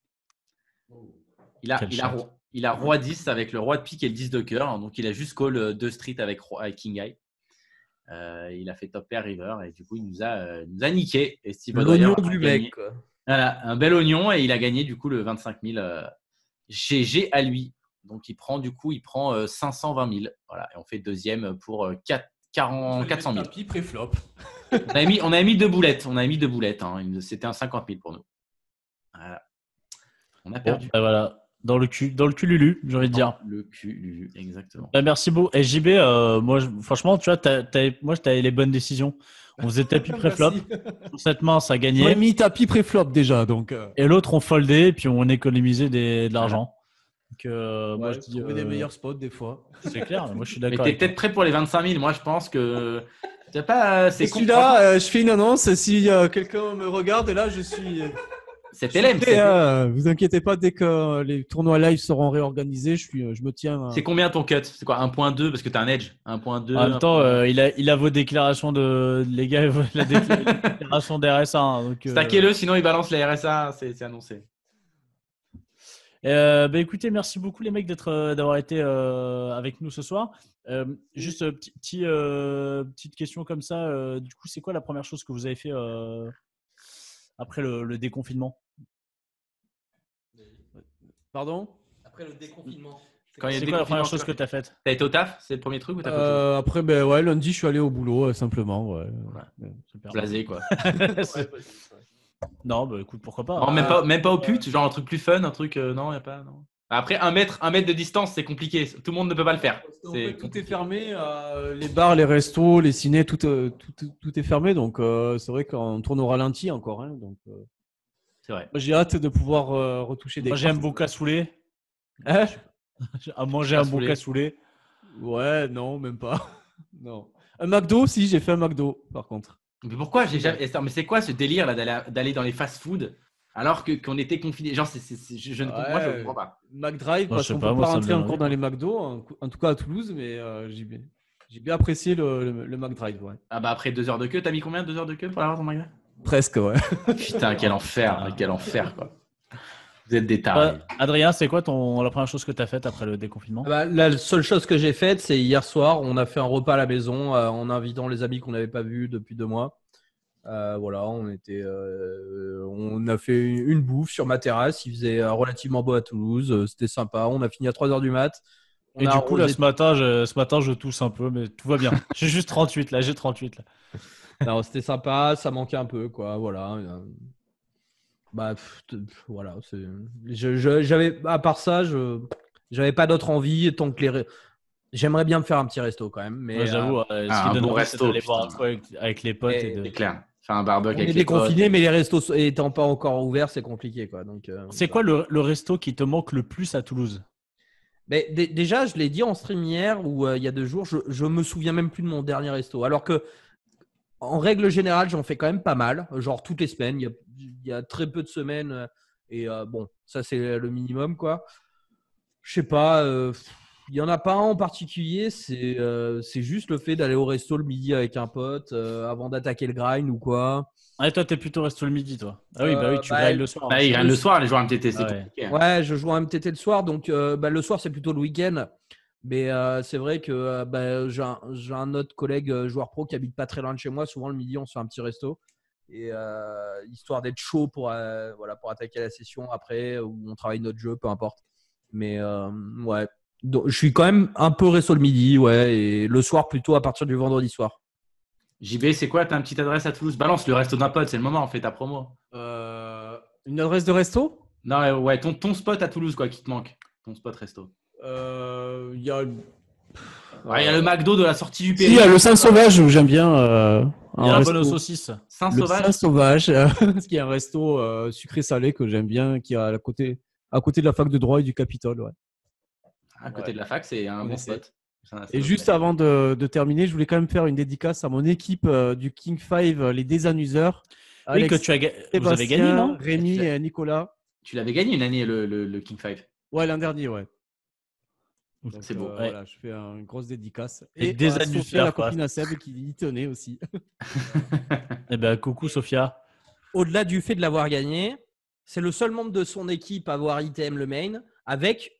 Il a roi 10 avec le roi de pique et le 10 de cœur. Donc, il a juste call 2 street avec King High. Il a fait top pair river et du coup, il nous a niqué. Et Steve L'oignon O'Dwyer du mec, quoi. Voilà, un bel oignon et il a gagné du coup le 25 000 GG à lui. Donc, il prend 520 000. Voilà, et on fait deuxième pour 400 000. Tapis pré-flop. On a mis 2 boulettes. Hein. C'était un 50 000 pour nous. Voilà. On a perdu. Bon, voilà. Dans le cul Lulu, j'ai envie de dire. Le cul, Lulu, exactement. Merci beaucoup. Et JB, moi, franchement, tu vois, moi, t'avais les bonnes décisions. On faisait tapis pré-flop. Sur cette main, ça On a gagnait. mis tapis pré-flop déjà, donc. Et l'autre, on foldait, et puis on économisait de l'argent. Donc, moi, je dis. Trouver des meilleurs spots des fois. C'est clair, moi, je suis Mais d'accord. t'es peut-être prêt pour les 25 000. Moi, je pense que. C'est pas. C'est Celui-là, je fais une annonce. Si quelqu'un me regarde, et là, je suis. C'est LM. Vous inquiétez pas, dès que les tournois live seront réorganisés, je me tiens. C'est combien ton cut? C'est quoi 1.2 parce que t'as un edge 1.2. En même temps, il a vos déclarations de. Les gars, la déclaration des RSA. Hein, donc, stackez-le, sinon il balance les RSA. C'est annoncé. Écoutez, merci beaucoup les mecs d'avoir été avec nous ce soir. Juste petite question comme ça. Du coup, c'est quoi la première chose que vous avez fait après le déconfinement? Pardon? Après le déconfinement. Quand il y a C'est des quoi la première confinements, chose que tu as faite? T'as été au taf? C'est le premier truc ou t'as pas Après, ben ouais, lundi, je suis allé au boulot, simplement. Ouais. Super. blasé quoi? Non, bah écoute, pourquoi pas. Non, même pas au pute, genre un truc plus fun, un truc non, y a pas non. Après un mètre de distance, c'est compliqué. Tout le monde ne peut pas le faire. En fait, tout est fermé, les bars, les restos, les cinés, tout est fermé. Donc, c'est vrai qu'on tourne au ralenti encore. Hein, donc, C'est vrai. moi, j'ai hâte de pouvoir retoucher des Moi, j'ai un cartes. bon cassoulet. Hein À manger un bon Cassoulet. cassoulet. Ouais, non, même pas. Non. Un McDo, si, j'ai fait un McDo, par contre. Mais pourquoi j'ai jamais... Mais c'est quoi ce délire là d'aller dans les fast-food alors qu'on était confinés? Genre, je ne comprends, moi, je comprends pas. McDrive, Moi, je parce sais qu'on pas, peut moi, pas ça me rentrer donne encore envie, dans les McDo, en tout cas à Toulouse, mais j'ai bien apprécié le McDrive. Ouais. Ah bah après 2 heures de queue, t'as mis combien 2 heures de queue pour avoir ton magasin? Presque, ouais. Putain, quel enfer quoi. Vous êtes des tarés. Adrien, c'est quoi la première chose que tu as faite après le déconfinement? La seule chose que j'ai faite, c'est hier soir, on a fait un repas à la maison en invitant les amis qu'on n'avait pas vus depuis 2 mois. Voilà, on a fait une bouffe sur ma terrasse. Il faisait relativement beau à Toulouse. C'était sympa. On a fini à 3h du mat. Et du coup, là, ce matin, je tousse un peu, mais tout va bien. J'ai juste 38, là. J'ai 38, là. Non, c'était sympa. Ça manquait un peu, quoi. Voilà. Voilà. J'avais, à part ça, j'avais pas d'autre envie. Tant que j'aimerais bien me faire un petit resto quand même. Mais Moi, j'avoue, ce un qui donne bon envie, resto, c'est d'aller boire un putain. coup avec les potes. Et- C'est clair. Faire un barbecue on est avec les potes. déconfiné, mais les restos étant pas encore ouverts, c'est compliqué, quoi. Donc, C'est quoi le resto qui te manque le plus à Toulouse? Mais déjà, je l'ai dit en stream hier ou il y a 2 jours, je me souviens même plus de mon dernier resto. Alors que, en règle générale, j'en fais quand même pas mal, genre toutes les semaines. Il y a très peu de semaines et bon, ça c'est le minimum, quoi. Je sais pas, il y en a pas un en particulier. C'est juste le fait d'aller au resto le midi avec un pote avant d'attaquer le grind ou quoi. Ah, toi, t'es plutôt resto le midi, toi. Ah oui, bah oui, tu grilles le soir. Bah, ils gagnent le soir, les joueurs MTT, c'est Ah ouais. compliqué. Ouais, je joue à MTT le soir, donc le soir c'est plutôt le week-end. Mais c'est vrai que j'ai un autre collègue joueur pro qui habite pas très loin de chez moi. Souvent le midi, on se fait un petit resto. Et histoire d'être chaud pour attaquer la session après, ou on travaille notre jeu, peu importe. Mais ouais, donc, je suis quand même un peu resto le midi, ouais, et le soir plutôt à partir du vendredi soir. JB, c'est quoi? T'as une petite adresse à Toulouse? Balance le resto d'un pote, c'est le moment, on fait ta promo. Une adresse de resto? Non, ouais, ton spot à Toulouse, quoi, qui te manque. Ton spot resto. Il y a Ouais, il y a le McDo de la sortie du Si, il y a Pérou. le Saint-Sauvage où j'aime bien. Il y a un la bonne aux resto. saucisses. Le Saint-Sauvage. Saint-Sauvage, qui est un resto sucré-salé que j'aime bien, qui est à côté de la fac de droit et du Capitole. Ouais. À côté de la fac, c'est un On bon essaie. spot. Ça Et doit juste plaire. avant de terminer, je voulais quand même faire une dédicace à mon équipe du King 5, les Désanuseurs. Oui, que vous avez gagné, non? Rémi et Nicolas. Tu l'avais gagné une année, le King 5. Ouais, l'an dernier, ouais. Donc, C'est beau. Voilà, je fais une grosse dédicace. Les Et Désanuseurs, Sophia, la quoi. copine à Seb, qui y tenait aussi. Eh ben, coucou, Sophia. Au-delà du fait de l'avoir gagné, c'est le seul membre de son équipe à avoir ITM le main avec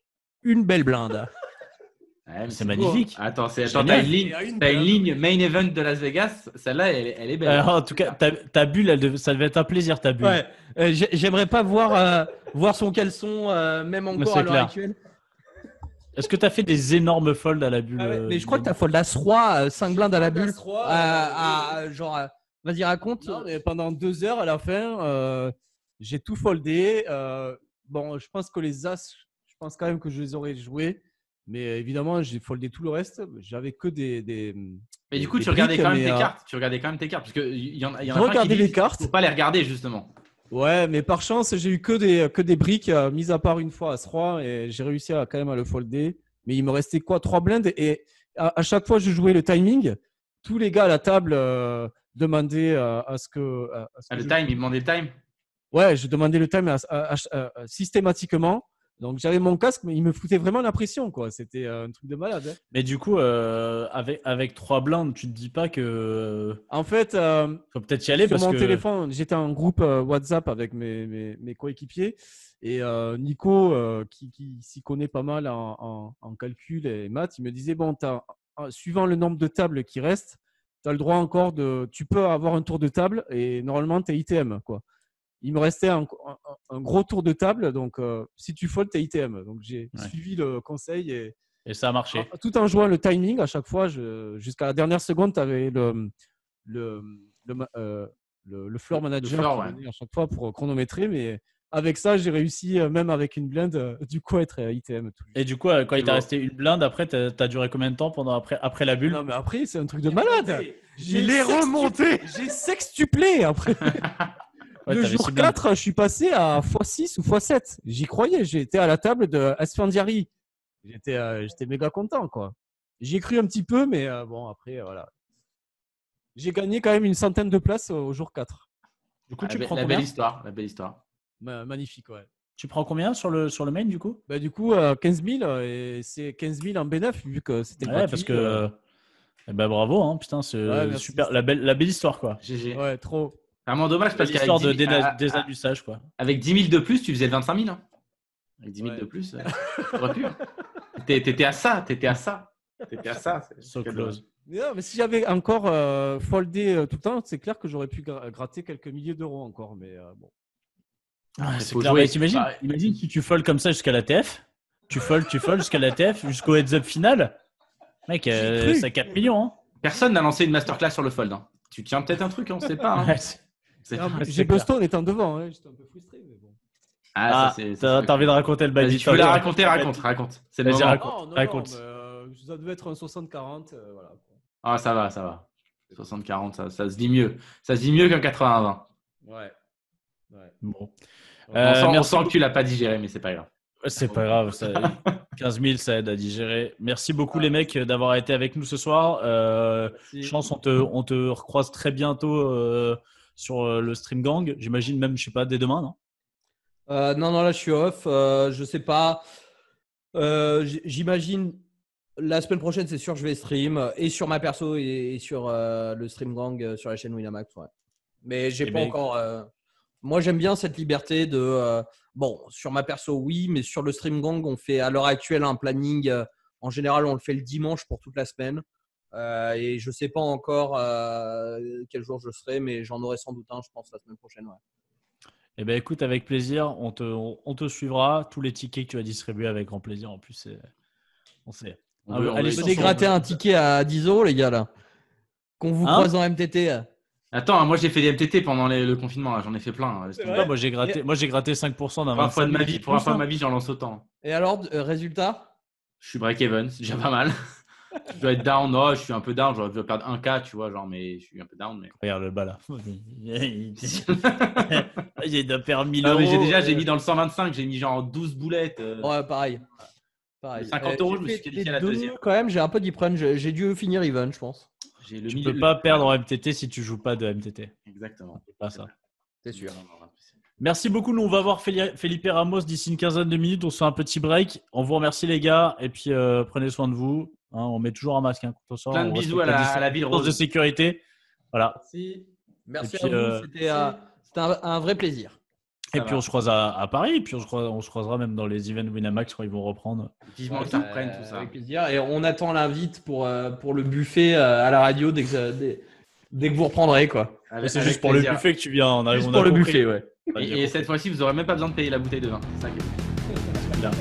une belle blinde. Ouais, mais C'est beau, magnifique. hein. Attends, Génial. t'as une ligne main event de Las Vegas. Celle-là, elle est belle. En tout cas, ta bulle, ça devait être un plaisir, ta bulle. Ouais, j'aimerais pas voir son caleçon, même Mais encore c'est à l'heure clair. actuelle. Est-ce que tu as fait des énormes folds à la bulle? Mais je crois que tu as fold as roi, 5 blindes à la bulle. As-roi, Vas-y, raconte. Non, mais pendant 2 heures à la fin, j'ai tout foldé. Bon, je pense que les As, je pense quand même que je les aurais joués. Mais évidemment, j'ai foldé tout le reste. J'avais que des. Mais du coup, des tu regardais briques, quand même mais, tes cartes. Tu regardais quand même tes cartes. Parce qu'il y en a Je plein qui regardais disent les cartes. faut pas les regarder, justement. Ouais, mais par chance, j'ai eu que des briques, mis à part une fois As-Roi, et j'ai réussi quand même à le folder. Mais il me restait quoi? 3 blindes. Et à chaque fois, je jouais le timing. Tous les gars à la table demandaient à ce que. Le time, il demandait le time. Ouais, je demandais le time systématiquement. Donc, j'avais mon casque, mais il me foutait vraiment la pression, quoi. C'était un truc de malade. Hein. Mais du coup, avec 3 blindes, tu te dis pas que En fait, faut peut-être y aller sur parce mon que téléphone, j'étais en groupe WhatsApp avec mes coéquipiers. Et Nico, qui s'y connaît pas mal en calcul et maths, il me disait, bon, suivant le nombre de tables qui restent, tu as le droit encore tu peux avoir un tour de table et normalement, tu es ITM, quoi. il me restait un gros tour de table. Donc, si tu fold, t'es ITM. Donc, j'ai suivi le conseil et ça a marché. Tout en jouant le timing, à chaque fois, jusqu'à la dernière seconde, tu avais le floor manager qui venait à chaque fois pour chronométrer. Mais avec ça, j'ai réussi, même avec une blinde, du coup, à être ITM. Et du coup, quand il t'a resté une blinde, après, t'as duré combien de temps après la bulle? Non, mais après, c'est un truc de malade. Il est remonté. J'ai sextuplé après. Le jour 4, je suis passé à x6 ou x7. J'y croyais. J'étais à la table de Asfandiari. J'étais méga content, quoi. J'y ai cru un petit peu, mais bon, après, voilà. J'ai gagné quand même une centaine de places au jour 4. Du coup, tu prends la combien? belle histoire. Magnifique, ouais. Tu prends combien sur le main, du coup? Du coup, 15 000, et c'est 15 000 en B9, vu que c'était gratuit. Parce que… bravo, hein, putain, c'est super. La belle histoire, quoi. GG. Ouais, trop. Vraiment dommage parce qu'avec l'histoire de désadussage, quoi. Avec 10 000 de plus, tu faisais le 25 000. Hein. Avec 10 000 de plus, t'aurais pu. T'étais à ça. So close. Non, mais si j'avais encore foldé tout le temps, c'est clair que j'aurais pu gratter quelques milliers d'euros encore. Mais bon. C'est clair. Imagine si tu fold comme ça jusqu'à la TF. Tu fold jusqu'à la TF, jusqu'au heads-up final. Mec, ça 4 millions. Hein. Personne n'a lancé une masterclass sur le fold. Hein. Tu tiens peut-être un truc, on ne sait pas. Hein. J'ai Boston étant devant. Hein. J'étais un peu frustré. Mais bon. T'as envie de raconter le baby? Tu veux la raconter, raconte. C'est le moment. Raconte. Ça devait être un 60-40. Voilà. Ah, ça va. 60-40, ça se dit mieux. Ça se dit mieux qu'un 80-20. Ouais. Bon. On sent que tu l'as pas digéré, mais c'est pas grave. C'est pas grave. 15 000, ça aide à digérer. Merci beaucoup, les mecs, d'avoir été avec nous ce soir. Chance, on te recroise très bientôt sur le Stream Gang. J'imagine même, je sais pas, dès demain, non? Non, là, je suis off. Je sais pas. J'imagine la semaine prochaine, c'est sûr, je vais stream et sur ma perso et sur le Stream Gang sur la chaîne Winamax. Ouais. Mais j'ai pas encore. Moi, j'aime bien cette liberté de. Bon, sur ma perso, oui, mais sur le Stream Gang, on fait à l'heure actuelle un planning. En général, on le fait le dimanche pour toute la semaine. Et je sais pas encore quel jour je serai, mais j'en aurai sans doute un, je pense, la semaine prochaine. Ouais. Eh ben, écoute, avec plaisir, on te suivra. Tous les tickets que tu as distribués avec grand plaisir. En plus, on sait. Allez gratter un ticket à 10 €, les gars, là. Qu'on vous croise en MTT. Attends, moi j'ai fait des MTT pendant le confinement, là. J'en ai fait plein. Moi j'ai gratté 5% d'un 25 000. Pour la fois de ma vie, j'en lance autant. Et alors, résultat? Je suis break-even, c'est déjà pas mal. Je dois être down. Non, je suis un peu down. Je dois perdre 1K, tu vois, genre, mais je suis un peu down. Mais... Regarde le bas là. Il doit perdre 1000 €. Mais j'ai mis dans le 125, j'ai mis genre 12 boulettes. Ouais, pareil. 50 € je me suis qualifié à la deuxième. Quand même, j'ai un peu deep run. J'ai dû finir even, je pense. Tu ne peux pas perdre en MTT si tu joues pas de MTT. Exactement. C'est pas ça. C'est sûr. Merci beaucoup. Nous, on va voir Felipe Ramos d'ici une quinzaine de minutes. On se fait un petit break. On vous remercie, les gars. Et puis, prenez soin de vous. Hein, on met toujours un masque quand on sort. Plein de bisous à la ville rose de sécurité. Voilà. Merci à vous. C'était un vrai plaisir. Et puis on se croise à Paris, et puis on se croisera même dans les events Winamax quand ils vont reprendre. Vivement que ça reprenne tout ça. Avec plaisir. Et on attend l'invite pour le buffet à la radio dès que vous reprendrez, quoi. C'est juste pour le buffet que tu viens. On juste pour le buffet, ouais. Et cette fois-ci, vous n'aurez même pas besoin de payer la bouteille de vin. C'est ça qui est bien.